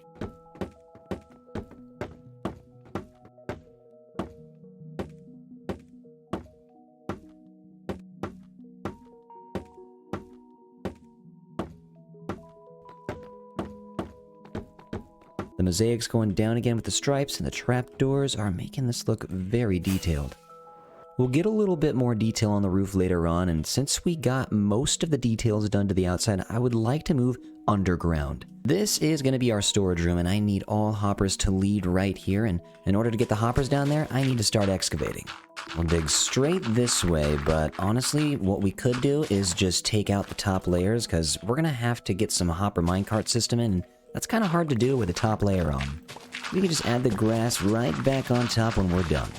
The mosaic's going down again with the stripes, and the trapdoors are making this look very detailed. We'll get a little bit more detail on the roof later on, and since we got most of the details done to the outside, I would like to move underground. This is going to be our storage room, and I need all hoppers to lead right here, and in order to get the hoppers down there, I need to start excavating. We'll dig straight this way, but honestly, what we could do is just take out the top layers, because we're going to have to get some hopper minecart system in, and that's kind of hard to do with the top layer on. We can just add the grass right back on top when we're done.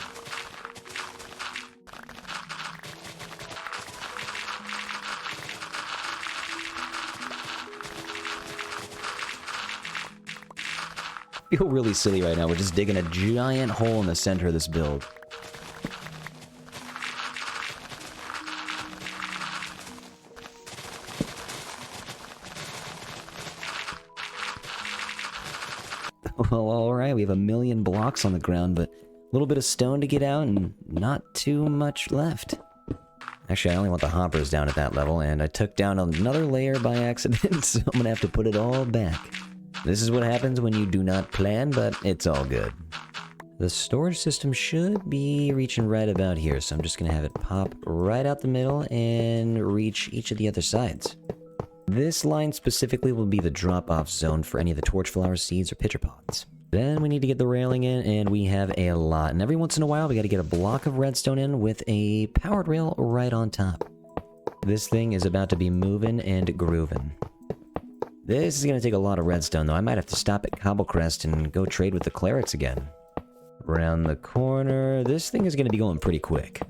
I feel really silly right now. We're just digging a giant hole in the center of this build. Well, alright, we have 1,000,000 blocks on the ground, but a little bit of stone to get out and not too much left. Actually, I only want the hoppers down at that level, and I took down another layer by accident, so I'm gonna have to put it all back. This is what happens when you do not plan, but it's all good. The storage system should be reaching right about here, so I'm just going to have it pop right out the middle and reach each of the other sides. This line specifically will be the drop-off zone for any of the torchflower seeds or pitcher pods. Then we need to get the railing in, and we have a lot. And every once in a while, we got to get a block of redstone in with a powered rail right on top. This thing is about to be moving and grooving. This is going to take a lot of redstone, though. I might have to stop at Cobblecrest and go trade with the clerics again. Around the corner, this thing is going to be going pretty quick.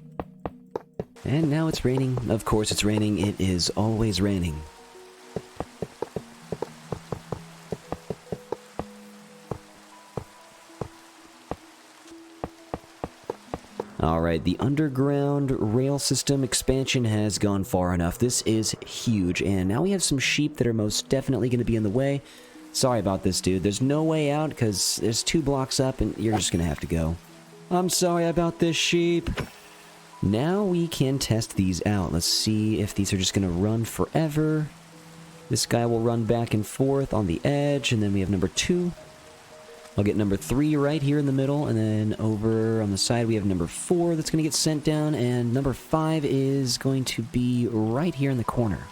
And now it's raining. Of course it's raining. It is always raining. Alright, the underground rail system expansion has gone far enough. This is huge, and now we have some sheep that are most definitely going to be in the way. Sorry about this, dude. There's no way out because there's 2 blocks up and you're just going to have to go. I'm sorry about this, sheep. Now we can test these out. Let's see if these are just going to run forever. This guy will run back and forth on the edge, and then we have number 2. I'll get number 3 right here in the middle, and then over on the side we have number 4 that's going to get sent down, and number 5 is going to be right here in the corner.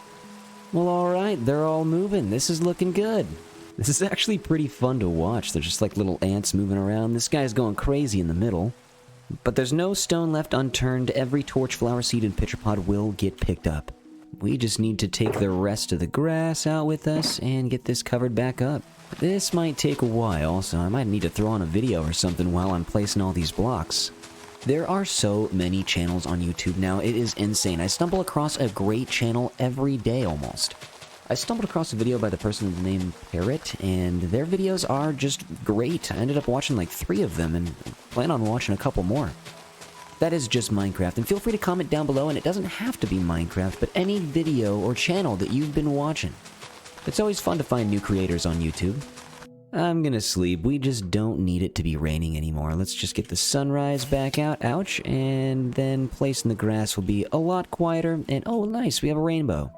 Well, alright, they're all moving. This is looking good. This is actually pretty fun to watch. They're just like little ants moving around. This guy's going crazy in the middle. But there's no stone left unturned. Every torchflower seed and pitcher pod will get picked up. We just need to take the rest of the grass out with us and get this covered back up. This might take a while, so I might need to throw on a video or something while I'm placing all these blocks. There are so many channels on YouTube now, it is insane. I stumble across a great channel every day almost. I stumbled across a video by the person named Parrot, and their videos are just great. I ended up watching like 3 of them and plan on watching a couple more. That is just Minecraft, and feel free to comment down below, and it doesn't have to be Minecraft, but any video or channel that you've been watching. It's always fun to find new creators on YouTube. I'm gonna sleep. We just don't need it to be raining anymore. Let's just get the sunrise back out. Ouch. And then placing the grass will be a lot quieter. And oh, nice. We have a rainbow.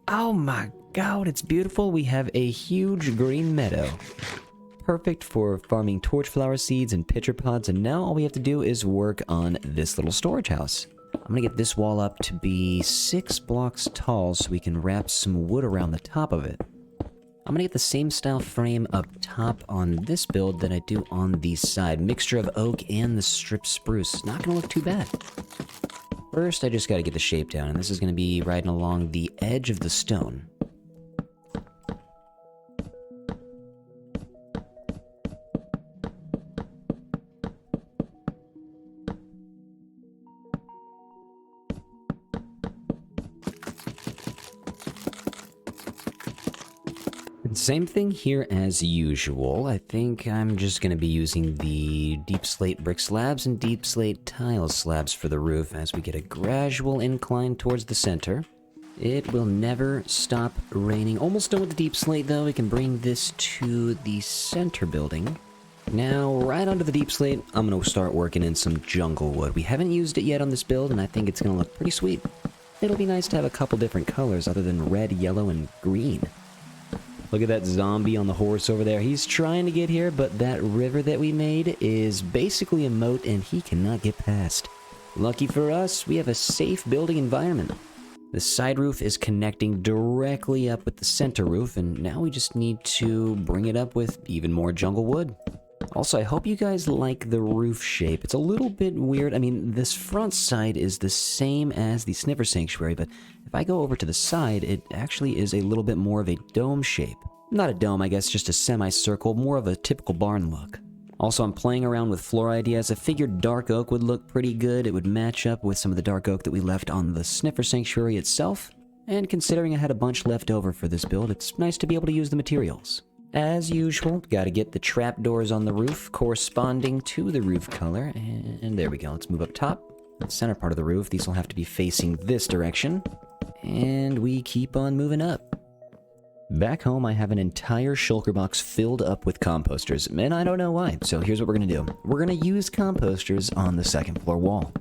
Oh my god, it's beautiful. We have a huge green meadow. Perfect for farming torchflower seeds and pitcher pods, and now all we have to do is work on this little storage house. I'm gonna get this wall up to be 6 blocks tall so we can wrap some wood around the top of it. I'm gonna get the same style frame up top on this build that I do on the side. Mixture of oak and the strip spruce. Not gonna look too bad. First, I just gotta get the shape down, and this is gonna be riding along the edge of the stone. And same thing here as usual. I think I'm just going to be using the deep slate brick slabs and deep slate tile slabs for the roof as we get a gradual incline towards the center. It will never stop raining. Almost done with the deep slate though. We can bring this to the center building. Now, right onto the deep slate, I'm going to start working in some jungle wood. We haven't used it yet on this build, and I think it's going to look pretty sweet. It'll be nice to have a couple different colors other than red, yellow, and green. Look at that zombie on the horse over there. He's trying to get here, but that river that we made is basically a moat, and he cannot get past. Lucky for us, we have a safe building environment. The side roof is connecting directly up with the center roof, and now we just need to bring it up with even more jungle wood. Also, I hope you guys like the roof shape. It's a little bit weird. I mean, this front side is the same as the Sniffer Sanctuary, but if I go over to the side, it actually is a little bit more of a dome shape. Not a dome, I guess, just a semicircle, more of a typical barn look. Also, I'm playing around with floor ideas. I figured dark oak would look pretty good. It would match up with some of the dark oak that we left on the Sniffer Sanctuary itself. And considering I had a bunch left over for this build, it's nice to be able to use the materials. As usual, gotta get the trapdoors on the roof corresponding to the roof color. And there we go. Let's move up top. The center part of the roof, these will have to be facing this direction. And we keep on moving up. Back home, I have an entire shulker box filled up with composters, and I don't know why. So here's what we're gonna do. We're gonna use composters on the second floor wall.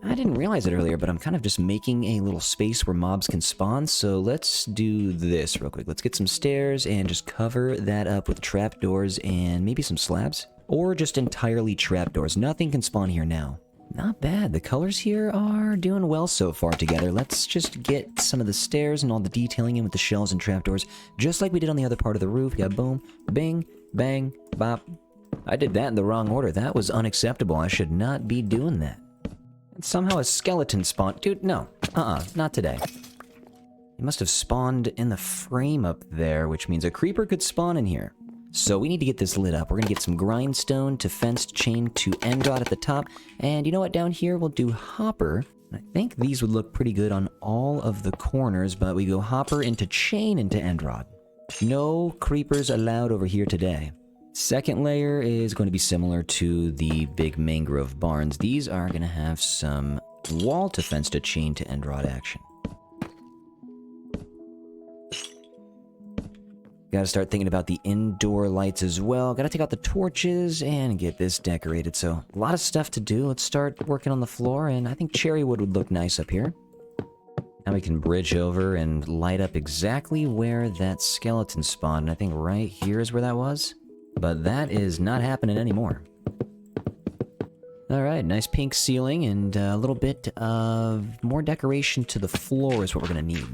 I didn't realize it earlier, but I'm kind of just making a little space where mobs can spawn, so let's do this real quick. Let's get some stairs and just cover that up with trapdoors and maybe some slabs. Or just entirely trapdoors. Nothing can spawn here now. Not bad. The colors here are doing well so far together. Let's just get some of the stairs and all the detailing in with the shelves and trapdoors, just like we did on the other part of the roof. Yeah, boom, bing, bang, bop. I did that in the wrong order. That was unacceptable. I should not be doing that. And somehow a skeleton spawned. Dude, no. Not today. He must have spawned in the frame up there, which means a creeper could spawn in here. So we need to get this lit up. We're gonna get some grindstone to fenced chain to end rod at the top. And you know what? Down here we'll do hopper. I think these would look pretty good on all of the corners, but we go hopper into chain into end rod. No creepers allowed over here today. Second layer is going to be similar to the big mangrove barns. These are gonna have some wall to fence to chain to end rod action. Gotta start thinking about the indoor lights as well. Gotta take out the torches and get this decorated. So, a lot of stuff to do. Let's start working on the floor, and I think cherry wood would look nice up here. Now we can bridge over and light up exactly where that skeleton spawned. And I think right here is where that was. But that is not happening anymore. Alright, nice pink ceiling and a little bit of more decoration to the floor is what we're gonna need.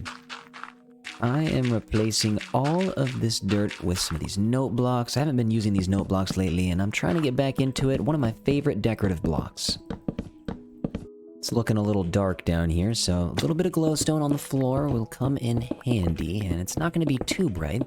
I am replacing all of this dirt with some of these note blocks. I haven't been using these note blocks lately, and I'm trying to get back into it. One of my favorite decorative blocks. It's looking a little dark down here, so a little bit of glowstone on the floor will come in handy, and it's not going to be too bright.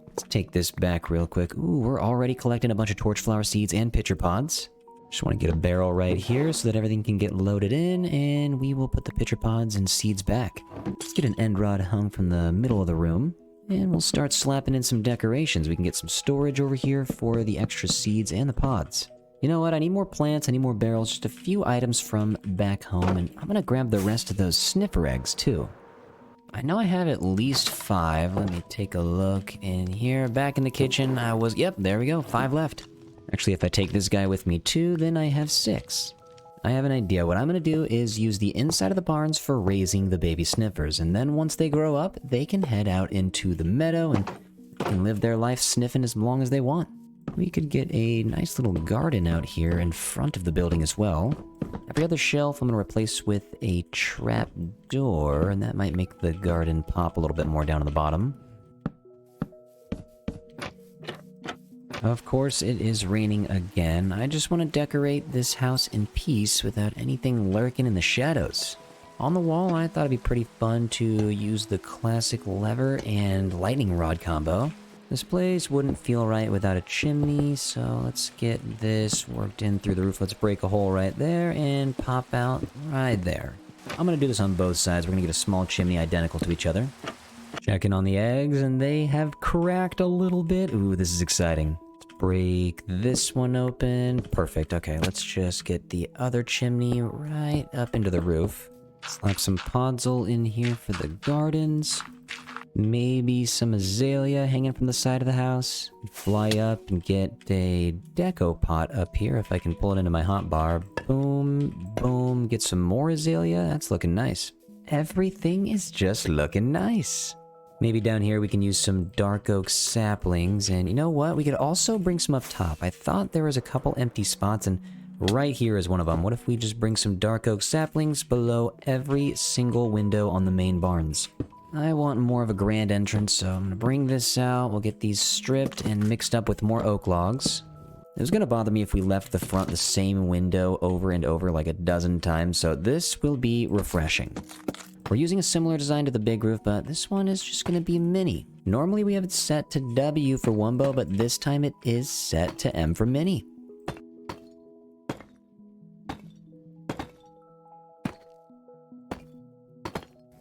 Let's take this back real quick. Ooh, we're already collecting a bunch of torchflower seeds and pitcher pods. Just want to get a barrel right here so that everything can get loaded in, and we will put the pitcher pods and seeds back. Let's get an end rod hung from the middle of the room, and we'll start slapping in some decorations. We can get some storage over here for the extra seeds and the pods. You know what? I need more plants, I need more barrels, just a few items from back home, and I'm gonna grab the rest of those sniffer eggs too. I know I have at least 5. Let me take a look in here. Back in the kitchen, yep, there we go, 5 left. Actually, if I take this guy with me too, then I have 6. I have an idea. What I'm going to do is use the inside of the barns for raising the baby sniffers, and then once they grow up, they can head out into the meadow and can live their life sniffing as long as they want. We could get a nice little garden out here in front of the building as well. Every other shelf I'm going to replace with a trap door, and that might make the garden pop a little bit more down on the bottom. Of course, it is raining again. I just want to decorate this house in peace without anything lurking in the shadows. On the wall, I thought it'd be pretty fun to use the classic lever and lightning rod combo. This place wouldn't feel right without a chimney, so let's get this worked in through the roof. Let's break a hole right there and pop out right there. I'm going to do this on both sides. We're going to get a small chimney identical to each other. Checking on the eggs, and they have cracked a little bit. Ooh, this is exciting. Break this one open. Perfect. Okay, let's just get the other chimney right up into the roof. Slap some podzol in here for the gardens. Maybe some azalea hanging from the side of the house. Fly up and get a deco pot up here if I can pull it into my hotbar. Boom, boom. Get some more azalea. That's looking nice. Everything is just looking nice. Maybe down here we can use some dark oak saplings, and you know what? We could also bring some up top. I thought there was a couple empty spots, and right here is one of them. What if we just bring some dark oak saplings below every single window on the main barns? I want more of a grand entrance, so I'm gonna bring this out. We'll get these stripped and mixed up with more oak logs. It was gonna bother me if we left the front the same window over and over like a dozen times, so this will be refreshing. We're using a similar design to the big roof, but this one is just going to be mini. Normally we have it set to W for Wumbo, but this time it is set to M for mini.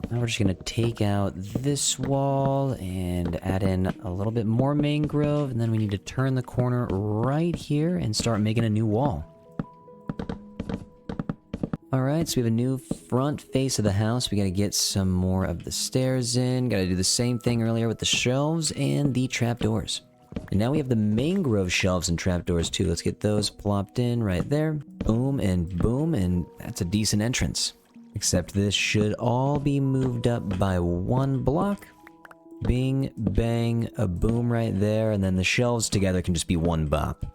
Now we're just going to take out this wall and add in a little bit more mangrove, and then we need to turn the corner right here and start making a new wall. Alright, so we have a new front face of the house. We gotta get some more of the stairs in. Gotta do the same thing earlier with the shelves and the trapdoors. And now we have the mangrove shelves and trapdoors too. Let's get those plopped in right there. Boom, and that's a decent entrance. Except this should all be moved up by one block. Bing, bang, a boom right there, and then the shelves together can just be one bop.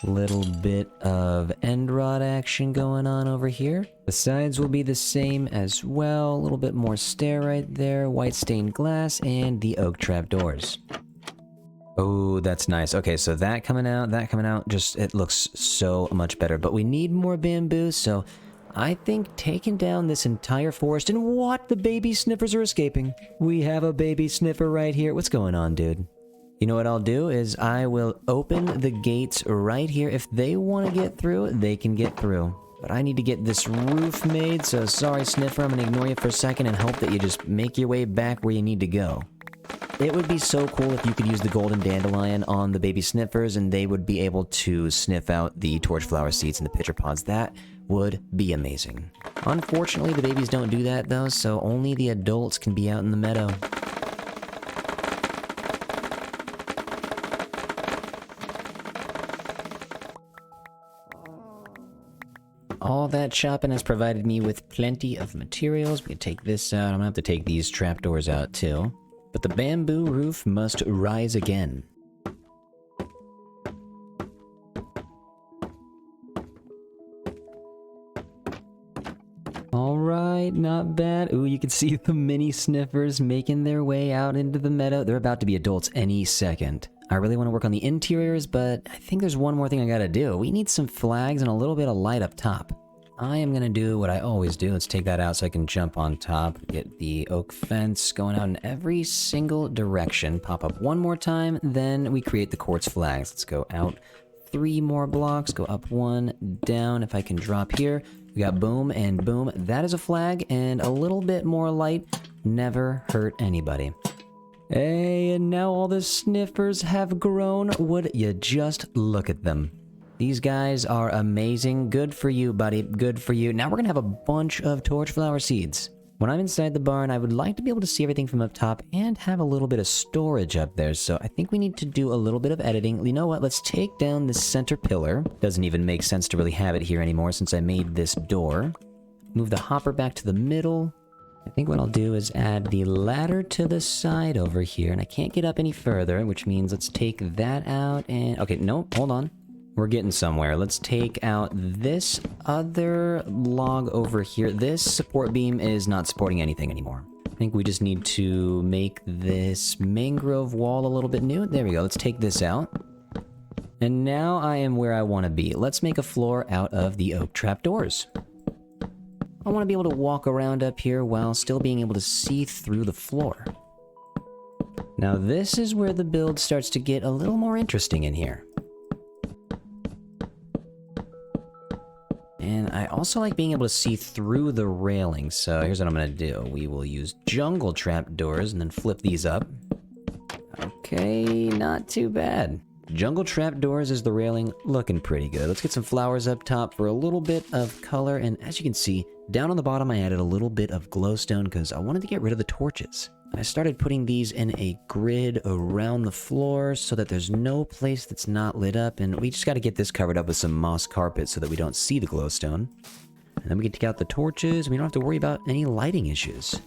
Little bit of end rod action going on over here. The sides will be the same as well. A little bit more stair right there, white stained glass, and the oak trapdoors. Oh, that's nice. Okay, so that coming out, just, it looks so much better. But we need more bamboo, so I think taking down this entire forest, and what? The baby sniffers are escaping. We have a baby sniffer right here. What's going on, dude? You know what I'll do is I will open the gates right here. If they want to get through, they can get through. But I need to get this roof made, so sorry, Sniffer, I'm going to ignore you for a second and hope that you just make your way back where you need to go. It would be so cool if you could use the golden dandelion on the baby sniffers and they would be able to sniff out the torch flower seeds and the pitcher pods. That would be amazing. Unfortunately, the babies don't do that though, so only the adults can be out in the meadow. All that chopping has provided me with plenty of materials. We can take this out. I'm gonna have to take these trapdoors out too. But the bamboo roof must rise again. Alright, not bad. Ooh, you can see the mini sniffers making their way out into the meadow. They're about to be adults any second. I really want to work on the interiors, but I think there's one more thing I gotta do. We need some flags and a little bit of light up top. I am gonna do what I always do. Let's take that out so I can jump on top, get the oak fence going out in every single direction, pop up one more time, then we create the quartz flags. Let's go out 3 more blocks, go up 1, down. If I can drop here, we got boom and boom. That is a flag, and a little bit more light never hurt anybody. Hey, and now all the sniffers have grown. Would you just look at them? These guys are amazing. Good for you, buddy. Good for you. Now we're gonna have a bunch of torch flower seeds. When I'm inside the barn, I would like to be able to see everything from up top and have a little bit of storage up there. So I think we need to do a little bit of editing. You know what? Let's take down this center pillar. Doesn't even make sense to really have it here anymore since I made this door. Move the hopper back to the middle. I think what I'll do is add the ladder to the side over here. And I can't get up any further, which means let's take that out and... Okay, no, hold on. We're getting somewhere. Let's take out this other log over here. This support beam is not supporting anything anymore. I think we just need to make this mangrove wall a little bit new. There we go. Let's take this out. And now I am where I want to be. Let's make a floor out of the oak trapdoors. I want to be able to walk around up here while still being able to see through the floor. Now this is where the build starts to get a little more interesting in here. And I also like being able to see through the railing, so here's what I'm going to do. We will use jungle trapdoors and then flip these up. Okay, not too bad. Jungle trapdoors is the railing, looking pretty good. Let's get some flowers up top for a little bit of color, and as you can see, down on the bottom I added a little bit of glowstone because I wanted to get rid of the torches. I started putting these in a grid around the floor so that there's no place that's not lit up, and we just got to get this covered up with some moss carpet so that we don't see the glowstone. And then we can take out the torches, and we don't have to worry about any lighting issues.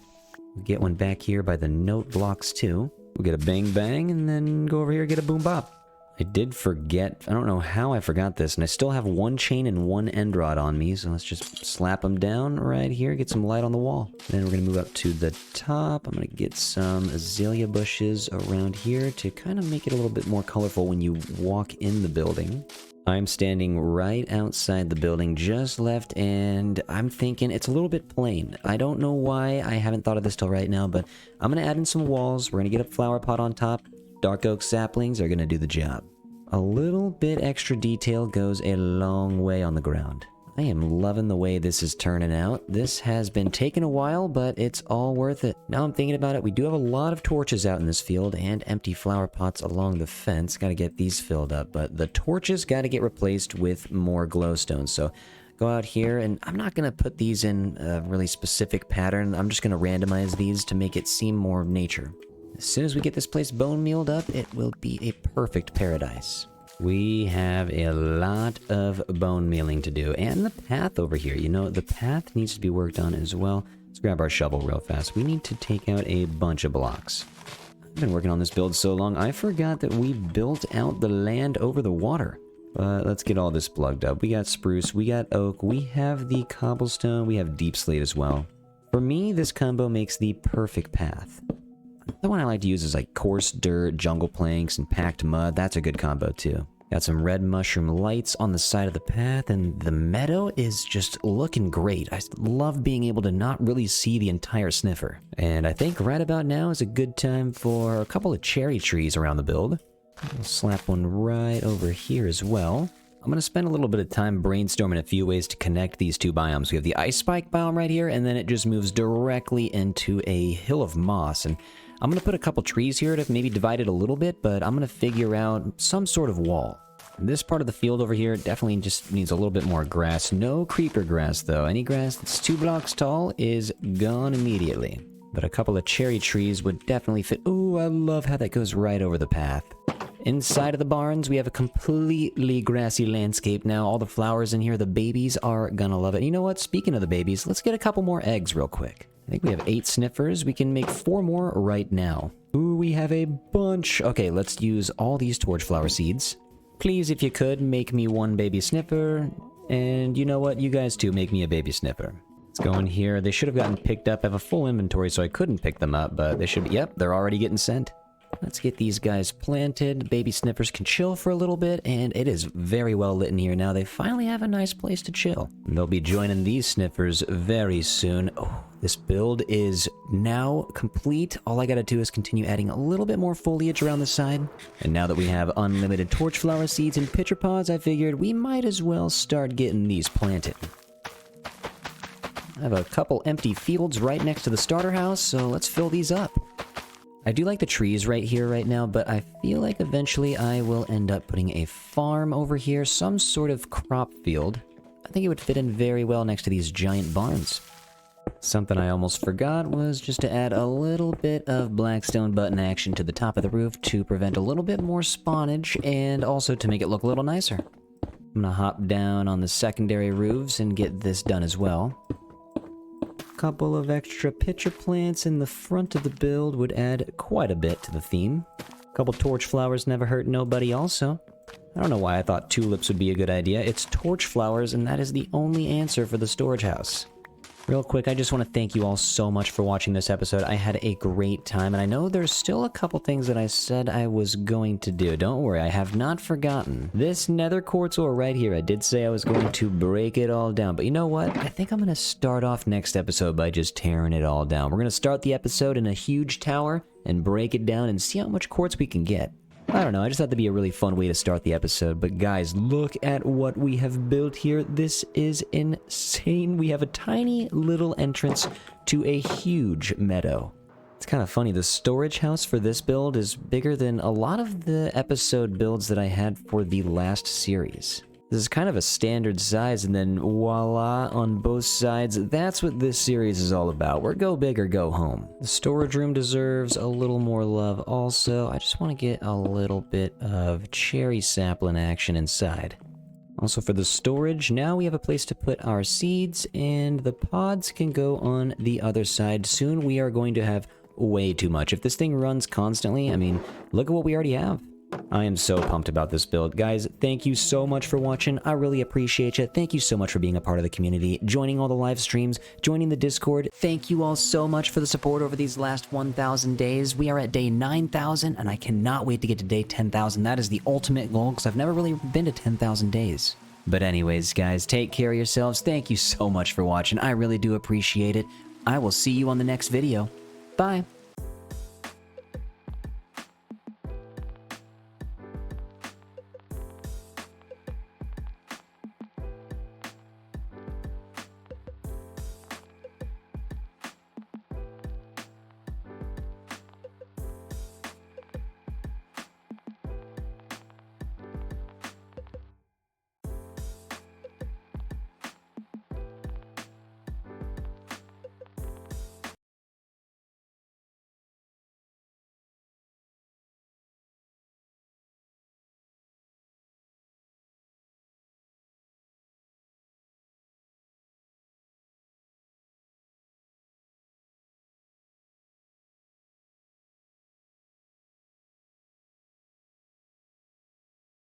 We'll get one back here by the note blocks too. We'll get a bang bang, and then go over here and get a boom bop. I did forget, I don't know how I forgot this, and I still have 1 chain and 1 end rod on me, so let's just slap them down right here, get some light on the wall. Then we're going to move up to the top. I'm going to get some azalea bushes around here to kind of make it a little bit more colorful when you walk in the building. I'm standing right outside the building, just left, and I'm thinking it's a little bit plain. I don't know why I haven't thought of this till right now, but I'm going to add in some walls. We're going to get a flower pot on top. Dark oak saplings are going to do the job. A little bit extra detail goes a long way on the ground. I am loving the way this is turning out. This has been taking a while, but it's all worth it. Now I'm thinking about it, we do have a lot of torches out in this field and empty flower pots along the fence. Got to get these filled up, but the torches got to get replaced with more glowstone. So go out here, and I'm not going to put these in a really specific pattern. I'm just going to randomize these to make it seem more nature. As soon as we get this place bone mealed up, it will be a perfect paradise. We have a lot of bone mealing to do, and the path over here. You know, the path needs to be worked on as well. Let's grab our shovel real fast. We need to take out a bunch of blocks. I've been working on this build so long, I forgot that we built out the land over the water. Let's get all this plugged up. We got spruce, we got oak, we have the cobblestone, we have deep slate as well. For me, this combo makes the perfect path. The one I like to use is like coarse dirt, jungle planks, and packed mud. That's a good combo too. Got some red mushroom lights on the side of the path, and the meadow is just looking great. I love being able to not really see the entire Sniffer. And I think right about now is a good time for a couple of cherry trees around the build. I'll slap one right over here as well. I'm going to spend a little bit of time brainstorming a few ways to connect these two biomes. We have the ice spike biome right here, and then it just moves directly into a hill of moss. And I'm going to put a couple trees here to maybe divide it a little bit, but I'm going to figure out some sort of wall. This part of the field over here definitely just needs a little bit more grass. No creeper grass, though. Any grass that's 2 blocks tall is gone immediately. But a couple of cherry trees would definitely fit. Ooh, I love how that goes right over the path. Inside of the barns, we have a completely grassy landscape now. All the flowers in here, the babies are gonna love it. You know what? Speaking of the babies, let's get a couple more eggs real quick. I think we have 8 sniffers. We can make 4 more right now. Ooh, we have a bunch. Okay, let's use all these torch flower seeds. Please, if you could, make me 1 baby sniffer. And you know what? You guys too, make me a baby sniffer. Let's go in here. They should have gotten picked up. I have a full inventory, so I couldn't pick them up, but they should be. Yep, they're already getting sent. Let's get these guys planted. Baby sniffers can chill for a little bit, and it is very well lit in here now. They finally have a nice place to chill. They'll be joining these sniffers very soon. Oh, this build is now complete. All I gotta do is continue adding a little bit more foliage around the side. And now that we have unlimited torch flower seeds and pitcher pods, I figured we might as well start getting these planted. I have a couple empty fields right next to the starter house, so let's fill these up. I do like the trees right here right now, but I feel like eventually I will end up putting a farm over here, some sort of crop field. I think it would fit in very well next to these giant barns. Something I almost forgot was just to add a little bit of blackstone button action to the top of the roof to prevent a little bit more spawnage and also to make it look a little nicer. I'm gonna hop down on the secondary roofs and get this done as well. Couple of extra pitcher plants in the front of the build would add quite a bit to the theme. Couple torch flowers never hurt nobody also. I don't know why I thought tulips would be a good idea. It's torch flowers, and that is the only answer for the storage house. Real quick, I just want to thank you all so much for watching this episode. I had a great time, and I know there's still a couple things that I said I was going to do. Don't worry, I have not forgotten. This nether quartz ore right here, I did say I was going to break it all down, but you know what? I think I'm going to start off next episode by just tearing it all down. We're going to start the episode in a huge tower and break it down and see how much quartz we can get. I don't know, I just thought that'd be a really fun way to start the episode, but guys, look at what we have built here. This is insane. We have a tiny little entrance to a huge meadow. It's kind of funny, the storage house for this build is bigger than a lot of the episode builds that I had for the last series. This is kind of a standard size, and then voila, on both sides, that's what this series is all about. We're go big or go home. The storage room deserves a little more love also. I just want to get a little bit of cherry sapling action inside. Also for the storage, now we have a place to put our seeds, and the pods can go on the other side. Soon we are going to have way too much. If this thing runs constantly, I mean, look at what we already have. I am so pumped about this build. Guys, thank you so much for watching. I really appreciate you. Thank you so much for being a part of the community, joining all the live streams, joining the Discord. Thank you all so much for the support over these last 1,000 days. We are at day 9,000, and I cannot wait to get to day 10,000. That is the ultimate goal, because I've never really been to 10,000 days. But anyways, guys, take care of yourselves. Thank you so much for watching. I really do appreciate it. I will see you on the next video. Bye.